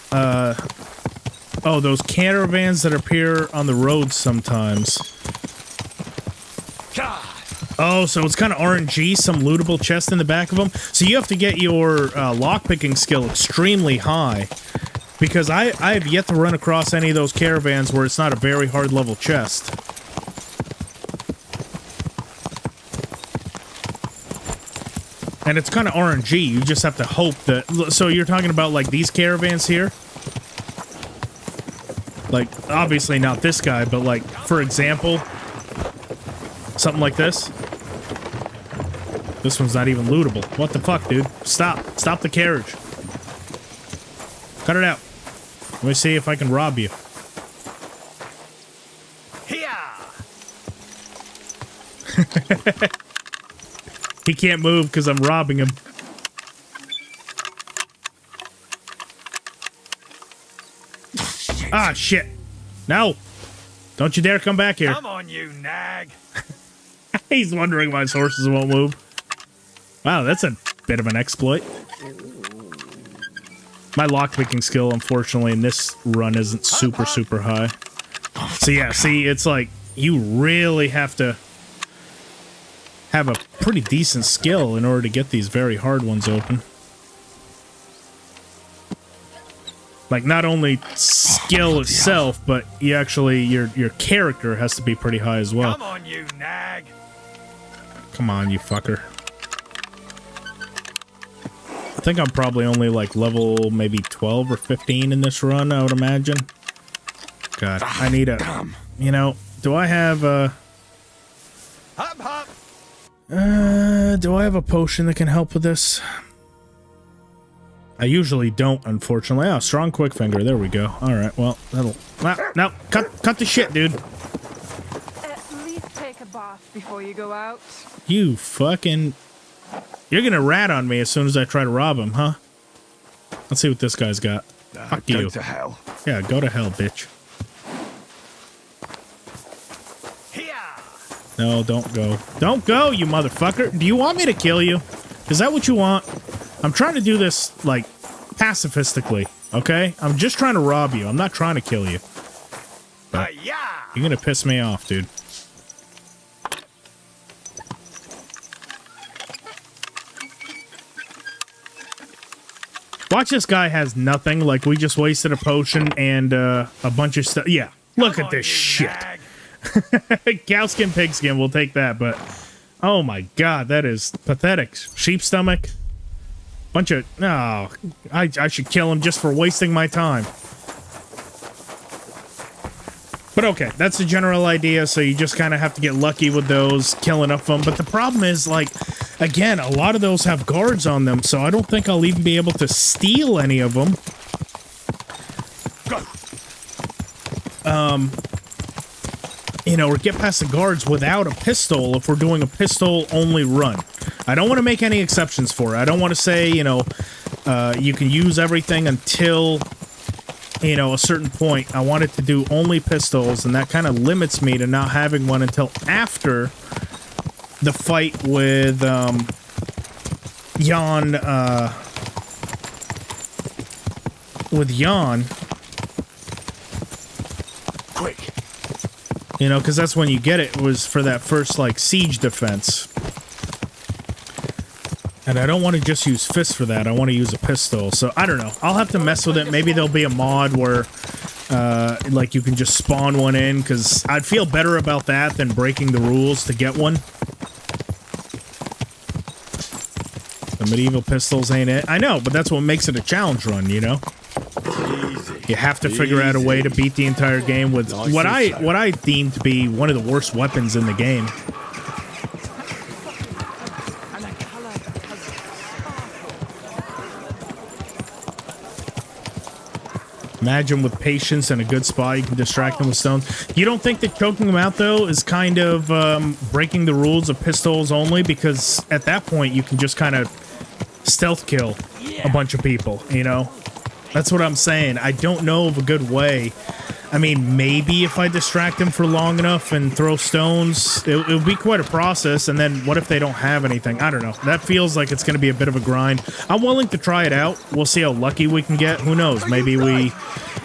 Oh, those caravans that appear on the road sometimes. Oh, so it's kind of RNG, some lootable chest in the back of them. So you have to get your lockpicking skill extremely high. Because I have yet to run across any of those caravans where it's not a very hard level chest. And it's kind of RNG. You just have to hope that... So you're talking about, like, these caravans here? Like, obviously not this guy, but, like, for example... Something like this. This one's not even lootable. What the fuck, dude? Stop. Stop the carriage. Cut it out. Let me see if I can rob you. He can't move because I'm robbing him. Ah, shit. No. Don't you dare come back here. Come on, you nag. He's wondering why his horses won't move. Wow, that's a bit of an exploit. My lockpicking skill, unfortunately, in this run isn't super high. So yeah, see, it's like you really have to have a pretty decent skill in order to get these very hard ones open. Like, not only skill itself, but you actually, your character has to be pretty high as well. Come on, you nag. Come on, you fucker. I think I'm probably only like level maybe 12 or 15 in this run, I would imagine. God, I need a... You know, do I have a... Hop, hop. Do I have a potion that can help with this? I usually don't, unfortunately. Oh, strong quick finger. There we go. All right, well, that'll... No, cut the shit, dude. At least take a bath before you go out. You fucking... You're gonna rat on me as soon as I try to rob him, huh? Let's see what this guy's got. Fuck you. Go to hell. Yeah, go to hell, bitch. Here. No, don't go. Don't go, you motherfucker. Do you want me to kill you? Is that what you want? I'm trying to do this, like, pacifistically, okay? I'm just trying to rob you. I'm not trying to kill you. But Yeah. you're gonna piss me off, dude. Watch, this guy has nothing. Like, we just wasted a potion and a bunch of stuff. Yeah, look at this shit. Cowskin, pigskin, we'll take that, but... Oh my god, that is pathetic. Sheep stomach. Bunch of... No, I should kill him just for wasting my time. But okay, that's the general idea, so you just kind of have to get lucky with those, kill enough of them. But the problem is, like, again, a lot of those have guards on them, so I don't think I'll even be able to steal any of them. You know, or get past the guards without a pistol if we're doing a pistol-only run. I don't want to make any exceptions for it. I don't want to say, you know, you can use everything until... you know, a certain point. I wanted to do only pistols, and that kind of limits me to not having one until after the fight with Jan. With Jan. Quick. You know, because that's when you get it, was for that first, like, siege defense. And I don't want to just use fists for that. I want to use a pistol. So, I don't know. I'll have to mess with it. Maybe there'll be a mod where, like, you can just spawn one in, because I'd feel better about that than breaking the rules to get one. The medieval pistols ain't it. I know, but that's what makes it a challenge run, you know? You have to figure out a way to beat the entire game with what I deem to be one of the worst weapons in the game. Imagine with patience and a good spot, you can distract them with stones. You don't think that choking them out, though, is kind of breaking the rules of pistols only? Because at that point, you can just kind of stealth kill a bunch of people, you know? That's what I'm saying. I don't know of a good way. I mean, maybe if I distract them for long enough and throw stones, it would be quite a process. And then what if they don't have anything? I don't know. That feels like it's going to be a bit of a grind. I'm willing to try it out. We'll see how lucky we can get. Who knows? Maybe we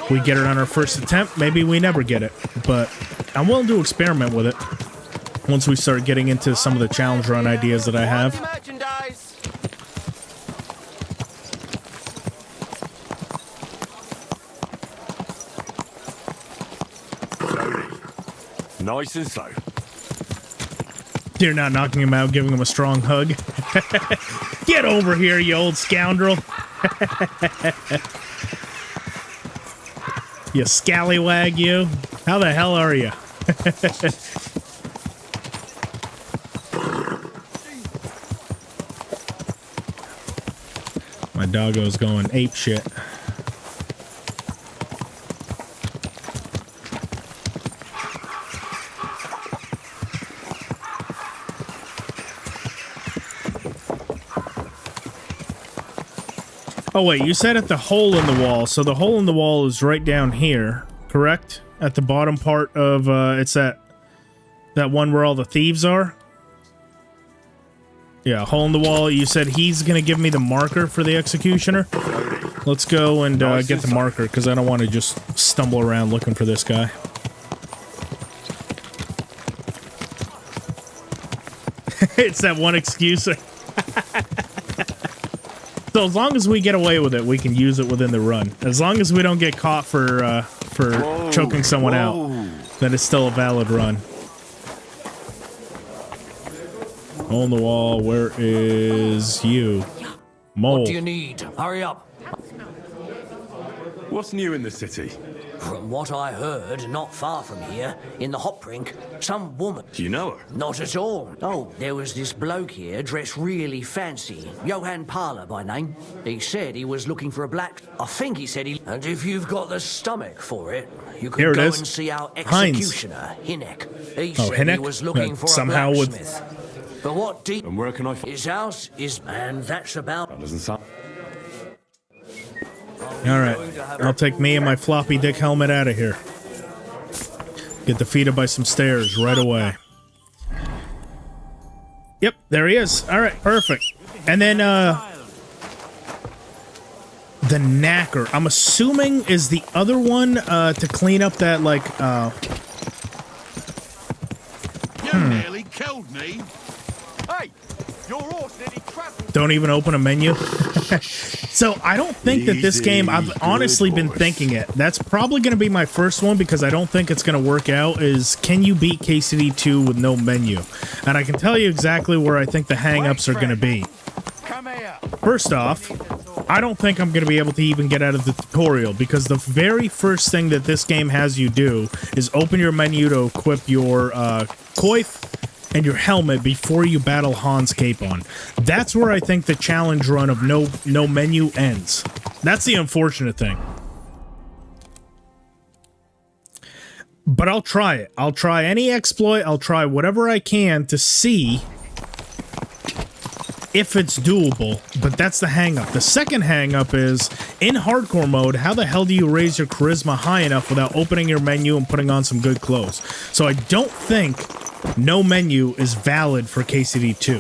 get it on our first attempt. Maybe we never get it. But I'm willing to experiment with it once we start getting into some of the challenge run ideas that I have. Nice and slow. You're not knocking him out, giving him a strong hug. Get over here, you old scoundrel. You scallywag, you. How the hell are you? My doggo's going ape shit. Oh, wait, you said at the hole in the wall. So the hole in the wall is right down here. correct? At the bottom part of, it's that one where all the thieves are? Yeah, hole in the wall. You said he's going to give me the marker for the executioner. Let's go and get the marker, because I don't want to just stumble around looking for this guy. It's that one excuse. So as long as we get away with it, we can use it within the run. As long as we don't get caught for choking someone out, then it's still a valid run. Hole in the wall, where is you? Mole. What do you need? Hurry up. What's new in the city? From what I heard, not far from here, in the hop rink, some woman. Do you know her? Not at all. Oh, there was this bloke here dressed really fancy. Johann Parler by name. He said he was looking for a black... I think he said he... And if you've got the stomach for it, you could go and see our executioner, Hinek. He said he was looking for a blacksmith. But what deep... And where can I find... His house is... And that's about... That doesn't sound... Alright, I'll take me and my floppy dick helmet out of here. Get defeated by some stairs right away. Yep, there he is. Alright, perfect. And then, the knacker, I'm assuming is the other one, to clean up that, like, You nearly killed me. Hey, your horse nearly crashed. Don't even open a menu. So I don't think that this game, I've honestly been thinking it. That's probably going to be my first one because I don't think it's going to work out is can you beat KCD 2 with no menu? And I can tell you exactly where I think the hang-ups are going to be. First off, I don't think I'm going to be able to even get out of the tutorial because the very first thing that this game has you do is open your menu to equip your coif and your helmet before you battle Hans Capon. That's where I think the challenge run of no menu ends. That's the unfortunate thing. But I'll try it. I'll try any exploit. I'll try whatever I can to see if it's doable. But that's the hang-up. The second hang-up is, in hardcore mode, how the hell do you raise your charisma high enough without opening your menu and putting on some good clothes? So I don't think no menu is valid for KCD 2.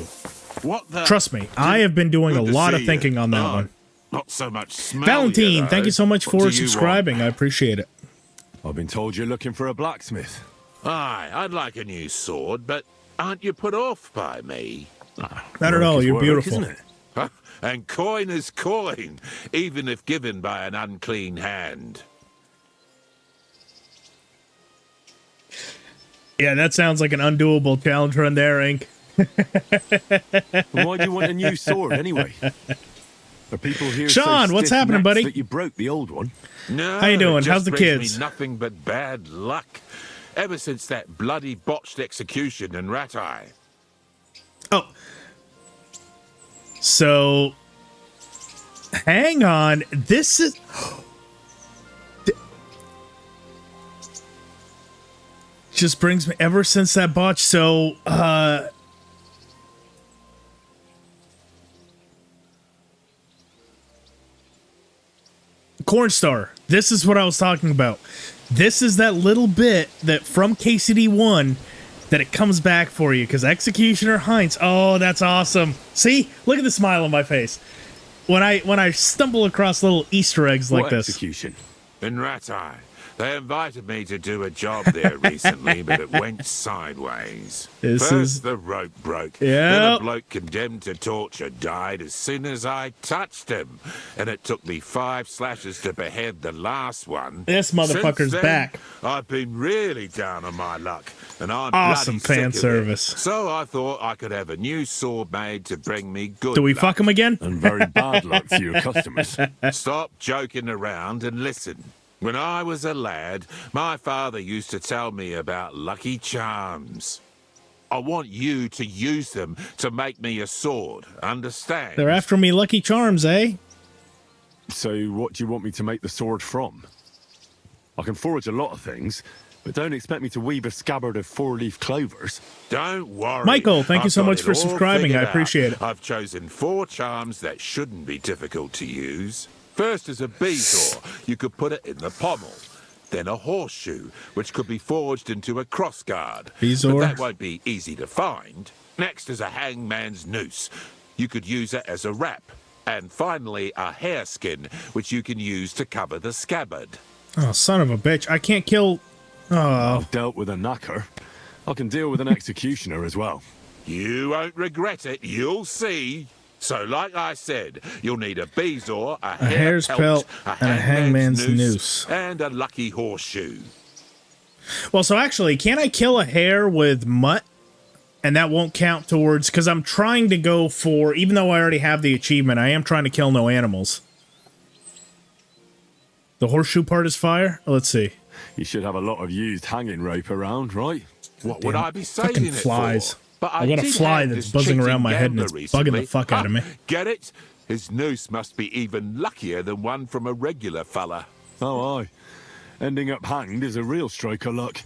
What the? Trust me, I have been doing a lot of thinking on that one. Not so much smell. Valentine, thank you so much for subscribing. I appreciate it. I've been told you're looking for a blacksmith. Aye, I'd like a new sword, but aren't you put off by me? Not at all, you're beautiful. Isn't it? Huh? And coin is coin, even if given by an unclean hand. Yeah, that sounds like an undoable challenge run there, Ink. Why do you want a new sword anyway? Are people here Sean, so what's happening, buddy? That you broke the old one? No, how you doing? It How's the just brings kids? Me nothing but bad luck. Ever since that bloody botched execution in Rat Eye. Oh. So, hang on. This is... Just brings me ever since that botch. So, Cornstar. This is what I was talking about. This is that little bit that from KCD 1 that it comes back for you because Executioner Heinz. Oh, that's awesome. See, look at the smile on my face when I stumble across little Easter eggs like this. Execution? In Rat Eye. They invited me to do a job there recently, but it went sideways. First, the rope broke. Yeah. Then a bloke condemned to torture died as soon as I touched him. And it took me 5 slashes to behead the last one. This motherfucker's Since then, back. I've been really down on my luck. And I'm Awesome bloody fan sick of it. service. So I thought I could have a new sword made to bring me good Do we luck. fuck him again? And very bad luck for your customers. Stop joking around and listen. When I was a lad, my father used to tell me about lucky charms. I want you to use them to make me a sword, understand? They're after me Lucky Charms, eh? So what do you want me to make the sword from? I can forge a lot of things, but don't expect me to weave a scabbard of 4-leaf clovers. Don't worry. Michael, thank you I've so got much it for all subscribing. I figured appreciate out. it. I've chosen 4 charms that shouldn't be difficult to use. First is a bezoar. You could put it in the pommel. Then a horseshoe, which could be forged into a crossguard. Bezoar. But that won't be easy to find. Next is a hangman's noose. You could use it as a wrap. And finally, a hareskin, which you can use to cover the scabbard. Oh, son of a bitch. I can't kill... Oh. I've dealt with a knacker. I can deal with an executioner as well. You won't regret it, you'll see. So, like I said, you'll need a bezoar, a hare's pelt, and a hangman's noose. And a lucky horseshoe. Well, so actually, can't I kill a hare with mutt? And that won't count towards... Because I'm trying to go for... Even though I already have the achievement, I am trying to kill no animals. The horseshoe part is fire? Let's see. You should have a lot of used hanging rope around, right? What would I be saving fucking it flies. for? But I got a did fly have that's this buzzing around cheating my head and gambler it's bugging the recently. fuck out of me. Get it? His noose must be even luckier than one from a regular fella. Oh, aye. Ending up hanged is a real stroke of luck.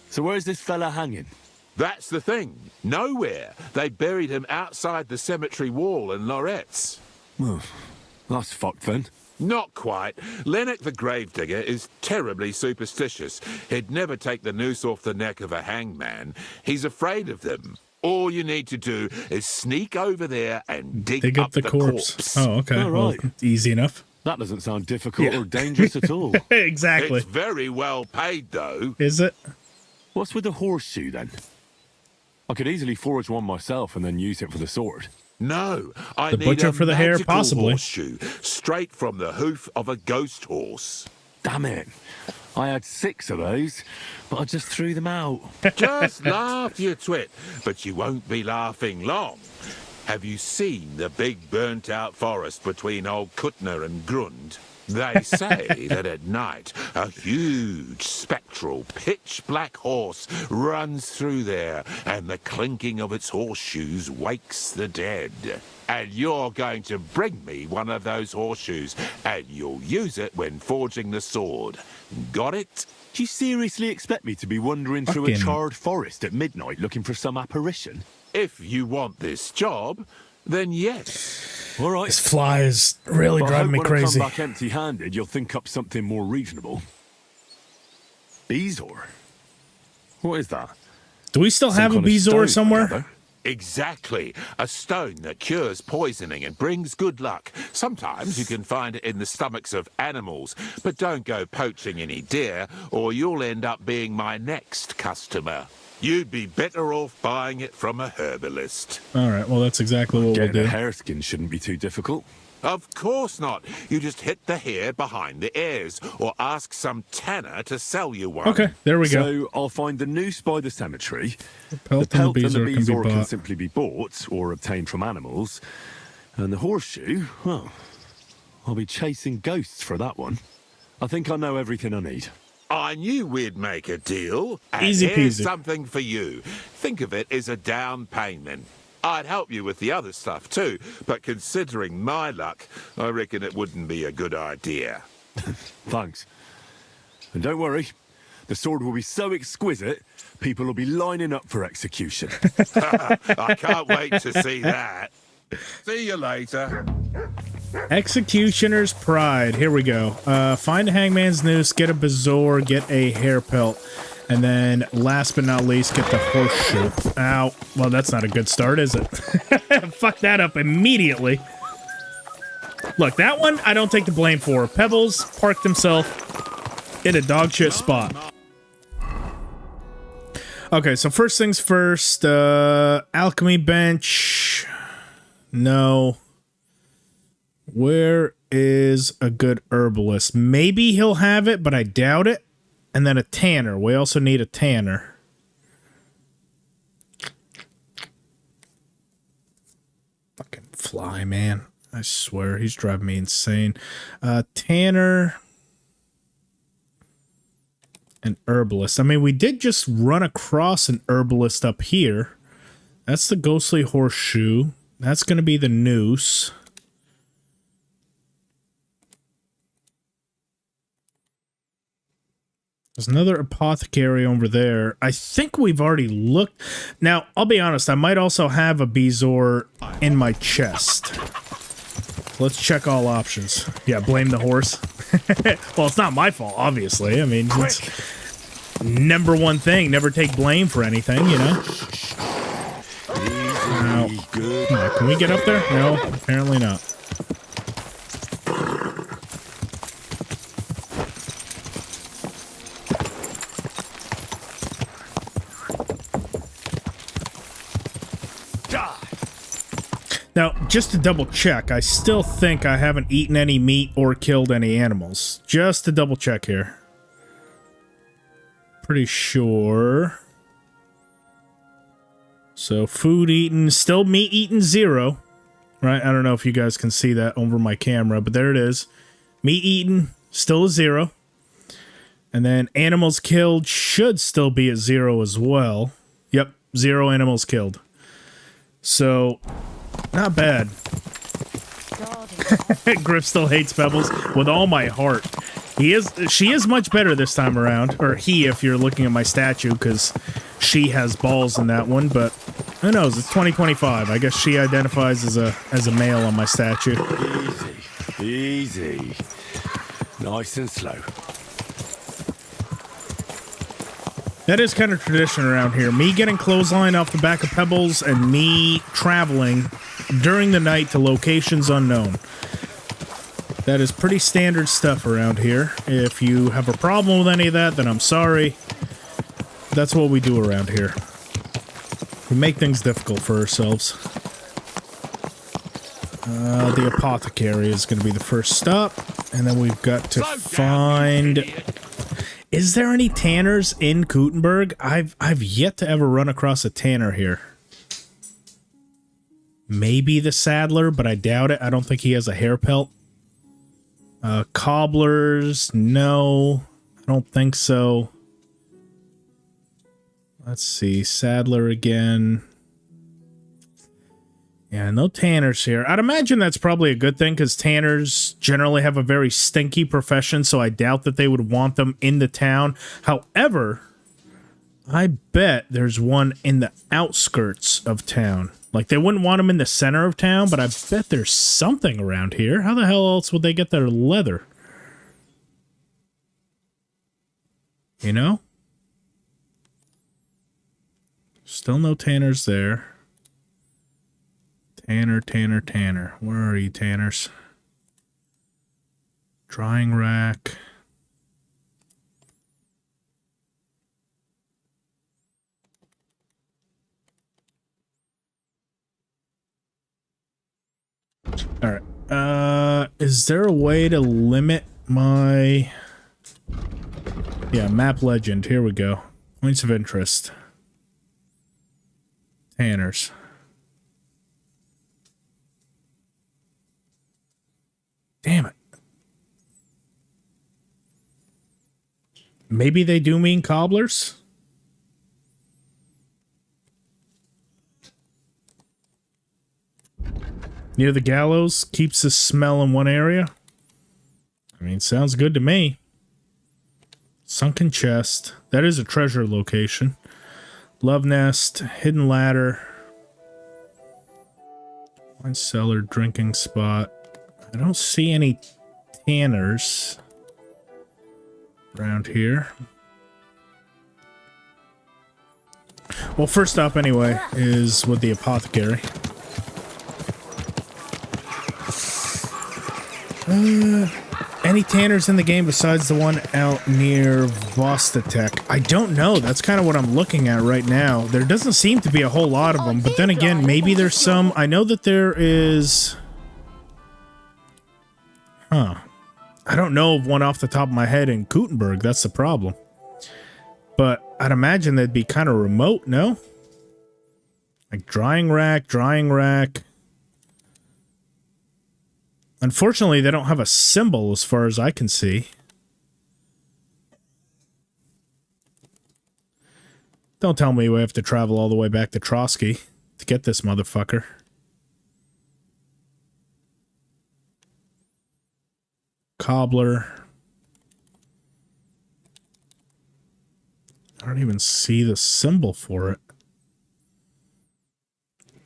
So where's this fella hanging? That's the thing. Nowhere. They buried him outside the cemetery wall in Loretz. Oh, that's fucked then. Not quite. Lennox the gravedigger is terribly superstitious. He'd never take the noose off the neck of a hangman. He's afraid of them. All you need to do is sneak over there and dig up the corpse. Oh, okay. All right. Well, easy enough. That doesn't sound difficult or dangerous at all. Exactly. It's very well paid, though. Is it? What's with the horseshoe, then? I could easily forge one myself and then use it for the sword. No, I The need butcher a for the hair, magical possibly. horseshoe, straight from the hoof of a ghost horse. Damn it. I had 6 of those, but I just threw them out. Just laugh, you twit, but you won't be laughing long. Have you seen the big burnt-out forest between old Kuttner and Grund? They say that at night, a huge, spectral, pitch-black horse runs through there, and the clinking of its horseshoes wakes the dead. And you're going to bring me one of those horseshoes, and you'll use it when forging the sword. Got it? Do you seriously expect me to be wandering through a Fucking- charred forest at midnight looking for some apparition? If you want this job, then yes. All right. This fly is really But I driving hope me when crazy. I come back empty-handed, you'll think up something more reasonable. Bezoar? What is that? Do we still have a Some kind of bezoar stone, I somewhere? gather. Exactly. A stone that cures poisoning and brings good luck. Sometimes you can find it in the stomachs of animals, but don't go poaching any deer, or you'll end up being my next customer. You'd be better off buying it from a herbalist. All right, well, that's exactly what we'll Getting a do. hareskin shouldn't be too difficult. Of course not. You just hit the hair behind the ears, or ask some tanner to sell you one. Okay, there we go. So I'll find the noose by the cemetery. Pelt The pelt and and the the bezoar can be can bought. simply be bought or obtained from animals. And the horseshoe, well, I'll be chasing ghosts for that one. I think I know everything I need. I knew we'd make a deal. And Easy here's peasy. something for you. Think of it as a down payment. I'd help you with the other stuff too, but considering my luck, I reckon it wouldn't be a good idea. Thanks. And don't worry, the sword will be so exquisite, people will be lining up for execution. I can't wait to see that. See you later. Executioner's Pride. Here we go. Find a hangman's noose, get a bezoar, get a hair pelt, and then last but not least, get the horseshoe. Ow. Well, that's not a good start, is it? Fuck that up immediately. Look, that one I don't take the blame for. Pebbles parked himself in a dog shit spot. Okay, so first things first, alchemy bench. No. Where is a good herbalist? Maybe he'll have it, but I doubt it. And then a tanner. We also need a tanner. Fucking fly, man. I swear, he's driving me insane. Tanner. An herbalist. I mean, we did just run across an herbalist up here. That's the ghostly horseshoe. That's going to be the noose. There's another apothecary over there. I think we've already looked. Now, I'll be honest. I might also have a bezoar in my chest. Let's check all options. Yeah, blame the horse. Well, it's not my fault, obviously. I mean, it's number one thing. Never take blame for anything, you know? Now, come on, can we get up there? No, apparently not. Now, just to double check, I still think I haven't eaten any meat or killed any animals. Just to double check here. Pretty sure. So, food eaten, still meat eaten 0. Right? I don't know if you guys can see that over my camera, but there it is. Meat eaten, still a 0. And then animals killed should still be at 0 as well. Yep, 0 animals killed. So... not bad. Griff still hates Pebbles with all my heart. She is much better this time around. Or he, if you're looking at my statue, because she has balls in that one. But who knows? It's 2025. I guess she identifies as a male on my statue. Easy. Nice and slow. That is kind of tradition around here. Me getting clothesline off the back of Pebbles and me traveling during the night to locations unknown. That is pretty standard stuff around here. If you have a problem with any of that, then I'm sorry. That's what we do around here. We make things difficult for ourselves. The apothecary is going to be the first stop. And then we've got to find... Is there any tanners in Gutenberg? I've yet to ever run across a tanner here. Maybe the saddler, but I doubt it. I don't think he has a hair pelt. Cobblers, no. I don't think so. Let's see. Saddler again. Yeah, no tanners here. I'd imagine that's probably a good thing because tanners generally have a very stinky profession, so I doubt that they would want them in the town. However, I bet there's one in the outskirts of town. Like, they wouldn't want them in the center of town, but I bet there's something around here. How the hell else would they get their leather? You know? Still no tanners there. Tanner. Where are you, tanners? Drying rack. All right. Is there a way to limit my... Yeah, map legend. Here we go. Points of interest. Tanners. Damn it. Maybe they do mean cobblers? Near the gallows, keeps the smell in one area. I mean, sounds good to me. Sunken chest. That is a treasure location. Love nest, hidden ladder. Wine cellar, drinking spot. I don't see any tanners around here. Well, first stop anyway is with the apothecary. Any tanners in the game besides the one out near Vostatek? I don't know. That's kind of what I'm looking at right now. There doesn't seem to be a whole lot of them, but then again, maybe there's some. I know that there is... Huh. I don't know of one off the top of my head in Gutenberg. That's the problem. But I'd imagine they'd be kind of remote, no? Like drying rack. Unfortunately, they don't have a symbol as far as I can see. Don't tell me we have to travel all the way back to Trotsky to get this motherfucker. Cobbler. I don't even see the symbol for it.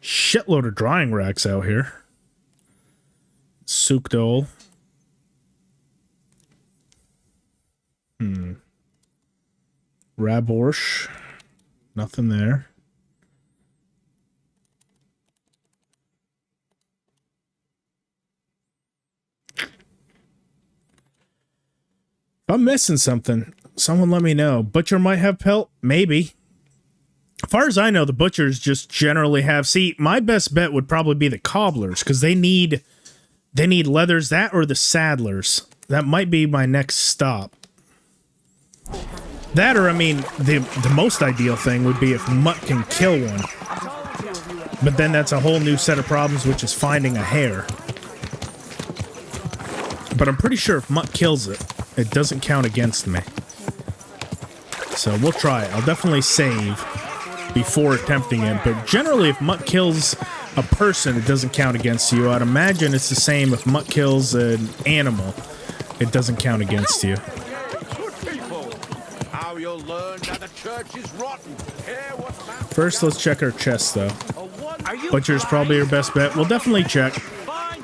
Shitload of drying racks out here. Sukdol. Raborsh. Nothing there. If I'm missing something, someone let me know. Butcher might have pelt? Maybe. As far as I know, the butchers just generally have... See, my best bet would probably be the cobblers, because they need leathers, that or the saddlers. That might be my next stop. That or, I mean, the most ideal thing would be if Mutt can kill one. But then that's a whole new set of problems, which is finding a hare. But I'm pretty sure if Mutt kills it, it doesn't count against me. So we'll try it. I'll definitely save before attempting it. But generally, if Mutt kills a person, it doesn't count against you. I'd imagine it's the same if Mutt kills an animal. It doesn't count against you. First, let's check our chest, though. Butcher's probably your best bet. We'll definitely check.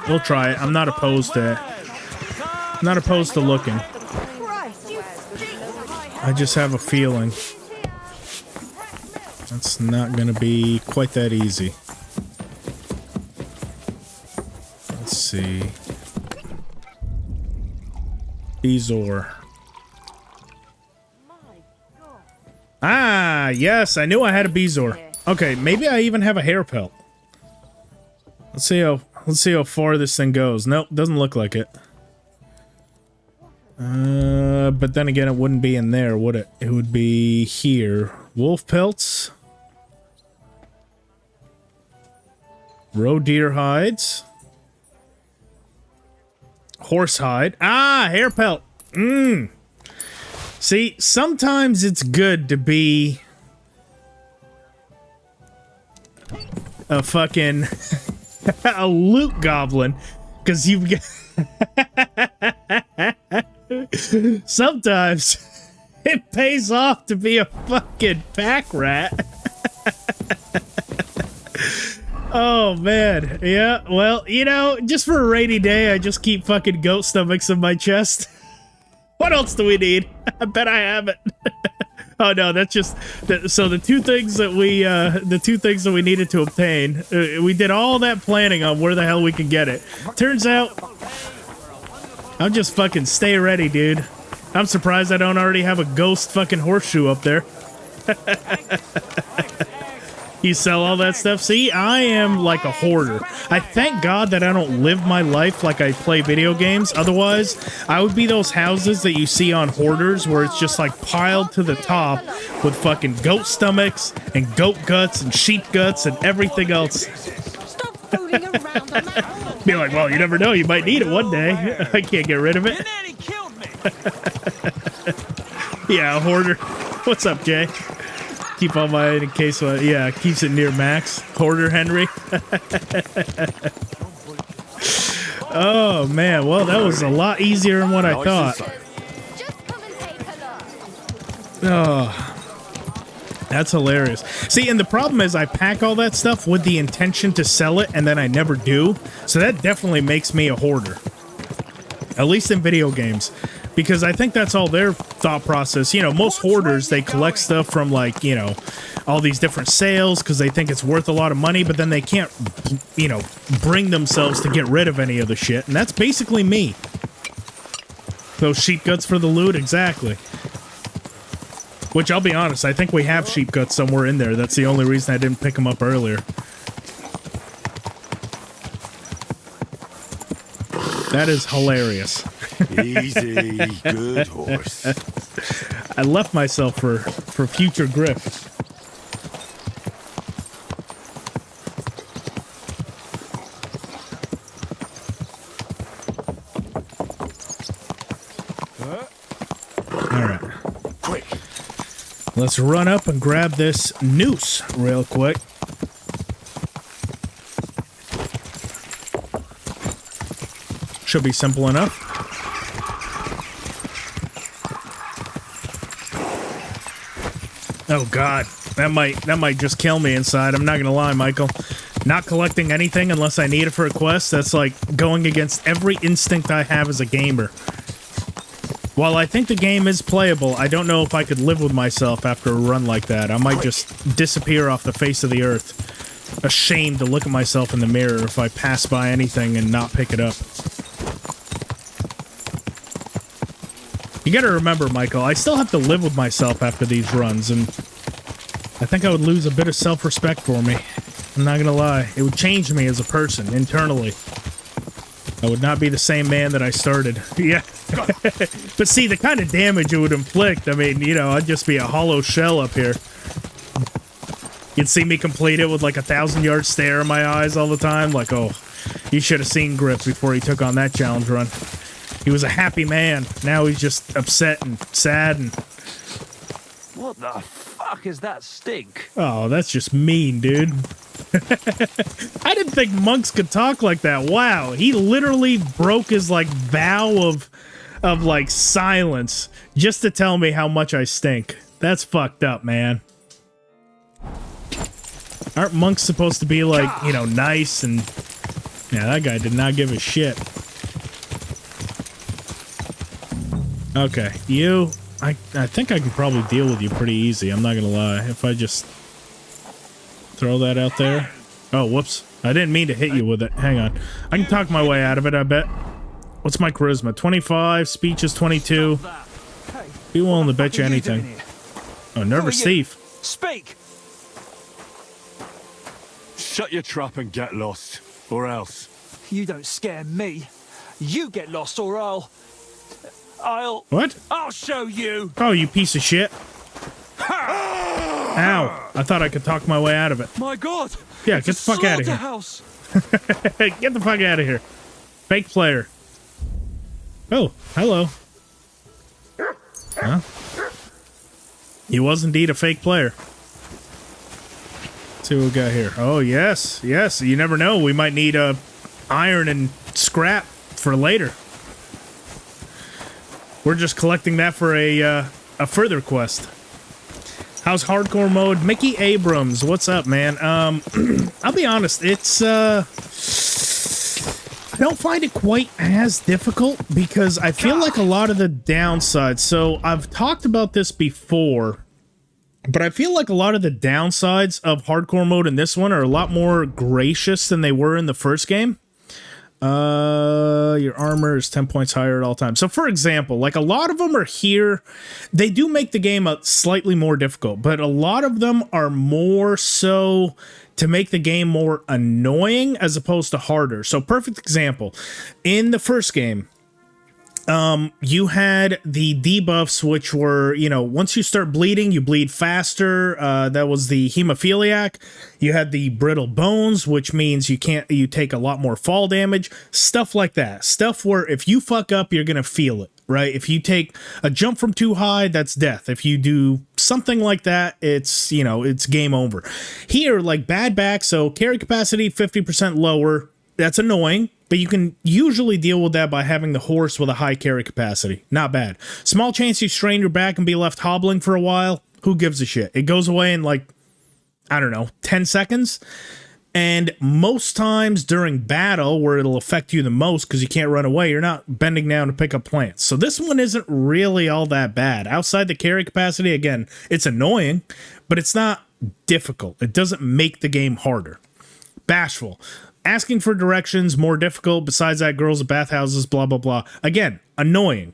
We'll try it. I'm not opposed to it. I'm not opposed to looking. I just have a feeling that's not going to be quite that easy. Let's see. Bezor. Ah, yes, I knew I had a Bezor. Okay, maybe I even have a hair pelt. Let's see how far this thing goes. Nope, doesn't look like it. But then again, it wouldn't be in there, would it? It would be here. Wolf pelts. Roe deer hides. Horse hide. Ah, hair pelt. See, sometimes it's good to be a fucking a loot goblin, because you've got sometimes it pays off to be a fucking pack rat. Oh man, yeah, well, you know, just for a rainy day, I just keep fucking goat stomachs in my chest. What else do we need? I bet I have it. Oh no, that's just so the two things that we needed to obtain. We did all that planning on where the hell we can get it. Turns out, I'm just fucking stay ready, dude. I'm surprised I don't already have a ghost fucking horseshoe up there. You sell all that stuff? See, I am like a hoarder. I thank God that I don't live my life like I play video games. Otherwise, I would be those houses that you see on Hoarders where it's just like piled to the top with fucking goat stomachs and goat guts and sheep guts and everything else. Be like, well, you never know. You might need it one day. I can't get rid of it. Yeah, a hoarder. What's up, Jay? Keep all mine in case, yeah, keeps it near max. Hoarder Henry. Oh, man. Well, that was a lot easier than what I thought. Oh, that's hilarious. See, and the problem is I pack all that stuff with the intention to sell it, and then I never do. So that definitely makes me a hoarder. At least in video games. Because I think that's all their thought process. You know, most hoarders, they collect stuff from, like, you know, all these different sales because they think it's worth a lot of money, but then they can't, you know, bring themselves to get rid of any of the shit. And that's basically me. Those sheep guts for the loot, exactly. Which, I'll be honest, I think we have sheep guts somewhere in there. That's the only reason I didn't pick them up earlier. That is hilarious. Easy, good horse. I left myself for future grift. Alright. Quick. Let's run up and grab this noose real quick. Should be simple enough. Oh God, that might just kill me inside. I'm not gonna lie, Michael. not collecting anything unless I need it for a quest, that's like going against every instinct I have as a gamer. While I think the game is playable, I don't know if I could live with myself after a run like that. I might just disappear off the face of the earth. Ashamed to look at myself in the mirror if I pass by anything and not pick it up. You gotta remember, Michael, I still have to live with myself after these runs, and I think I would lose a bit of self-respect for me. I'm not gonna lie. It would change me as a person, internally. I would not be the same man that I started. Yeah. But see, the kind of damage it would inflict, I mean, you know, I'd just be a hollow shell up here. You'd see me complete it with like a 1,000-yard stare in my eyes all the time. Like, oh, you should have seen Grip before he took on that challenge run. He was a happy man. Now he's just upset and sad and... What the fuck is that stink? Oh, that's just mean, dude. I didn't think monks could talk like that. Wow, he literally broke his, like, vow of like, silence just to tell me how much I stink. That's fucked up, man. Aren't monks supposed to be, like, you know, nice and... Yeah, that guy did not give a shit. Okay, you... I think I can probably deal with you pretty easy, I'm not gonna lie. If I just throw that out there. Oh, whoops. I didn't mean to hit you with it. Hang on. I can talk my way out of it, I bet. What's my charisma? 25, speech is 22. Be willing to bet you anything. Oh, nervous thief. Speak! Shut your trap and get lost, or else. You don't scare me. You get lost or I'll... What? I'll show you! Oh, you piece of shit. Ow. I thought I could talk my way out of it. My God! Yeah, get the fuck out of here. Get the fuck out of here. Fake player. Oh, hello. Huh? He was indeed a fake player. Let's see what we got here. Oh, yes. Yes, you never know. We might need iron and scrap for later. We're just collecting that for a further quest. How's hardcore mode? Mickey Abrams, what's up, man? I'll be honest, it's I don't find it quite as difficult because I feel like a lot of the downsides. So I've talked about this before, but I feel like a lot of the downsides of hardcore mode in this one are a lot more gracious than they were in the first game. Your armor is 10 points higher at all times. So for example, like a lot of them are here, they do make the game a slightly more difficult, but a lot of them are more so to make the game more annoying as opposed to harder. So perfect example, in the first game, you had the debuffs, which were, you know, once you start bleeding, you bleed faster. That was the hemophiliac. You had the brittle bones, which means you take a lot more fall damage. Stuff like that. Stuff where if you fuck up, you're going to feel it, right? If you take a jump from too high, that's death. If you do something like that, it's, you know, it's game over. Here, like bad back, so carry capacity 50% lower. That's annoying, but you can usually deal with that by having the horse with a high carry capacity. Not bad. Small chance you strain your back and be left hobbling for a while. Who gives a shit? It goes away in like, I don't know, 10 seconds. And most times during battle, where it'll affect you the most because you can't run away, you're not bending down to pick up plants. So this one isn't really all that bad. Outside the carry capacity, again, it's annoying, but it's not difficult. It doesn't make the game harder. Bashful. Asking for directions, more difficult. Besides that, girls at bathhouses, blah, blah, blah. Again, annoying.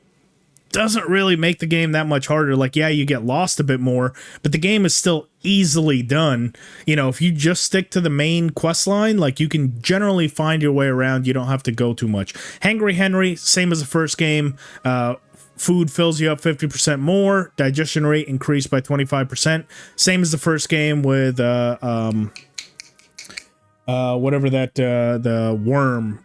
Doesn't really make the game that much harder. Like, yeah, you get lost a bit more, but the game is still easily done. You know, if you just stick to the main quest line, like, you can generally find your way around. You don't have to go too much. Hangry Henry, same as the first game. Food fills you up 50% more. Digestion rate increased by 25%. Same as the first game with... whatever that the worm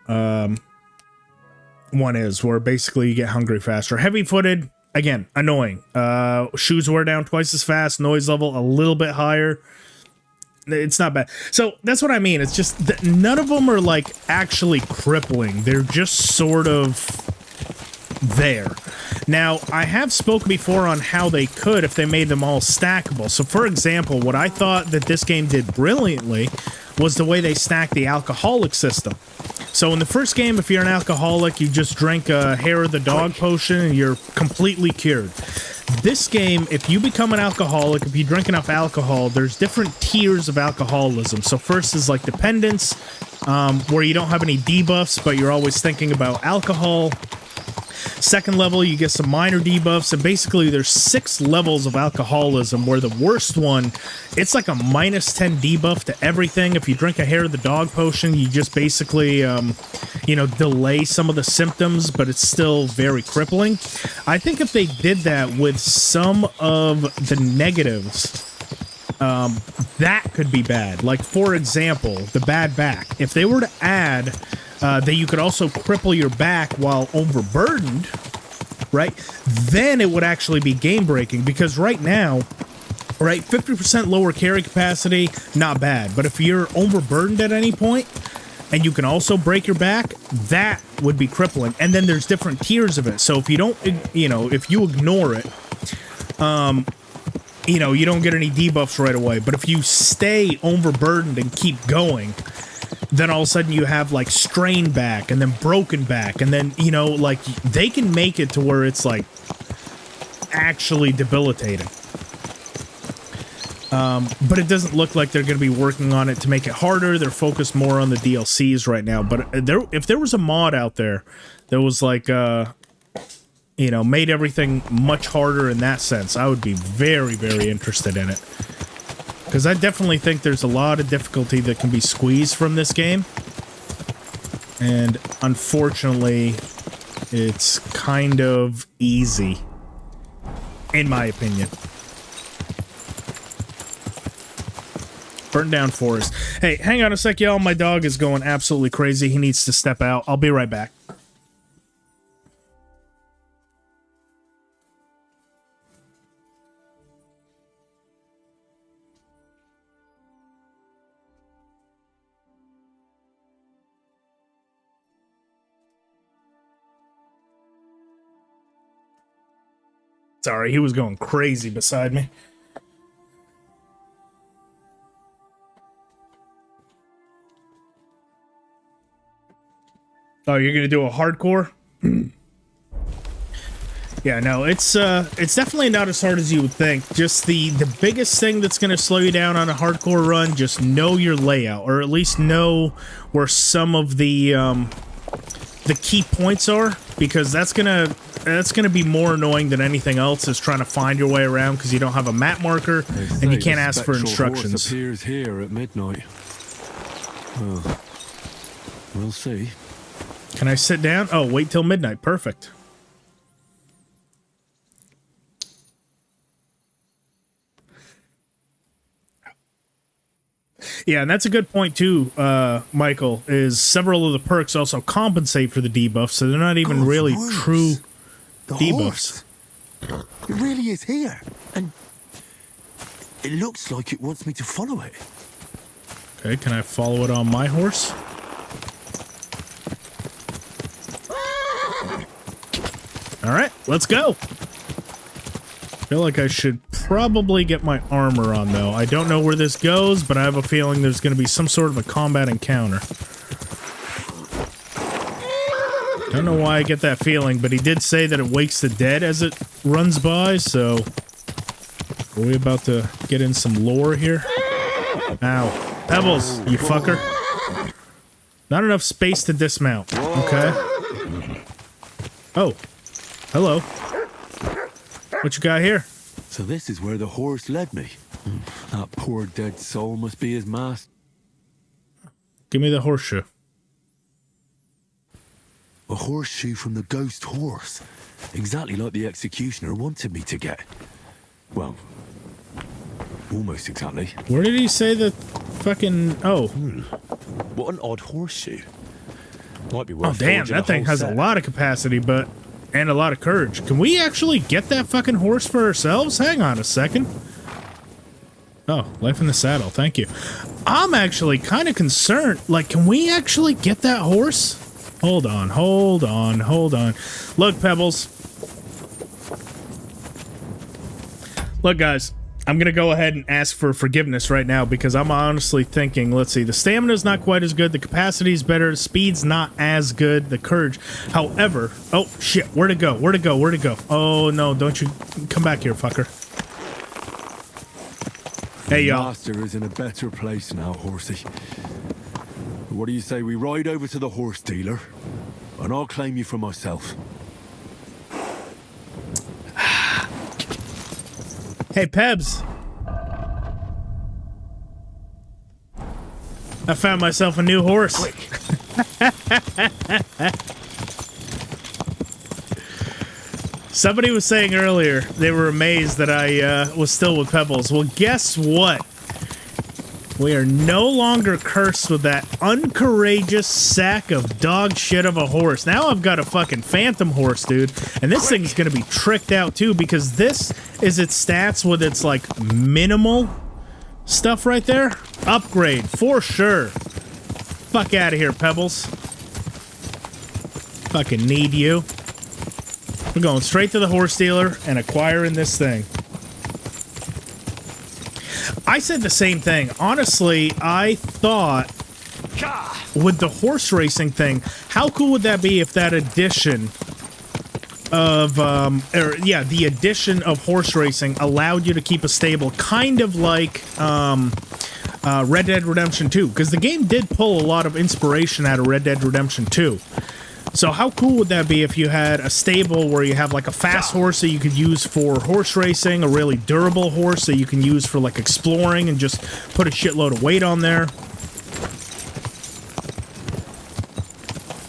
one is, where basically you get hungry faster. Heavy-footed, again, annoying. Shoes wear down twice as fast. Noise level a little bit higher. It's not bad. So that's what I mean. It's just that none of them are like actually crippling. They're just sort of there. Now, I have spoken before on how they could if they made them all stackable. So for example, what I thought that this game did brilliantly was the way they stacked the alcoholic system. So in the first game, if you're an alcoholic, you just drink a hair of the dog potion and you're completely cured. This game, if you become an alcoholic, if you drink enough alcohol, there's different tiers of alcoholism. So first is like dependence, where you don't have any debuffs, but you're always thinking about alcohol. Second level, you get some minor debuffs, and basically there's 6 levels of alcoholism, where the worst one, it's like a minus 10 debuff to everything. If you drink a hair of the dog potion, you just basically, you know, delay some of the symptoms, but it's still very crippling. I think if they did that with some of the negatives, that could be bad. Like, for example, the bad back. If they were to add that you could also cripple your back while overburdened, right, then it would actually be game-breaking, because right now, right, 50% lower carry capacity, not bad, but if you're overburdened at any point, and you can also break your back, that would be crippling. And then there's different tiers of it, so if you don't, you know, if you ignore it, you know, you don't get any debuffs right away, but if you stay overburdened and keep going, then all of a sudden you have like strained back and then broken back, and then, you know, like they can make it to where it's like actually debilitating. But it doesn't look like they're going to be working on it to make it harder. They're focused more on the DLCs right now. But if there was a mod out there that was like, you know, made everything much harder in that sense, I would be very, very interested in it. Because I definitely think there's a lot of difficulty that can be squeezed from this game. And unfortunately, it's kind of easy, in my opinion. Burnt down forest. Hey, hang on a sec, y'all. My dog is going absolutely crazy. He needs to step out. I'll be right back. Sorry, he was going crazy beside me. Oh, you're gonna do a hardcore? Yeah, no, it's definitely not as hard as you would think. Just the biggest thing that's gonna slow you down on a hardcore run, just know your layout, or at least know where some of the key points are, because that's gonna be more annoying than anything else, is trying to find your way around because you don't have a map marker and you can't ask for instructions. Horse appears here at midnight. Oh, we'll see. Can I sit down? Oh, wait till midnight. Perfect. Yeah, and that's a good point too, Michael, is several of the perks also compensate for the debuffs, so they're not even really true debuffs. It really is here, and it looks like it wants me to follow it. Okay, can I follow it on my horse? All right, let's go. I feel like I should probably get my armor on, though. I don't know where this goes, but I have a feeling there's going to be some sort of a combat encounter. Don't know why I get that feeling, but he did say that it wakes the dead as it runs by, so... Are we about to get in some lore here? Ow. Pebbles, you fucker. Not enough space to dismount. Okay. Oh. Hello. What you got here? So this is where the horse led me. That poor dead soul must be his master. Give me the horseshoe. A horseshoe from the ghost horse. Exactly like the executioner wanted me to get. Well, almost exactly. Where did he say the fucking... Oh. What an odd horseshoe. Might be worth. Oh, damn, that thing has a lot of capacity, but... And a lot of courage. Can we actually get that fucking horse for ourselves? Hang on a second. Oh, life in the saddle. Thank you. I'm actually kind of concerned. Like, can we actually get that horse? Hold on, hold on, hold on. Look, Pebbles. Look, guys. I'm going to go ahead and ask for forgiveness right now because I'm honestly thinking, let's see, the stamina's not quite as good, the capacity's better, the speed's not as good, the courage. However, oh shit, where'd it go? Where'd it go? Where'd it go? Oh no, don't you come back here, fucker. Hey, y'all. Master is in a better place now, Horsey. What do you say we ride over to the horse dealer, and I'll claim you for myself? Hey, Pebs. I found myself a new horse. Somebody was saying earlier they were amazed that I was still with Pebbles. Well, guess what? We are no longer cursed with that uncourageous sack of dog shit of a horse. Now I've got a fucking phantom horse, dude. And this thing's gonna be tricked out too because this is its stats with its like minimal stuff right there. Upgrade for sure. Fuck out of here, Pebbles. Fucking need you. We're going straight to the horse dealer and acquiring this thing. I said the same thing. Honestly, I thought with the horse racing thing, how cool would that be if that addition of, the addition of horse racing allowed you to keep a stable, kind of like Red Dead Redemption 2, because the game did pull a lot of inspiration out of Red Dead Redemption 2. So how cool would that be if you had a stable where you have like a fast horse that you could use for horse racing, a really durable horse that you can use for like exploring and just put a shitload of weight on there.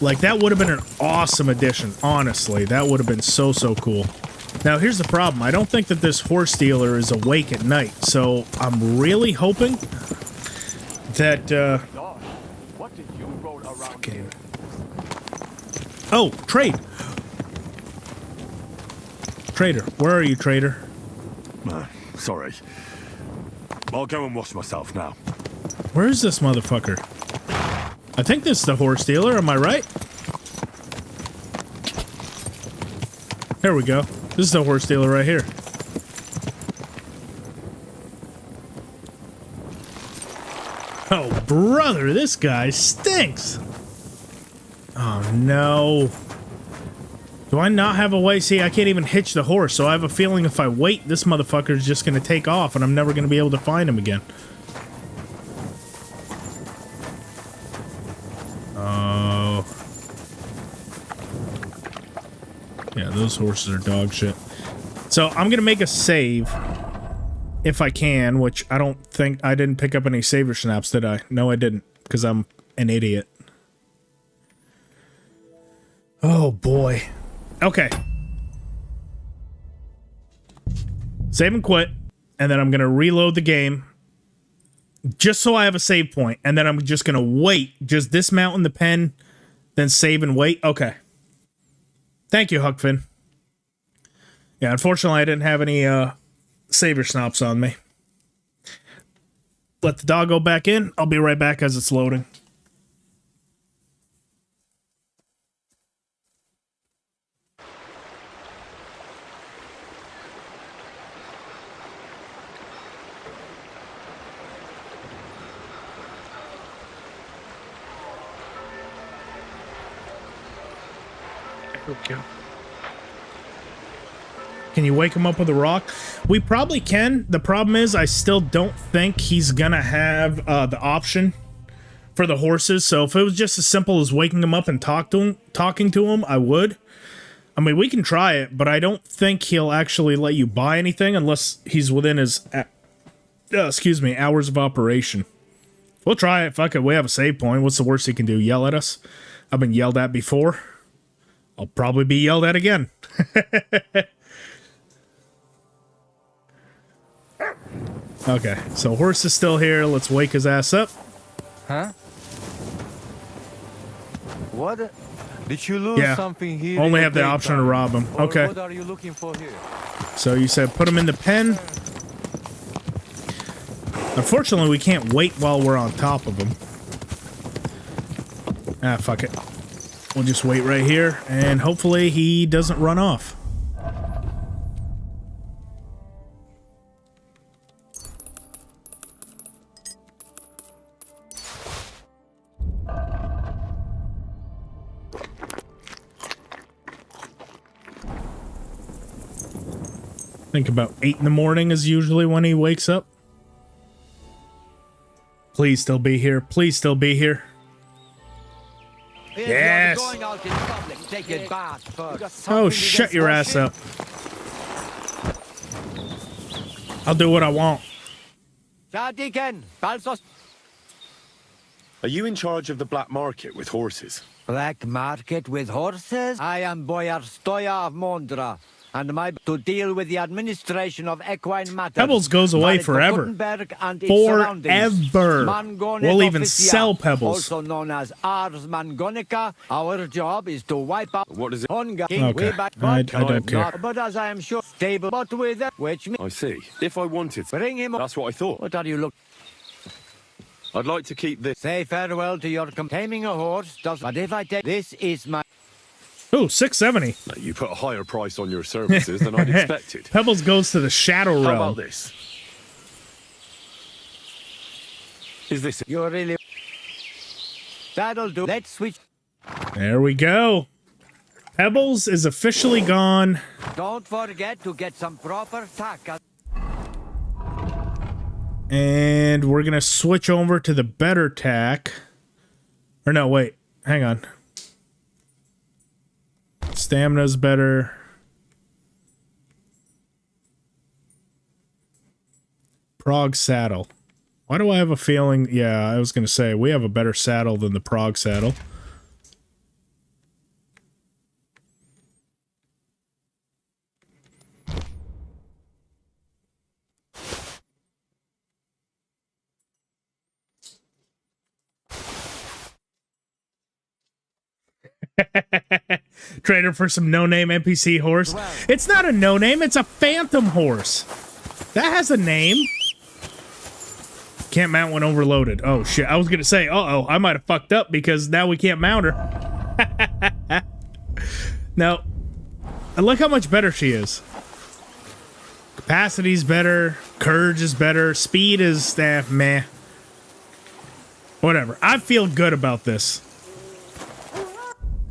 Like that would have been an awesome addition, honestly. That would have been so, so cool. Now here's the problem. I don't think that this horse dealer is awake at night, so I'm really hoping that, fucking... Oh, trade. Trader, where are you, trader? Sorry. I'll go and wash myself now. Where is this motherfucker? I think this is the horse dealer, am I right? There we go. This is the horse dealer right here. Oh, brother, this guy stinks. Oh, no. Do I not have a way? See, I can't even hitch the horse, so I have a feeling if I wait, this motherfucker is just going to take off, and I'm never going to be able to find him again. Oh. Yeah, those horses are dog shit. So, I'm going to make a save, if I can, which I don't think... I didn't pick up any saver snaps, did I? No, I didn't, because I'm an idiot. Oh, boy. Okay. Save and quit. And then I'm going to reload the game. Just so I have a save point. And then I'm just going to wait. Just dismount in the pen. Then save and wait. Okay. Thank you, Huckfin. Yeah, unfortunately, I didn't have any saver snaps on me. Let the dog go back in. I'll be right back as it's loading. Can you wake him up with a rock? We probably can. The problem is I still don't think he's gonna have the option for the horses. So if it was just as simple as waking him up and talking to him, I would. I mean, we can try it, but I don't think he'll actually let you buy anything unless he's within his hours of operation. We'll try it. Fuck it. We have a save point. What's the worst he can do? Yell at us? I've been yelled at before. I'll probably be yelled at again. Okay, so horse is still here. Let's wake his ass up. Huh? What? Did you lose something here? Only have the option to rob him. Okay. What are you looking for here? So you said put him in the pen. Unfortunately, we can't wait while we're on top of him. Ah, fuck it. We'll just wait right here, and hopefully he doesn't run off. I think about 8 in the morning is usually when he wakes up. Please still be here. Please still be here. Yes. Oh, shut your ass up. I'll do what I want. Are you in charge of the black market with horses? Black market with horses? I am Boyar Stoya of Mondra, and my to deal with the administration of equine matters. Pebbles goes away forever. Forever. We'll even sell Pebbles. Also known as Ars Mangonica. Our job is to wipe out What is it? hunger. Okay. I don't care. But as I am sure, stable, but with it, which means I see. If I wanted, bring him. that's what I thought. What are you looking? I'd like to keep this. Say farewell to your taming a horse. But if I take this is my. Ooh, 670. You put a higher price on your services than I'd expected. Pebbles goes to the Shadow Realm. How about this? Is this it? You're really. That'll do. Let's switch. There we go. Pebbles is officially gone. Don't forget to get some proper tack. And we're going to switch over to the better tack. Or no, wait. Hang on. Stamina's better. Prague saddle. Why do I have a feeling? Yeah, I was going to say, we have a better saddle than the Prague saddle. Trader for some no-name NPC horse. It's not a no-name, it's a phantom horse. That has a name. Can't mount when overloaded. Oh shit, I was gonna say, uh-oh, I might have fucked up because now we can't mount her. Now, I like how much better she is. Capacity's better, courage is better, speed is, meh. Whatever, I feel good about this.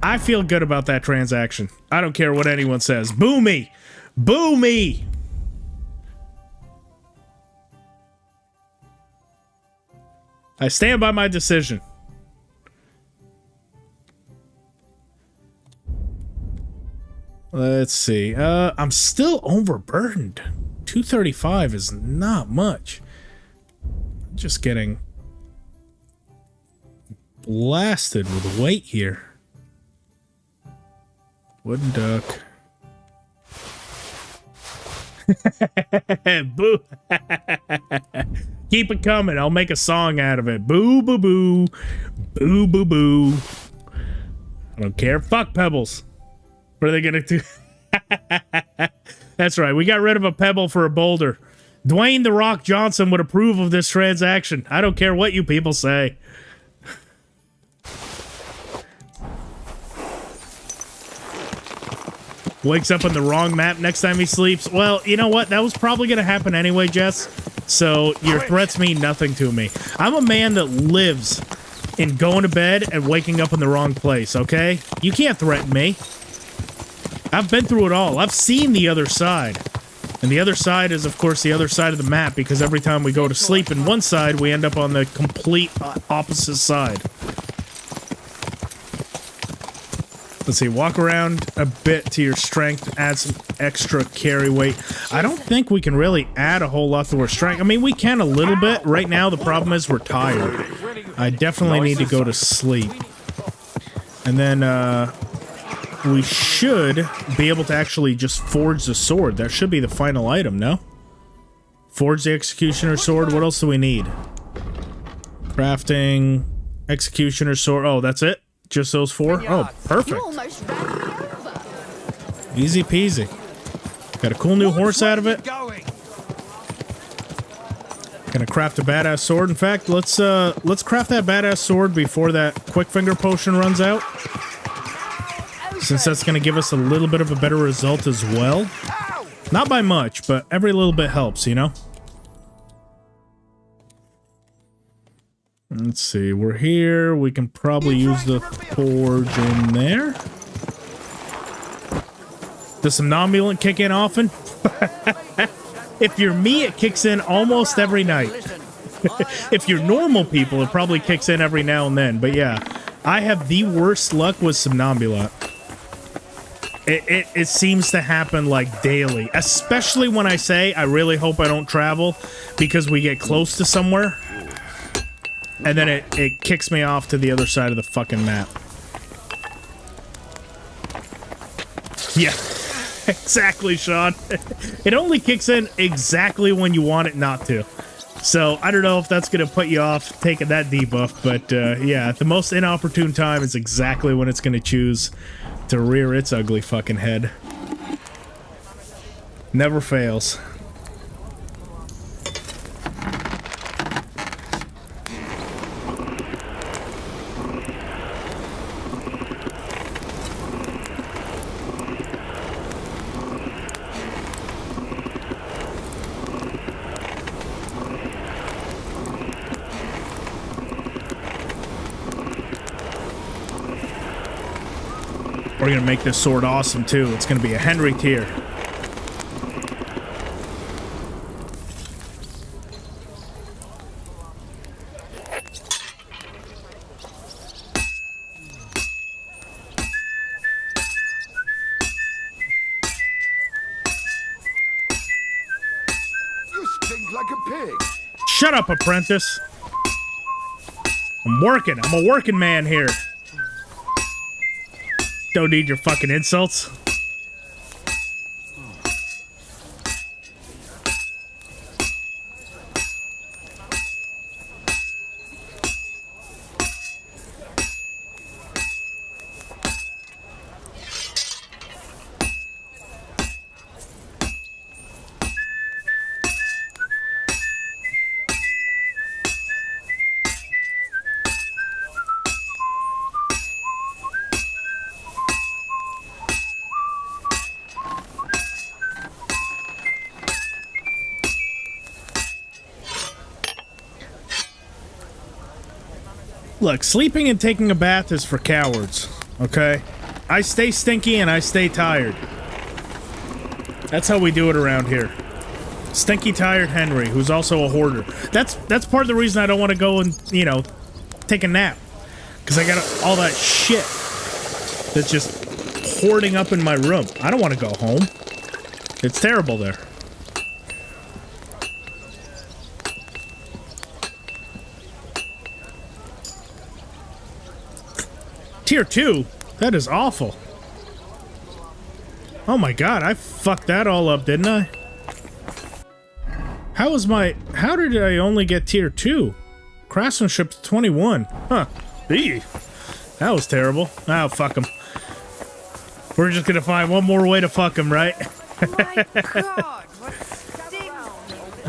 I feel good about that transaction. I don't care what anyone says. Boo me! Boo me! I stand by my decision. Let's see. I'm still overburdened. 235 is not much. I'm just getting blasted with weight here. Wooden duck. Boo. Keep it coming. I'll make a song out of it. Boo, boo, boo. Boo, boo, boo. I don't care. Fuck Pebbles. What are they gonna do? That's right. We got rid of a pebble for a boulder. Dwayne "The Rock" Johnson would approve of this transaction. I don't care what you people say. Wakes up on the wrong map next time he sleeps. Well, you know what? That was probably going to happen anyway, Jess. So your threats mean nothing to me. I'm a man that lives in going to bed and waking up in the wrong place, okay? You can't threaten me. I've been through it all. I've seen the other side. And the other side is, of course, the other side of the map, because every time we go to sleep in one side, we end up on the complete opposite side. Let's see, walk around a bit to your strength, add some extra carry weight. I don't think we can really add a whole lot to our strength. I mean, we can a little bit. Right now, the problem is we're tired. I definitely need to go to sleep. And then, we should be able to actually just forge the sword. That should be the final item, no? Forge the executioner sword. What else do we need? Crafting, executioner sword. Oh, that's it? Just those 4? Oh, perfect. Easy peasy. Got a cool new horse out of it. Gonna craft a badass sword. In fact, let's craft that badass sword before that quick finger potion runs out. Since that's gonna give us a little bit of a better result as well. Not by much, but every little bit helps, you know? Let's see, we're here. We can probably use the forge in there. Does somnambulant kick in often? If you're me, it kicks in almost every night. If you're normal people, it probably kicks in every now and then. But yeah, I have the worst luck with somnambulant. It seems to happen like daily, especially when I say I really hope I don't travel because we get close to somewhere. And then it kicks me off to the other side of the fucking map. Yeah, exactly, Sean. It only kicks in exactly when you want it not to. So, I don't know if that's going to put you off taking that debuff, but yeah, the most inopportune time is exactly when it's going to choose to rear its ugly fucking head. Never fails. We're gonna make this sword awesome too. It's gonna be a Henry tier. You stink like a pig. Shut up, apprentice. I'm working. I'm a working man here. Don't need your fucking insults. Look, sleeping and taking a bath is for cowards, okay? I stay stinky and I stay tired. That's how we do it around here. Stinky, tired Henry, who's also a hoarder. That's part of the reason I don't want to go and, you know, take a nap. Because I got all that shit that's just hoarding up in my room. I don't want to go home. It's terrible there. Tier 2? That is awful. Oh my god, I fucked that all up, didn't I? How did I only get tier 2? Craftsmanship 21. Huh. Eee. That was terrible. Oh, fuck him. We're just gonna find one more way to fuck him, right? My God,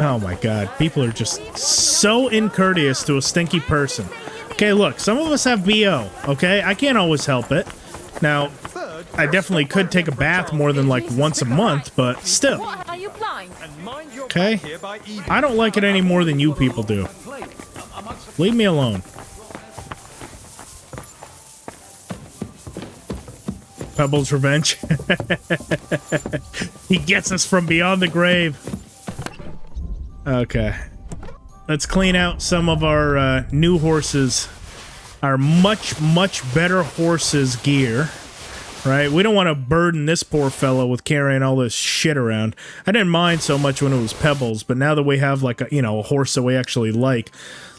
Oh my god, people are just so incourteous to a stinky person. Okay, look, some of us have BO, okay? I can't always help it. Now, I definitely could take a bath more than like once a month, but still. Are you blind? Okay? I don't like it any more than you people do. Leave me alone. Pebble's revenge. He gets us from beyond the grave. Okay. Let's clean out some of our new horses. Our much, much better horses' gear. Right? We don't want to burden this poor fellow with carrying all this shit around. I didn't mind so much when it was Pebbles, but now that we have, like, a horse that we actually like,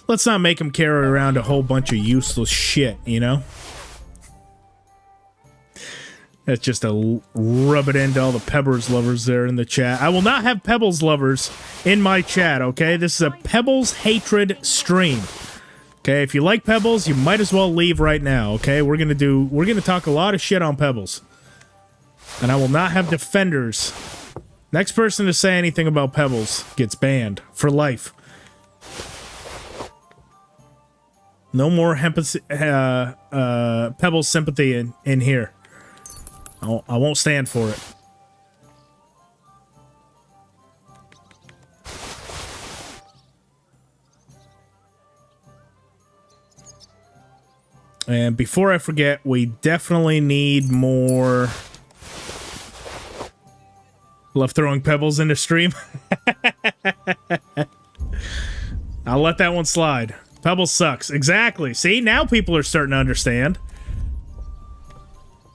let's not make him carry around a whole bunch of useless shit, you know? That's just to rub it into all the Pebbles lovers there in the chat. I will not have Pebbles lovers in my chat, okay? This is a Pebbles hatred stream. Okay, if you like Pebbles, you might as well leave right now, okay? We're gonna talk a lot of shit on Pebbles. And I will not have defenders. Next person to say anything about Pebbles gets banned for life. No more Pebbles sympathy in here. I won't stand for it. And before I forget, we definitely need more Love throwing pebbles into stream. I'll let that one slide. Pebbles sucks. Exactly. See, now people are starting to understand.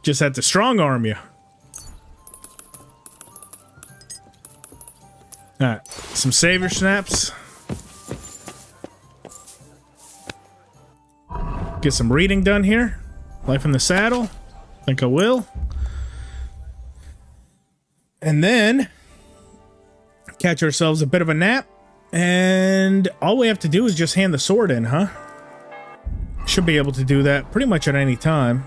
Just had to strong arm you. Alright, some saver snaps. Get some reading done here. Life in the saddle. Think I will. And then catch ourselves a bit of a nap. And all we have to do is just hand the sword in, huh? Should be able to do that pretty much at any time.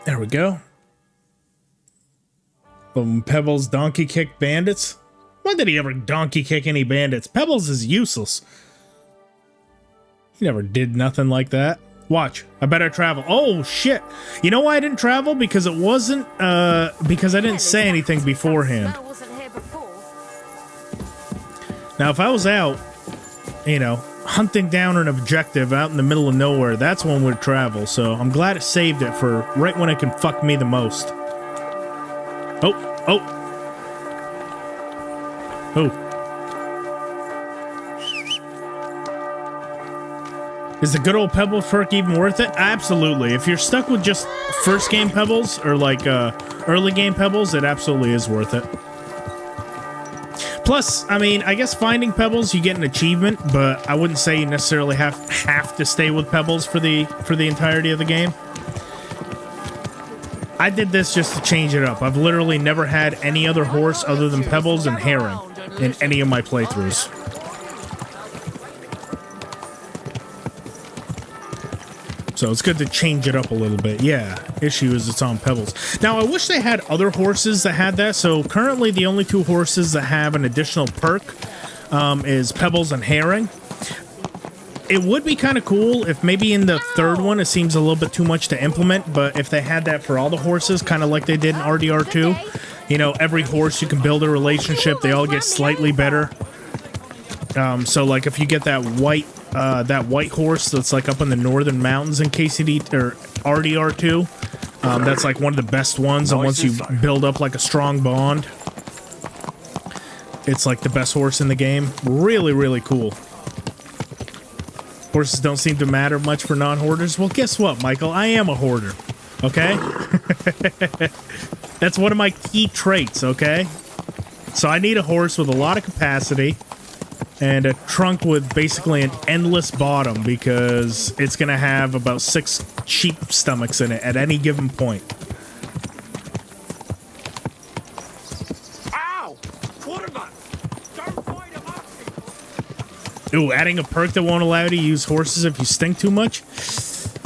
There we go. Boom, Pebbles donkey kick bandits. When did he ever donkey kick any bandits? Pebbles is useless. He never did nothing like that. Watch, I better travel. Oh, shit. You know why I didn't travel? Because it wasn't, because I didn't say anything beforehand. Now, if I was out, you know, hunting down an objective out in the middle of nowhere, that's when we'd travel. So I'm glad it saved it for right when it can fuck me the most. Oh, oh. Oh. Is the good old Pebble perk even worth it? Absolutely. If you're stuck with just first game Pebbles or like early game Pebbles, it absolutely is worth it. Plus, I mean, I guess finding Pebbles, you get an achievement, but I wouldn't say you necessarily have to stay with Pebbles for the entirety of the game. I did this just to change it up. I've literally never had any other horse other than Pebbles and Herring in any of my playthroughs. So it's good to change it up a little bit. Yeah, issue is it's on Pebbles. Now, I wish they had other horses that had that. So currently the only two horses that have an additional perk is Pebbles and Herring. It would be kind of cool if maybe in the third one it seems a little bit too much to implement, but if they had that for all the horses, kind of like they did in RDR2, you know, every horse you can build a relationship, they all get slightly better. So like if you get that white horse that's like up in the northern mountains in KCD or RDR2, that's like one of the best ones, and once you build up like a strong bond, it's like the best horse in the game. Really, really cool. Horses don't seem to matter much for non-hoarders. Well, guess what, Michael? I am a hoarder, okay? That's one of my key traits, okay? So I need a horse with a lot of capacity and a trunk with basically an endless bottom because it's going to have about 6 sheep stomachs in it at any given point. Ow! Quarterback! Don't fight him up! Ooh, adding a perk that won't allow you to use horses if you stink too much?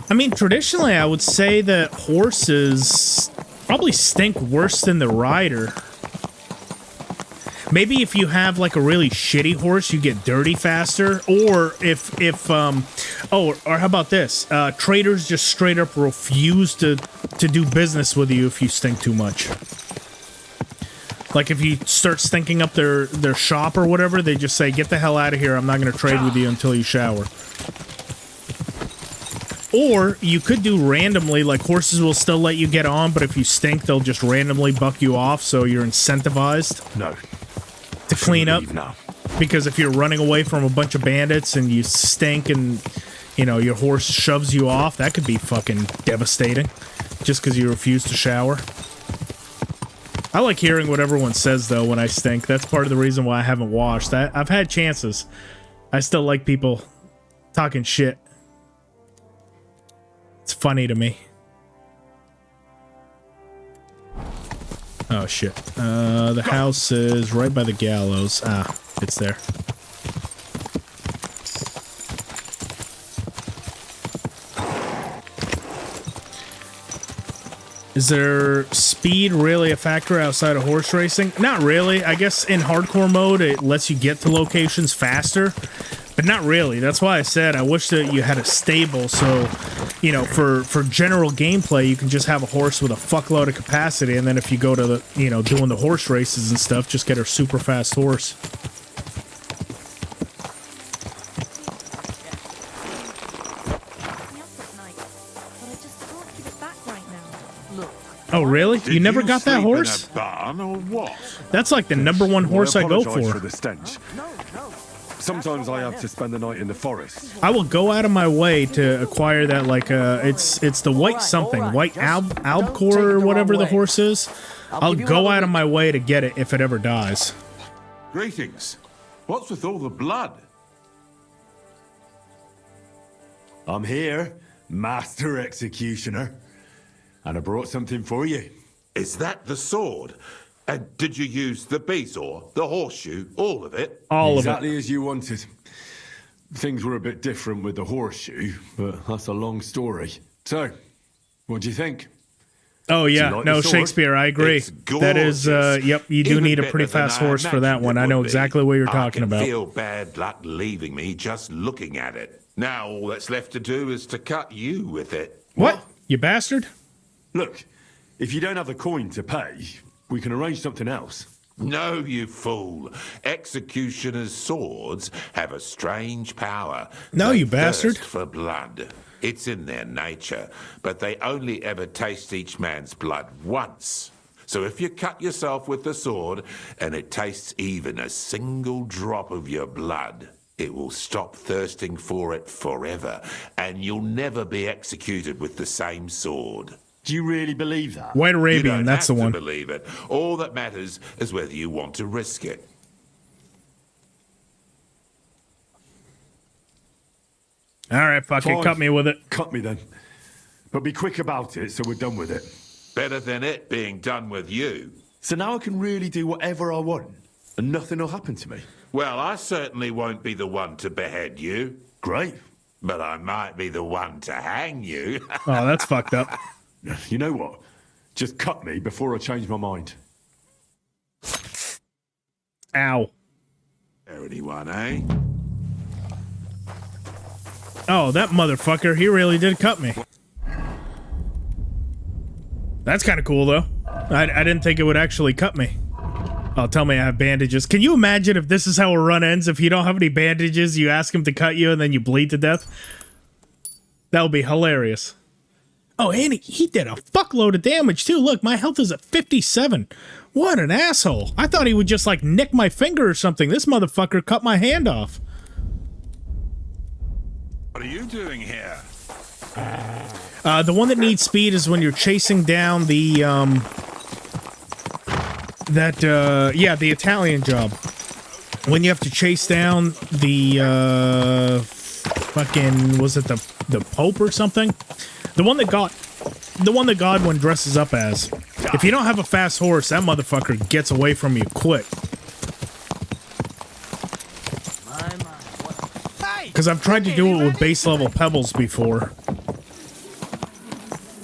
I mean, traditionally, I would say that horses probably stink worse than the rider. Maybe if you have like a really shitty horse, you get dirty faster. Or or how about this? Traders just straight up refuse to do business with you if you stink too much. Like if you start stinking up their shop or whatever, they just say, get the hell out of here. I'm not going to trade with you until you shower. Or you could do randomly, like horses will still let you get on, but if you stink, they'll just randomly buck you off, so you're incentivized. No. To clean up. Because if you're running away from a bunch of bandits and you stink and, you know, your horse shoves you off, that could be fucking devastating. Just because you refuse to shower. I like hearing what everyone says, though, when I stink. That's part of the reason why I haven't washed. I've had chances. I still like people talking shit. It's funny to me. Oh, shit. The house is right by the gallows. Ah, it's there. Is there speed really a factor outside of horse racing? Not really. I guess in hardcore mode, it lets you get to locations faster, but not really. That's why I said I wish that you had a stable, so, you know, for general gameplay, you can just have a horse with a fuckload of capacity, and then if you go to the, you know, doing the horse races and stuff, just get a super fast horse. Oh, really? You never got that horse? In a barn or what? That's like the #1 horse I go apologise for. for the stench. Sometimes I have to spend the night in the forest. I will go out of my way to acquire that, like, it's the white something, white albacore or whatever the horse is. I'll go out of my way to get it if it ever dies. Greetings. What's with all the blood? I'm here, Master Executioner, and I brought something for you. Is that the sword? And did you use the beesaw, the horseshoe, all of it? All of it. Exactly as you wanted. Things were a bit different with the horseshoe, but that's a long story. So, what do you think? Oh, yeah. like No, the sword? Shakespeare, I agree. It's That is, yep, you do Even need a better pretty than fast I horse for that imagined one. it I know would be. exactly what you're talking I can about. feel bad luck leaving me just looking at it. Now all that's left to do is to cut you with it. What? You bastard? Look, if you don't have the coin to pay, we can arrange something else. No, you fool. Executioners' swords have a strange power. No, They you bastard. thirst for blood. It's in their nature, but they only ever taste each man's blood once. So if you cut yourself with the sword, and it tastes even a single drop of your blood, it will stop thirsting for it forever, and you'll never be executed with the same sword. Do you really believe that? White You Arabian, don't that's the have one. to believe it. All that matters is whether you want to risk it. All right, fuck it. Fine. Cut me with it. Cut me then. But be quick about it so we're done with it. Better than it being done with you. So now I can really do whatever I want, and nothing will happen to me. Well, I certainly won't be the one to behead you. Great. But I might be the one to hang you. Oh, that's fucked up. You know what? Just cut me before I change my mind. Ow. Anyone, eh? Oh, that motherfucker. He really did cut me. That's kind of cool, though. I didn't think it would actually cut me. Oh, tell me I have bandages. Can you imagine if this is how a run ends? If you don't have any bandages, you ask him to cut you, and then you bleed to death? That would be hilarious. Oh, and he did a fuckload of damage, too. Look, my health is at 57. What an asshole. I thought he would just, like, nick my finger or something. This motherfucker cut my hand off. What are you doing here? The one that needs speed is when you're chasing down the, the Italian job. When you have to chase down the, was it the Pope or something? The one that Godwin dresses up as. If you don't have a fast horse, that motherfucker gets away from you quick. Because I've tried to do it with base level Pebbles before.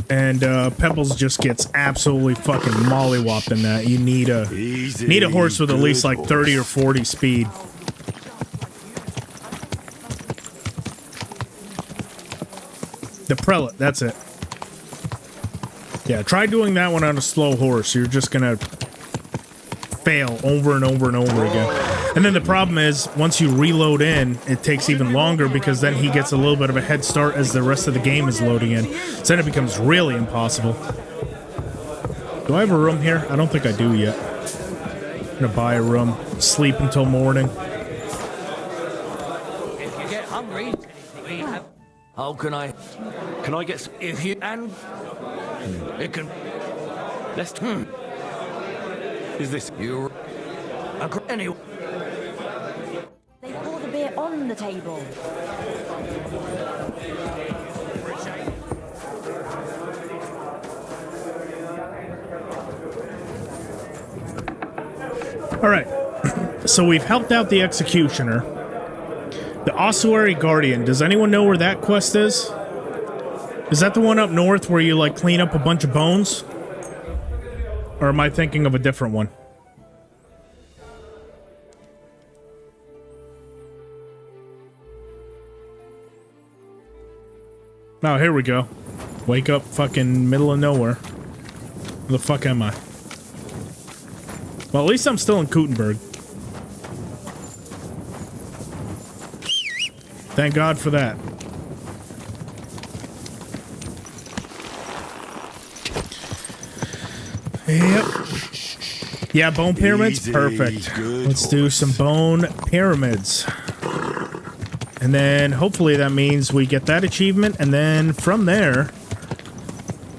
And Pebbles just gets absolutely fucking mollywopped in that. You need a horse with at least like 30 or 40 speed. The Prelate, that's it. Yeah, try doing that one on a slow horse. You're just gonna fail over and over and over again. And then the problem is, once you reload in, it takes even longer because then he gets a little bit of a head start as the rest of the game is loading in. So then it becomes really impossible. Do I have a room here? I don't think I do yet. I'm gonna buy a room, sleep until morning. If you get hungry, we have... How can I... Can I get some... If you... And... It can... Let's... Is this... You... Anyway... They pour the beer on the table. All right. So we've helped out the Executioner. The Ossuary Guardian. Does anyone know where that quest is? Is that the one up north where you, like, clean up a bunch of bones? Or am I thinking of a different one? Oh, here we go. Wake up fucking middle of nowhere. Where the fuck am I? Well, at least I'm still in Kuttenberg. Thank God for that. Yep. Yeah, bone pyramids? Easy, Perfect. good Let's do some bone pyramids. And then hopefully that means we get that achievement, and then from there...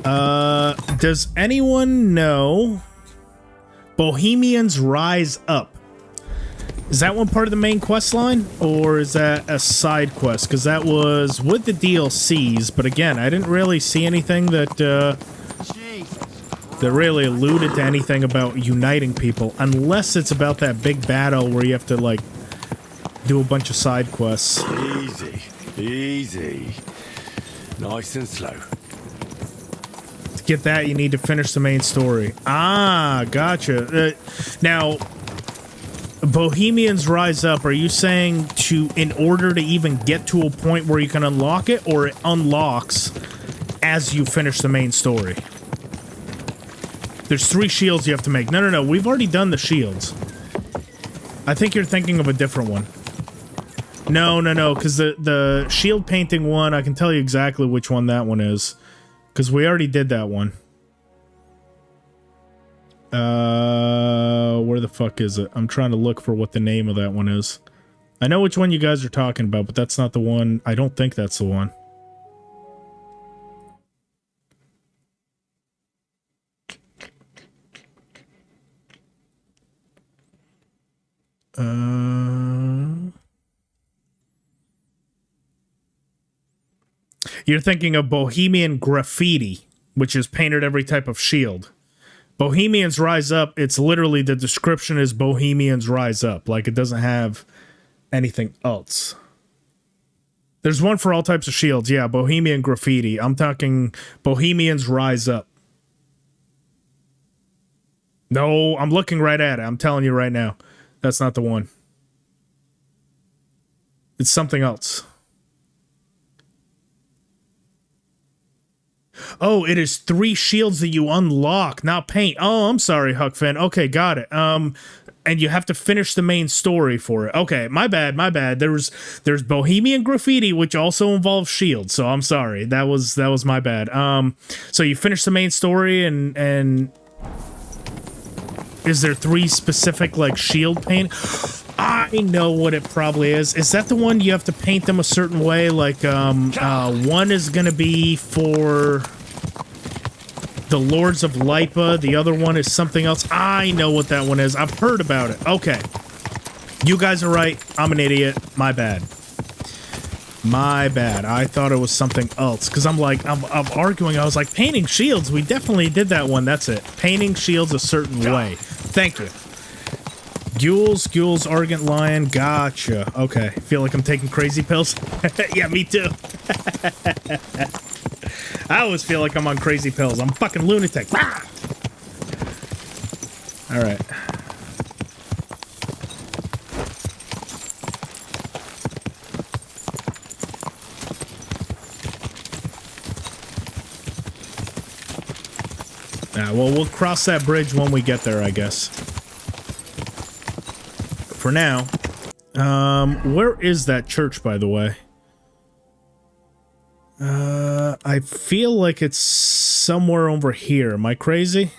does anyone know Bohemians Rise Up? Is that one part of the main quest line, or is that a side quest? Because that was with the DLCs, but again, I didn't really see anything that that really alluded to anything about uniting people, unless it's about that big battle where you have to, like, do a bunch of side quests. Easy, easy. Nice and slow. To get that, you need to finish the main story. Ah, gotcha. Now... Bohemians Rise Up, are you saying in order to even get to a point where you can unlock it, or it unlocks as you finish the main story? There's 3 shields you have to make. No, we've already done the shields. I think you're thinking of a different one. No, because the shield painting one, I can tell you exactly which one that one is, because we already did that one. Where the fuck is it? I'm trying to look for what the name of that one is. I know which one you guys are talking about, but that's not the one. I don't think that's the one. You're thinking of Bohemian Graffiti, which is painted every type of shield. Bohemians Rise Up, it's literally, the description is Bohemians Rise Up. Like, it doesn't have anything else. There's one for all types of shields. Yeah, Bohemian Graffiti. I'm talking Bohemians Rise Up. No, I'm looking right at it. I'm telling you right now. That's not the one. It's something else. Oh, it is 3 shields that you unlock, not paint. Oh, I'm sorry, Huckfin. Okay, got it. And you have to finish the main story for it. Okay, my bad. There's Bohemian Graffiti, which also involves shields. So I'm sorry. That was my bad. So you finish the main story, and is there 3 specific, like, shield paint? I know what it probably is. Is that the one you have to paint them a certain way? Like, one is gonna be for the Lords of Lipa. The other one is something else. I know what that one is. I've heard about it. Okay. You guys are right. I'm an idiot. My bad. My bad. I thought it was something else. Because I'm arguing. I was like, painting shields. We definitely did that one. That's it. Painting shields a certain way. Thank you. Gules, Argent Lion, gotcha. Okay, feel like I'm taking crazy pills. Yeah, me too. I always feel like I'm on crazy pills. I'm a fucking lunatic. Ah! All right. Well, we'll cross that bridge when we get there, I guess. For now, where is that church, by the way? I feel like it's somewhere over here. Am I crazy?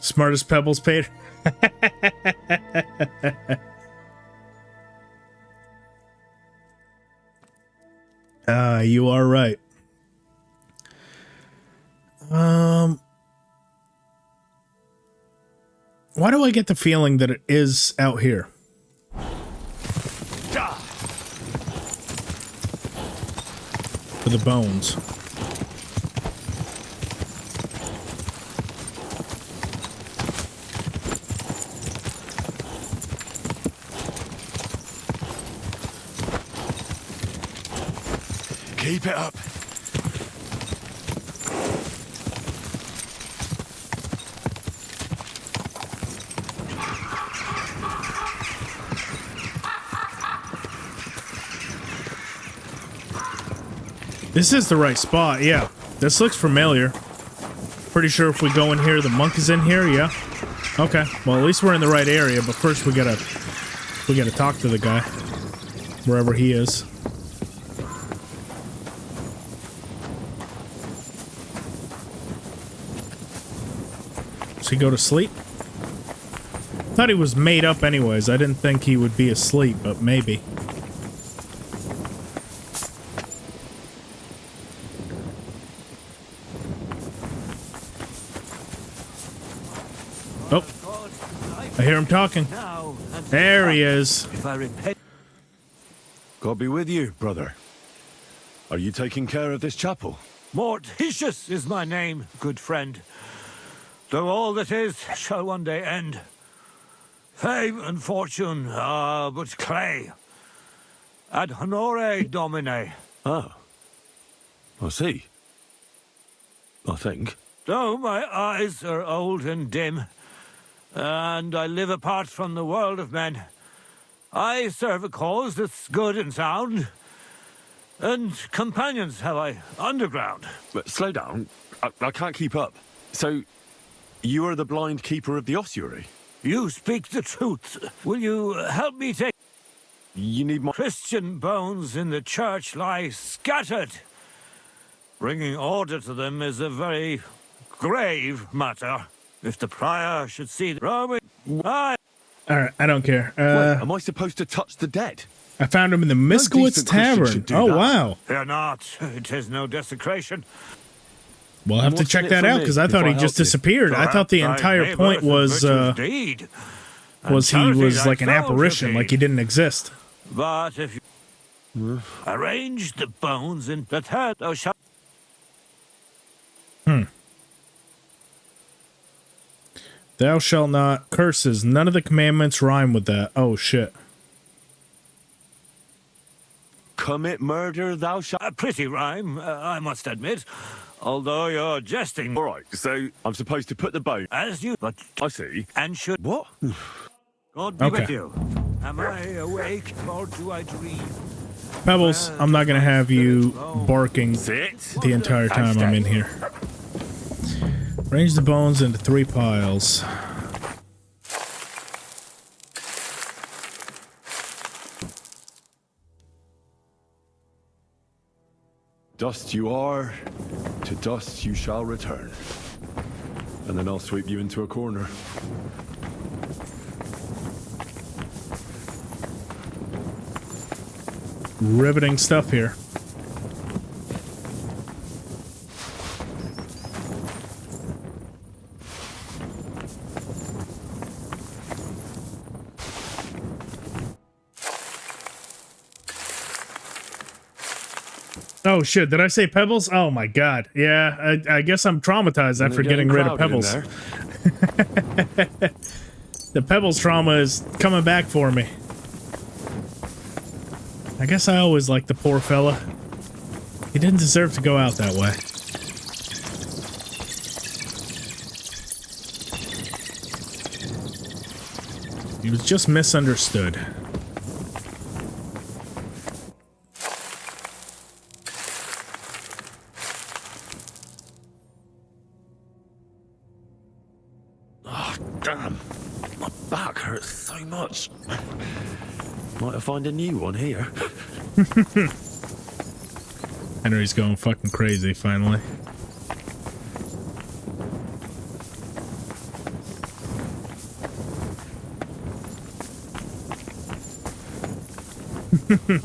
Smartest Pebbles paid. You are right. Why do I get the feeling that it is out here? For the bones. Keep it up. This is the right spot, yeah. This looks familiar. Pretty sure if we go in here, the monk is in here, yeah. Okay, well at least we're in the right area, but first we gotta talk to the guy. Wherever he is. he go to sleep? Thought he was made up anyways. I didn't think he would be asleep, but maybe. Oh, I hear him talking. There he is. God be with you, brother. Are you taking care of this chapel? Mortitius is my name, good friend. Though all that is shall one day end. Fame and fortune are but clay. Ad honore domine. Oh. I see. I think. Though my eyes are old and dim, and I live apart from the world of men, I serve a cause that's good and sound. And companions have I underground. But slow down. I can't keep up. So, you are the blind keeper of the ossuary? You speak the truth. Will you help me take... You need more... Christian bones in the church lie scattered. Bringing order to them is a very grave matter. If the prior should see the Roman... Alright, I don't care. Wait, am I supposed to touch the dead? I found him in the Miskowitz Tavern. Oh, that. wow. Fear not. It is no desecration. We'll have to check that out, because I thought he just disappeared. I thought the entire point was he was like an apparition, like he didn't exist. But if you arrange the bones in the head, thou shalt... Thou shalt not. Curses. None of the commandments rhyme with that. Oh, shit. Commit murder, thou shalt... A pretty rhyme, I must admit. Although you're jesting. All right, so I'm supposed to put the bone... As you... But... I see. And should... What? God be with you. Am I awake or do I dream? Pebbles, I'm not going to have you barking the entire time I'm in here. Arrange the bones into 3 piles. Dust you are, to dust you shall return. And then I'll sweep you into a corner. Riveting stuff here. Oh shit, did I say Pebbles? Oh my god. Yeah, I guess I'm traumatized after getting rid of Pebbles. The Pebbles trauma is coming back for me. I guess I always liked the poor fella. He didn't deserve to go out that way. He was just misunderstood. Oh, damn. My back hurts so much. Might I find a new one here? Henry's going fucking crazy, finally. I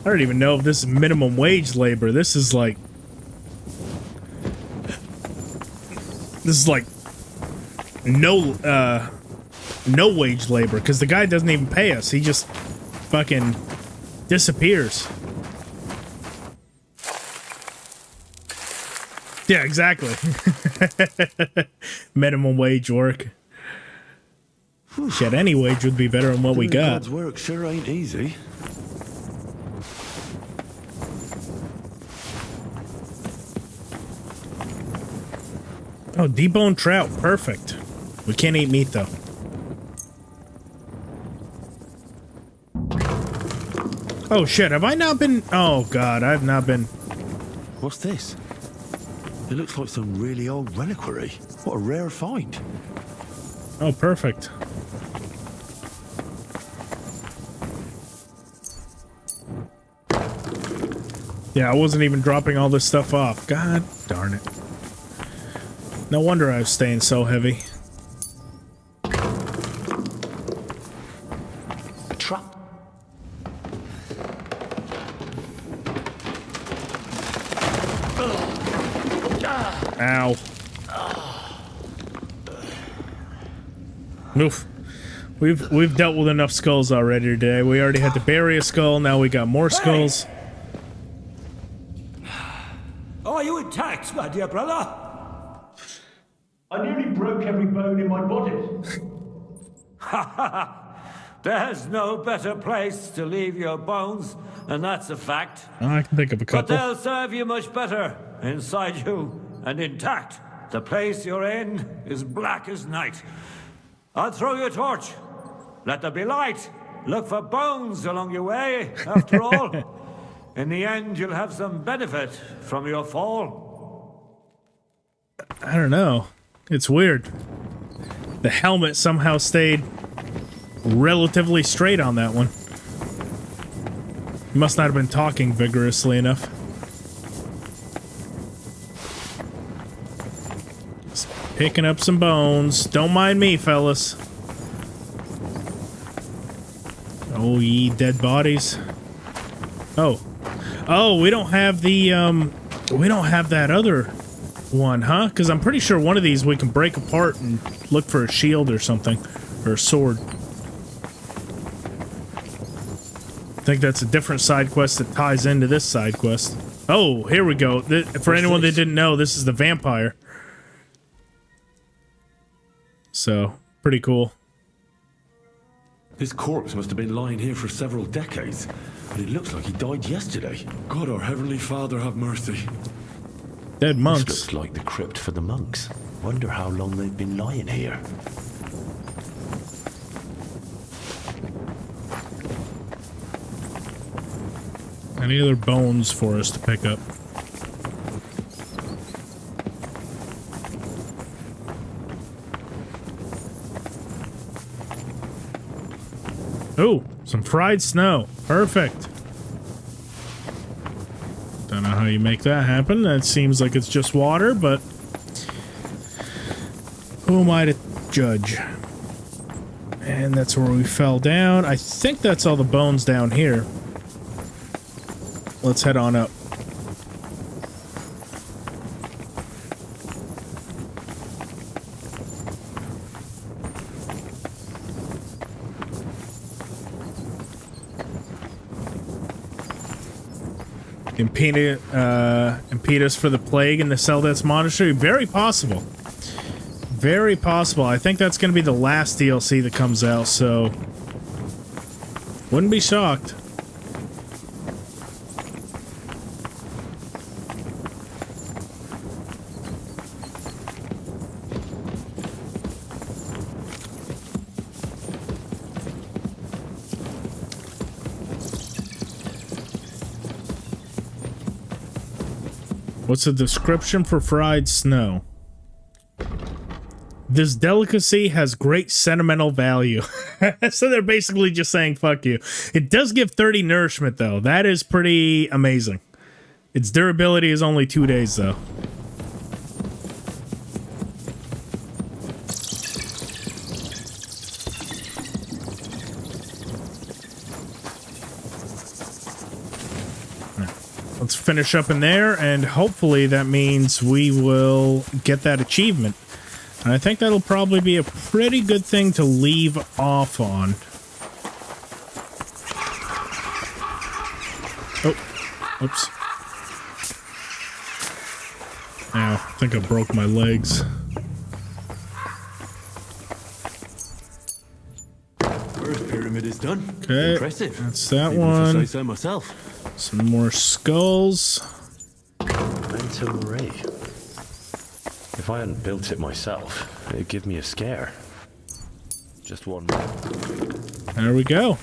don't even know if this is minimum wage labor. This is like no wage labor, because the guy doesn't even pay us. He just fucking disappears. Yeah, exactly. Minimum wage work. Shit, any wage would be better than what we got. God's work sure ain't easy. Oh, deboned trout. Perfect. We can't eat meat, though. Oh, shit. Have I not been... Oh, God. I've not been... What's this? It looks like some really old reliquary. What a rare find. Oh, perfect. Yeah, I wasn't even dropping all this stuff off. God darn it. No wonder I was staying so heavy. A trap. Ow. Oof. We've dealt with enough skulls already today. We already had to bury a skull, now we got more skulls. Are you attacked, my dear brother? I nearly broke every bone in my body. Ha ha! There's no better place to leave your bones, and that's a fact. I can think of a But couple. they'll serve you much better inside you and intact. The place you're in is black as night. I'll throw you a torch. Let there be light. Look for bones along your way, after all. In the end, you'll have some benefit from your fall. I don't know. It's weird. The helmet somehow stayed relatively straight on that one. He must not have been talking vigorously enough. Just picking up some bones. Don't mind me, fellas. Oh, ye dead bodies. Oh. Oh, we don't have the, we don't have that other one, huh? Because I'm pretty sure one of these we can break apart and look for a shield or something. Or a sword. I think that's a different side quest that ties into this side quest. Oh, here we go. For anyone that didn't know, this is the vampire. So, pretty cool. His corpse must have been lying here for several decades, but it looks like he died yesterday. God, our Heavenly Father, have mercy. Dead monks. This looks like the crypt for the monks. Wonder how long they've been lying here. Any other bones for us to pick up? Oh, some fried snow. Perfect. Don't know how you make that happen. That seems like it's just water, but who am I to judge? And that's where we fell down. I think that's all the bones down here. Let's head on up. Impetus for the plague in the Seldet's Monastery? Very possible. Very possible. I think that's going to be the last DLC that comes out, so wouldn't be shocked. What's the description for fried snow? This delicacy has great sentimental value. So they're basically just saying, fuck you. It does give 30 nourishment, though. That is pretty amazing. Its durability is only 2 days, though. Let's finish up in there, and hopefully that means we will get that achievement. And I think that'll probably be a pretty good thing to leave off on. Oh, oops. Ow, I think I broke my legs. First pyramid is done. Okay, impressive. That's that Even if I one. say so myself. Some more skulls. Mental ray. If I hadn't built it myself, it'd give me a scare. Just one more. There we go.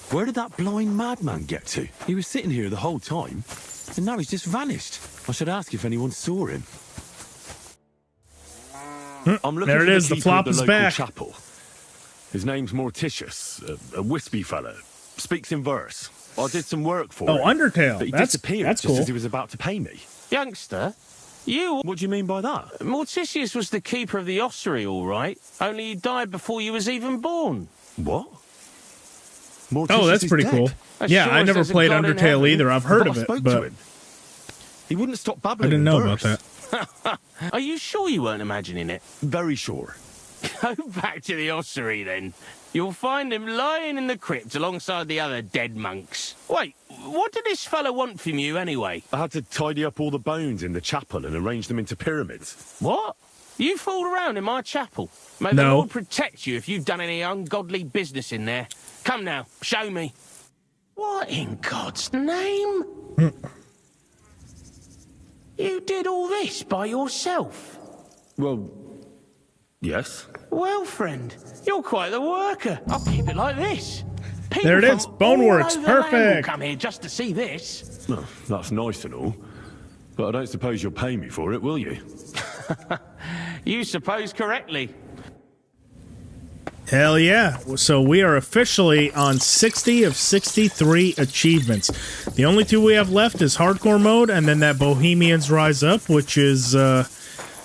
Where did that blind madman get to? He was sitting here the whole time, and now he's just vanished. I should ask if anyone saw him. I'm looking There it for is, the keeper flop of is local back. chapel. His name's Morticius, a wispy fellow. speaks in verse. I did some work for Oh, him. Undertale. But he That's disappeared that's just cool. as he was about to pay me. Youngster, you... What do you mean by that? Morticius was the keeper of the ossuary, all right. Only he died before you was even born. What? Oh, that's pretty cool. Yeah, I never played Undertale either. I've heard of it, but he wouldn't stop I babbling. didn't know about that. Are you sure you weren't imagining it? Very sure. Go back to the ossuary, then. You'll find him lying in the crypt alongside the other dead monks. Wait, what did this fellow want from you, anyway? I had to tidy up all the bones in the chapel and arrange them into pyramids. What? You fooled around in my chapel? May the No. Lord protect you if you've done any ungodly business in there. Come now, show me. What in God's name? You did all this by yourself? Well, yes. Well, friend, you're quite the worker. I'll keep it like this. People There it is. from Boneworks. all over the land will Perfect. come here just to see this. Well, that's nice and all. But I don't suppose you'll pay me for it, will you? You suppose correctly. Hell yeah. So we are officially on 60 of 63 achievements. The only two we have left is hardcore mode and then that Bohemians Rise Up, which is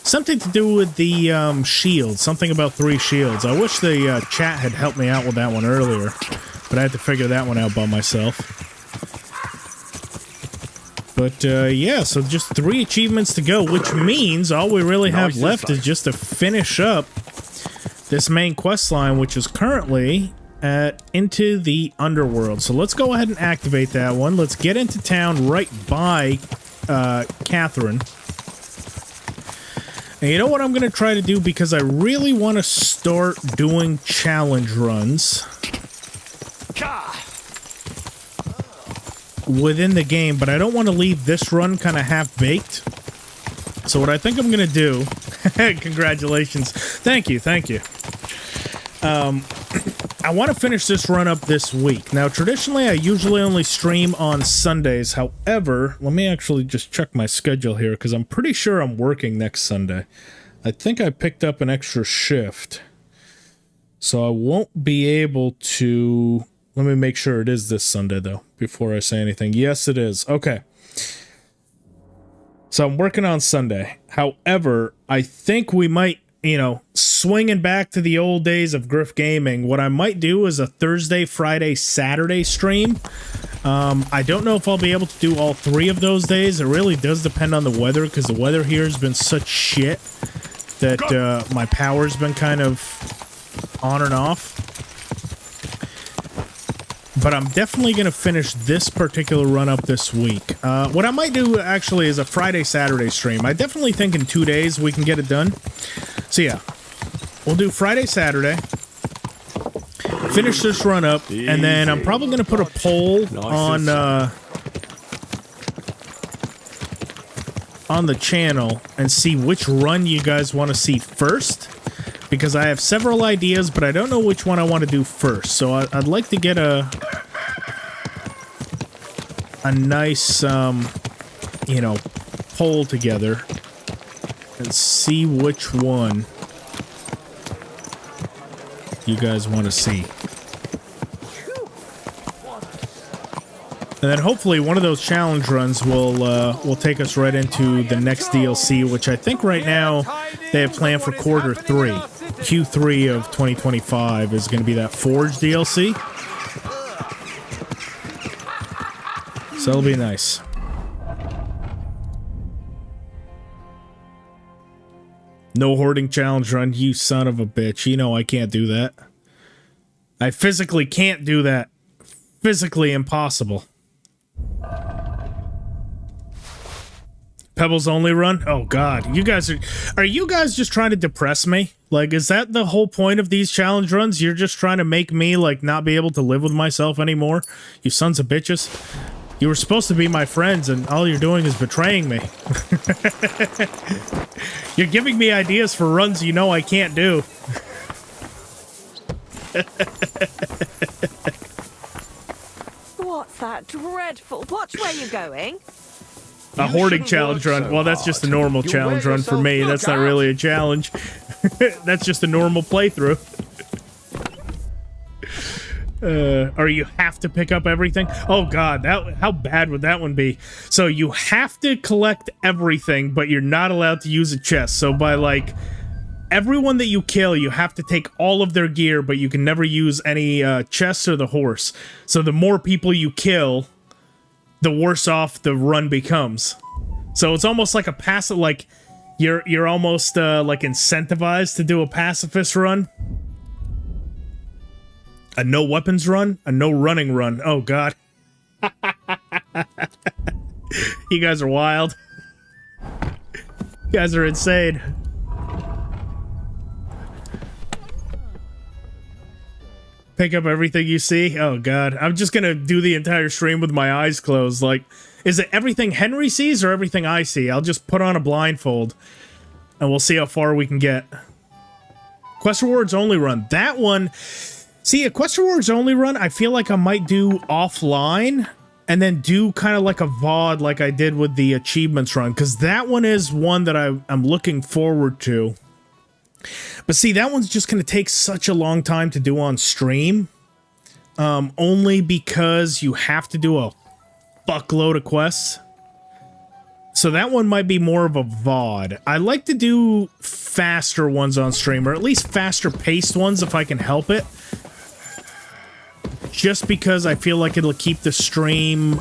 something to do with the shield. Something about 3 shields. I wish the chat had helped me out with that one earlier, but I had to figure that one out by myself. But yeah, so just 3 achievements to go, which means all we really have left is just to finish up this main quest line, which is currently at Into the Underworld. So let's go ahead and activate that one. Let's get into town right by Catherine. And you know what I'm going to try to do, because I really want to start doing challenge runs within the game, but I don't want to leave this run kind of half-baked. So what I think I'm going to do... Congratulations. Thank you. I want to finish this run up this week. Now, traditionally, I usually only stream on Sundays. However, let me actually just check my schedule here, because I'm pretty sure I'm working next Sunday. I think I picked up an extra shift, so I won't be able to... Let me make sure it is this Sunday, though, before I say anything. Yes, it is. Okay. So I'm working on Sunday. However, I think we might, swinging back to the old days of Griff Gaming, what I might do is a Thursday, Friday, Saturday stream. I don't know if I'll be able to do all 3 of those days. It really does depend on the weather, because the weather here has been such shit that my power's been kind of on and off. But I'm definitely going to finish this particular run up this week. What I might do, actually, is a Friday-Saturday stream. I definitely think in 2 days we can get it done. So, yeah. We'll do Friday-Saturday. Finish this run up. And then I'm probably going to put a poll on the channel and see which run you guys want to see first. Because I have several ideas, but I don't know which one I want to do first. So I'd like to get a nice, poll together and see which one you guys want to see. And then hopefully one of those challenge runs will take us right into the next DLC, which I think right now they have planned for quarter 3. Q3 of 2025 is going to be that Forge DLC. So that'll be nice. No Hoarding challenge run, you son of a bitch. You know I can't do that. I physically can't do that. Physically impossible. Pebbles only run? Oh god, are you guys just trying to depress me? Like, is that the whole point of these challenge runs? You're just trying to make me, like, not be able to live with myself anymore? You sons of bitches. You were supposed to be my friends, and all you're doing is betraying me. You're giving me ideas for runs you know I can't do. What's that dreadful? Watch where you're going. A Hoarding challenge run. Well, that's just a normal challenge run for me. That's not really a challenge. That's just a normal playthrough. Or you have to pick up everything. Oh god, how bad would that one be? So you have to collect everything, but you're not allowed to use a chest. So by like everyone that you kill, you have to take all of their gear, but you can never use any chests or the horse. So the more people you kill, the worse off the run becomes. So it's almost like a passive, like you're almost like incentivized to do a pacifist run. A no weapons run? A no running run. Oh, God. You guys are wild. You guys are insane. Pick up everything you see? Oh, God. I'm just gonna do the entire stream with my eyes closed. Like, is it everything Henry sees or everything I see? I'll just put on a blindfold, and we'll see how far we can get. Quest rewards only run. That one... See, a Quest Rewards only run, I feel like I might do offline and then do kind of like a VOD like I did with the achievements run, because that one is one that I'm looking forward to. But see, that one's just going to take such a long time to do on stream, only because you have to do a fuckload of quests. So that one might be more of a VOD. I like to do faster ones on stream, or at least faster paced ones if I can help it. Just because I feel like it'll keep the stream,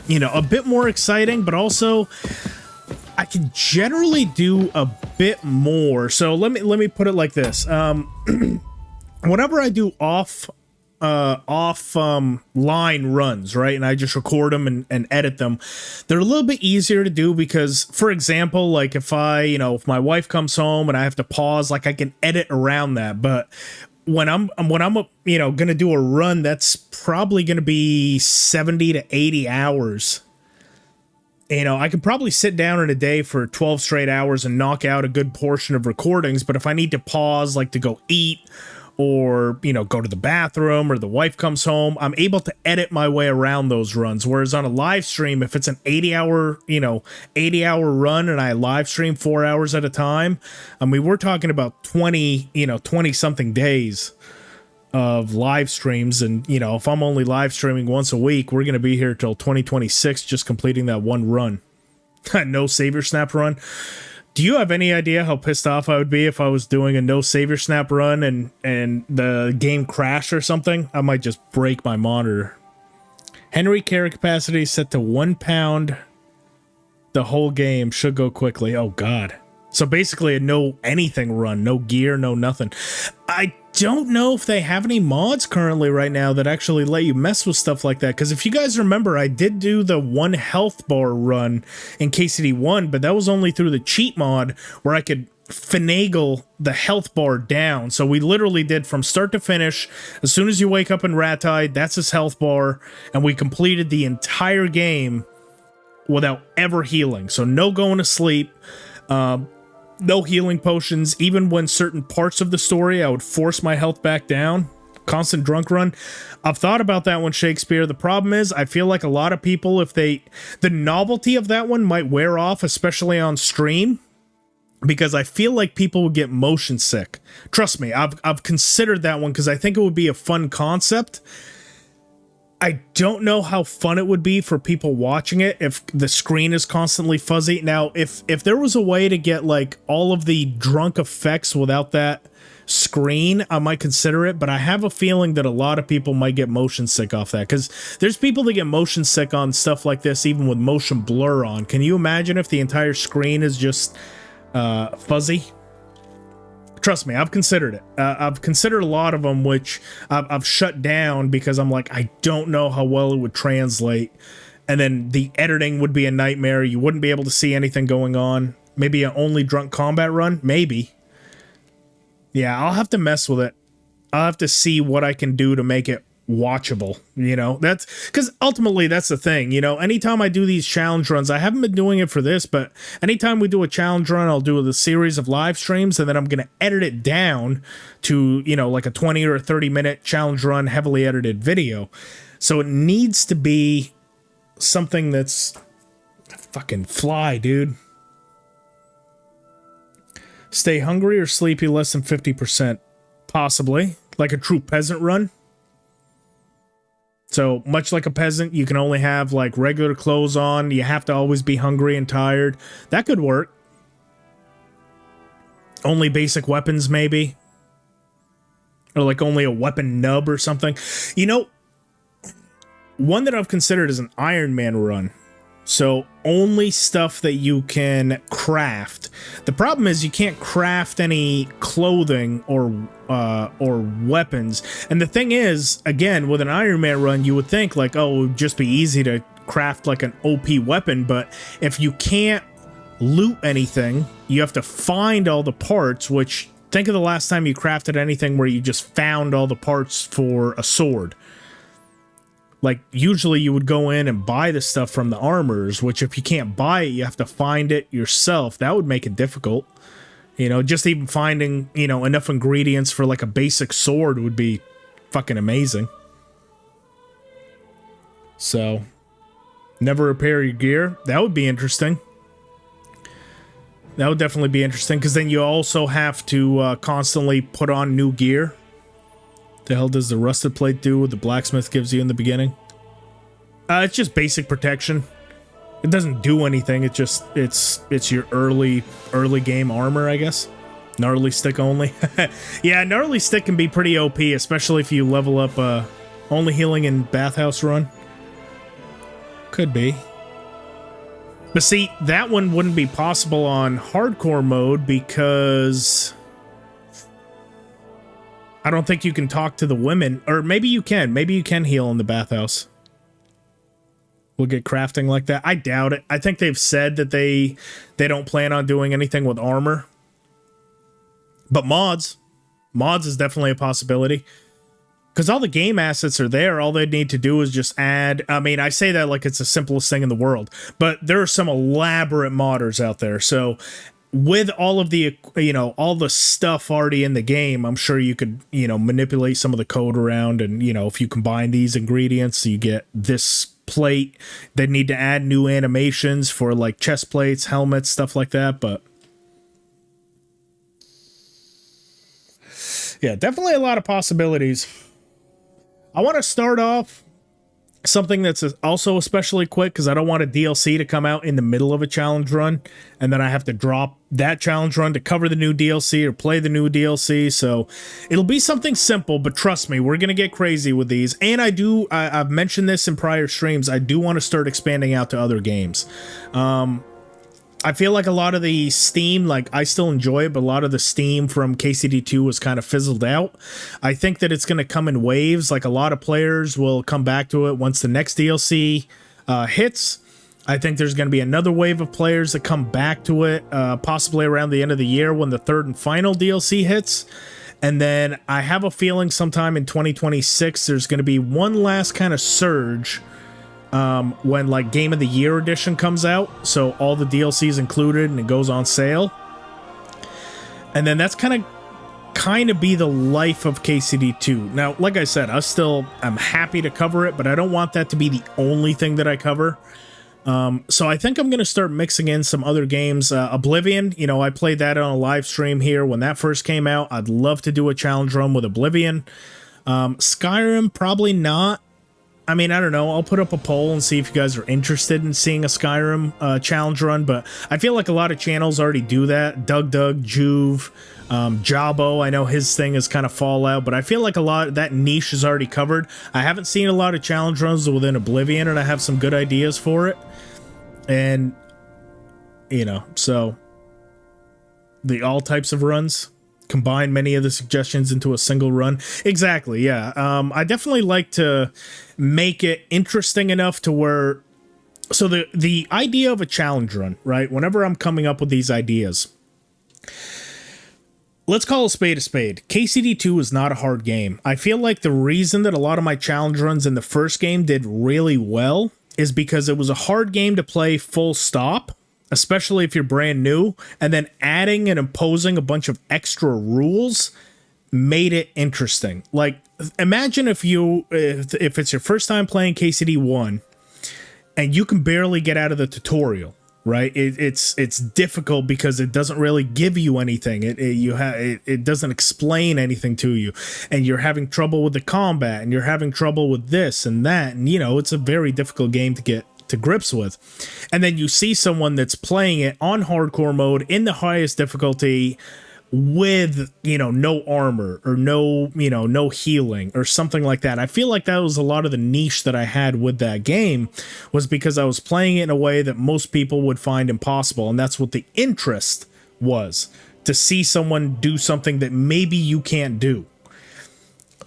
you know, a bit more exciting, but also I can generally do a bit more. So let me put it like this. Whenever I do line runs, right, and I just record them and edit them, they're a little bit easier to do because, for example, like if if my wife comes home and I have to pause, like I can edit around that. But when I'm gonna do a run, that's probably gonna be 70 to 80 hours. I could probably sit down in a day for 12 straight hours and knock out a good portion of recordings, but if I need to pause, like to go eat or, go to the bathroom or the wife comes home, I'm able to edit my way around those runs. Whereas on a live stream, if it's an 80-hour run and I live stream 4 hours at a time, I mean, we're talking about 20-something days of live streams. And, if I'm only live streaming once a week, we're going to be here till 2026 just completing that one run. No savior snap run. Do you have any idea how pissed off I would be if I was doing a no savior snap run and the game crashed or something? I might just break my monitor. Henry carry capacity set to 1 pound. The whole game should go quickly. Oh, God. So basically a no anything run. No gear, no nothing. I don't know if they have any mods currently right now that actually let you mess with stuff like that, because if you guys remember, I did do the 1 health bar run in KCD1, but that was only through the cheat mod where I could finagle the health bar down. So we literally did from start to finish. As soon as you wake up in Ratide, that's his health bar, and we completed the entire game without ever healing. So no going to sleep, no healing potions. Even when certain parts of the story, I would force my health back down. Constant drunk run. I've thought about that one, Shakespeare. The problem is, I feel like a lot of people, the novelty of that one might wear off, especially on stream, because I feel like people would get motion sick. Trust me, I've considered that one because I think it would be a fun concept. I don't know how fun it would be for people watching it if the screen is constantly fuzzy. Now, if there was a way to get like all of the drunk effects without that screen, I might consider it, but I have a feeling that a lot of people might get motion sick off that, because there's people that get motion sick on stuff like this even with motion blur on. Can you imagine if the entire screen is just fuzzy? Trust me, I've considered it. I've considered a lot of them, which I've shut down because I'm like, I don't know how well it would translate. And then the editing would be a nightmare. You wouldn't be able to see anything going on. Maybe an only drunk combat run? Maybe. Yeah, I'll have to mess with it. I'll have to see what I can do to make it watchable. That's because ultimately that's the thing. Anytime I do these challenge runs, I haven't been doing it for this, but anytime we do a challenge run, I'll do a series of live streams, and then I'm going to edit it down to, like a 20 or a 30-minute challenge run, heavily edited video. So it needs to be something that's fucking fly, dude. Stay hungry or sleepy less than 50%? Possibly. like a true peasant run. So much like a peasant, you can only have like regular clothes on. You have to always be hungry and tired. That could work. Only basic weapons, maybe. Or like only a weapon nub or something. You know, one that I've considered is an Iron Man run. So only stuff that you can craft. The problem is you can't craft any clothing or weapons. And the thing is, again, with an Iron Man run, you would think like, oh, it would just be easy to craft like an OP weapon. But if you can't loot anything, you have to find all the parts, which think of the last time you crafted anything where you just found all the parts for a sword. Like, usually you would go in and buy the stuff from the armors, which if you can't buy it, you have to find it yourself. That would make it difficult. You know, just even finding, you know, enough ingredients for like a basic sword would be fucking amazing. So, never repair your gear. That would be interesting. That would definitely be interesting, because then you also have to constantly put on new gear. The hell does the rusted plate do what the blacksmith gives you in the beginning? It's just basic protection. It doesn't do anything. It just it's your early game armor, I guess. Gnarly stick only. Yeah, gnarly stick can be pretty OP, especially if you level up only healing in bathhouse run. Could be. But see, that one wouldn't be possible on hardcore mode because I don't think you can talk to the women. Or maybe you can. Maybe you can heal in the bathhouse. We'll get crafting like that. I doubt it. I think they've said that they don't plan on doing anything with armor. But mods. Mods is definitely a possibility. Because all the game assets are there. All they need to do is just add... I mean, I say that like it's the simplest thing in the world. But there are some elaborate modders out there. So with all of the, you know, all the stuff already in the game, I'm sure you could, you know, manipulate some of the code around. And, you know, if you combine these ingredients, you get this plate. They need to add new animations for like chest plates, helmets, stuff like that. But yeah, definitely a lot of possibilities. I want to start off something that's also especially quick because I don't want a DLC to come out in the middle of a challenge run and then I have to drop that challenge run to cover the new DLC or play the new DLC. So it'll be something simple, but trust me, we're going to get crazy with these. And I've mentioned this in prior streams, I do want to start expanding out to other games. I feel like a lot of the steam, like I still enjoy it, but a lot of the steam from KCD2 was kind of fizzled out. I think that it's going to come in waves. Like a lot of players will come back to it once the next DLC hits. I think there's going to be another wave of players that come back to it, possibly around the end of the year when the third and final DLC hits. And then I have a feeling sometime in 2026, there's going to be one last kind of surge when like Game of the Year edition comes out, so all the DLCs included and it goes on sale. And then that's kind of be the life of KCD2. Now, like I said, I'm happy to cover it, but I don't want that to be the only thing that I cover. So I think I'm going to start mixing in some other games. Oblivion, you know, I played that on a live stream here when that first came out. I'd love to do a challenge run with Oblivion. Skyrim, probably not. I mean, I don't know. I'll put up a poll and see if you guys are interested in seeing a Skyrim challenge run, but I feel like a lot of channels already do that. Doug, Juve, Jabo, I know his thing is kind of Fallout, but I feel like a lot of that niche is already covered. I haven't seen a lot of challenge runs within Oblivion, and I have some good ideas for it. And, you know, so all types of runs. Combine many of the suggestions into a single run. Exactly, yeah. I definitely like to make it interesting enough to where... So the idea of a challenge run, right? Whenever I'm coming up with these ideas, let's call a spade a spade. KCD2 is not a hard game. I feel like the reason that a lot of my challenge runs in the first game did really well is because it was a hard game to play full stop, especially if you're brand new, and then adding and imposing a bunch of extra rules made it interesting. Like, imagine if it's your first time playing KCD1 and you can barely get out of the tutorial, right? It's difficult because it doesn't really give you anything. It doesn't explain anything to you, and you're having trouble with the combat, and you're having trouble with this and that, and you know, it's a very difficult game to get to grips with. And then you see someone that's playing it on hardcore mode in the highest difficulty with, you know, no armor or no, you know, no healing or something like that. I feel like that was a lot of the niche that I had with that game, was because I was playing it in a way that most people would find impossible, and that's what the interest was, to see someone do something that maybe you can't do.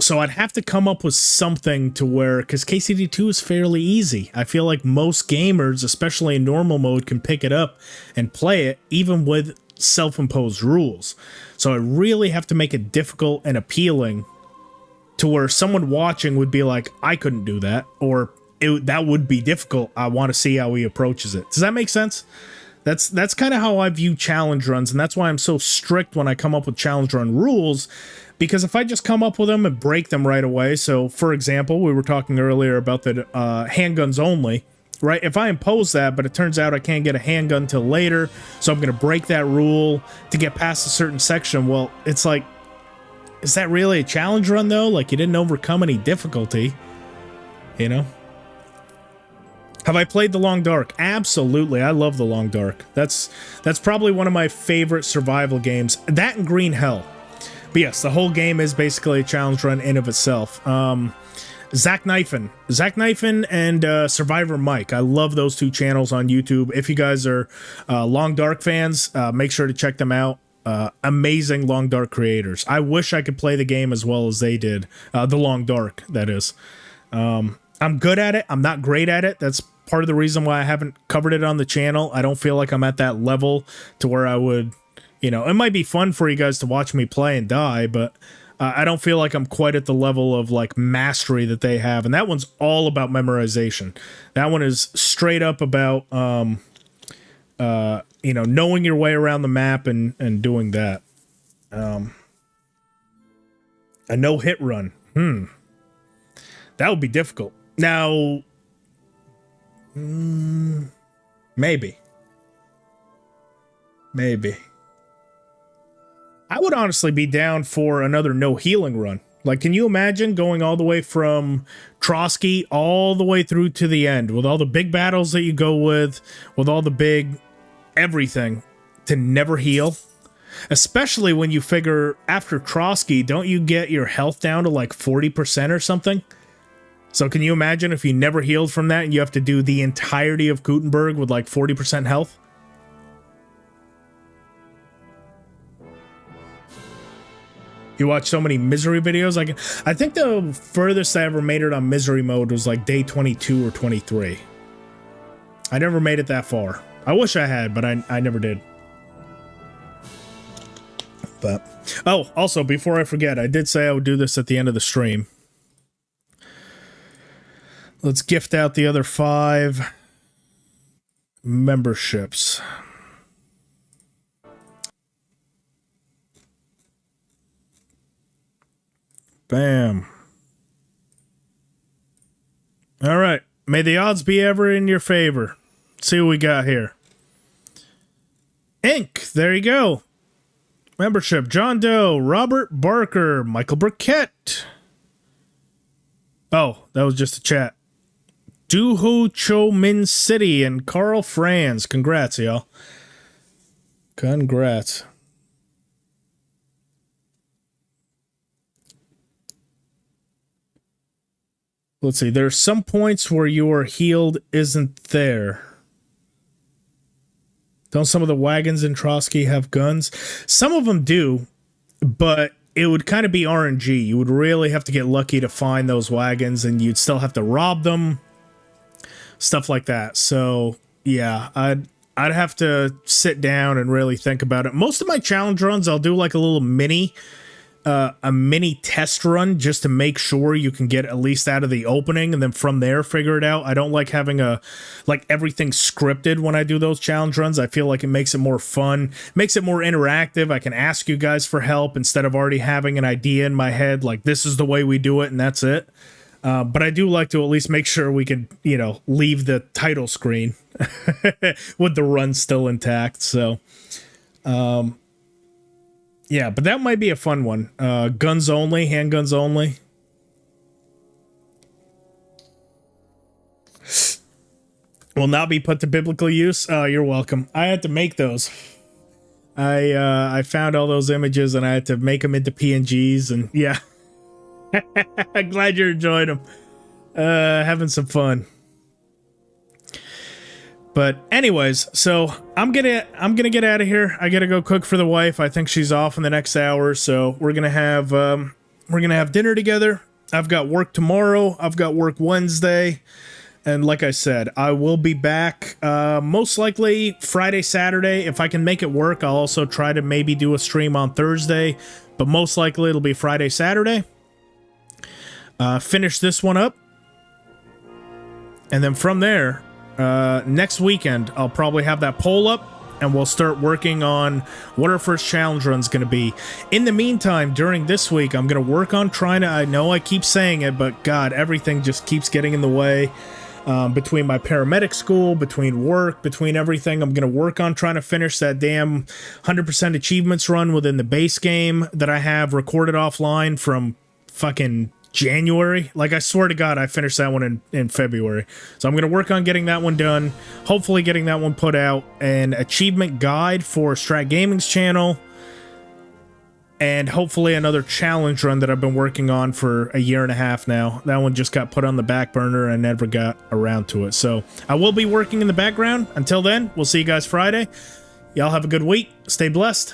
So I'd have to come up with something to where, because KCD2 is fairly easy. I feel like most gamers, especially in normal mode, can pick it up and play it, even with self-imposed rules. So I really have to make it difficult and appealing to where someone watching would be like, I couldn't do that, or that would be difficult. I want to see how he approaches it. Does that make sense? That's kind of how I view challenge runs, and that's why I'm so strict when I come up with challenge run rules. Because if I just come up with them and break them right away, so for example, we were talking earlier about the handguns only, right? If I impose that, but it turns out I can't get a handgun till later, so I'm going to break that rule to get past a certain section, well, it's like, is that really a challenge run though? Like, you didn't overcome any difficulty, you know? Have I played The Long Dark? Absolutely, I love The Long Dark. That's probably one of my favorite survival games. That and Green Hell. But yes, the whole game is basically a challenge run in of itself. Zach Knifin and Survivor Mike. I love those two channels on YouTube. If you guys are Long Dark fans, make sure to check them out. Amazing Long Dark creators. I wish I could play the game as well as they did. The Long Dark, that is. I'm good at it. I'm not great at it. That's part of the reason why I haven't covered it on the channel. I don't feel like I'm at that level to where I would... You know, it might be fun for you guys to watch me play and die, but I don't feel like I'm quite at the level of, like, mastery that they have. And that one's all about memorization. That one is straight up about, you know, knowing your way around the map and doing that. A no-hit run. That would be difficult. Now, maybe. I would honestly be down for another no healing run. Like, can you imagine going all the way from Trotsky all the way through to the end with all the big battles that you go with all the big everything, to never heal? Especially when you figure after Trotsky, don't you get your health down to like 40% or something? So can you imagine if you never healed from that and you have to do the entirety of Gutenberg with like 40% health? You watch so many misery videos. I think the furthest I ever made it on misery mode was like day 22 or 23. I never made it that far. I wish I had, but I never did. But, oh, also, before I forget, I did say I would do this at the end of the stream. Let's gift out the other 5 memberships. Bam. All right. May the odds be ever in your favor. Let's see what we got here. Ink. There you go. Membership. John Doe, Robert Barker, Michael Burkett. Oh, that was just a chat. Duho Cho Min City and Carl Franz. Congrats, y'all. Congrats. Let's see. There are some points where your healed isn't there. Don't some of the wagons in Trotsky have guns? Some of them do, but it would kind of be RNG. You would really have to get lucky to find those wagons, and you'd still have to rob them. Stuff like that. So, yeah, I'd have to sit down and really think about it. Most of my challenge runs, I'll do like a little mini test run just to make sure you can get at least out of the opening, and then from there figure it out. I don't like having everything scripted when I do those challenge runs. I feel like it makes it more fun, makes it more interactive. I can ask you guys for help instead of already having an idea in my head, like this is the way we do it and that's it. But I do like to at least make sure we can, you know, leave the title screen with the run still intact. So, yeah, but that might be a fun one. Guns only, handguns only. Will not be put to biblical use. Oh, you're welcome. I had to make those. I found all those images and I had to make them into PNGs, and yeah. I'm glad you're enjoying them. Having some fun. But anyways, so I'm gonna get out of here. I gotta go cook for the wife. I think she's off in the next hour, so we're gonna have dinner together. I've got work tomorrow. I've got work Wednesday. And like I said, I will be back most likely Friday, Saturday. If I can make it work, I'll also try to maybe do a stream on Thursday. But most likely it'll be Friday, Saturday. Finish this one up. And then from there, next weekend, I'll probably have that poll up. And we'll start working on what our first challenge run's going to be. In the meantime, during this week, I'm going to work on trying to... I know I keep saying it, but God, everything just keeps getting in the way. Between my paramedic school, between work, between everything, I'm going to work on trying to finish that damn 100% achievements run within the base game that I have recorded offline from fucking January. Like, I swear to God, I finished that one in February. So I'm going to work on getting that one done. Hopefully getting that one put out. An achievement guide for Strat Gaming's channel. And hopefully another challenge run that I've been working on for a year and a half now. That one just got put on the back burner and never got around to it. So I will be working in the background. Until then, we'll see you guys Friday. Y'all have a good week. Stay blessed.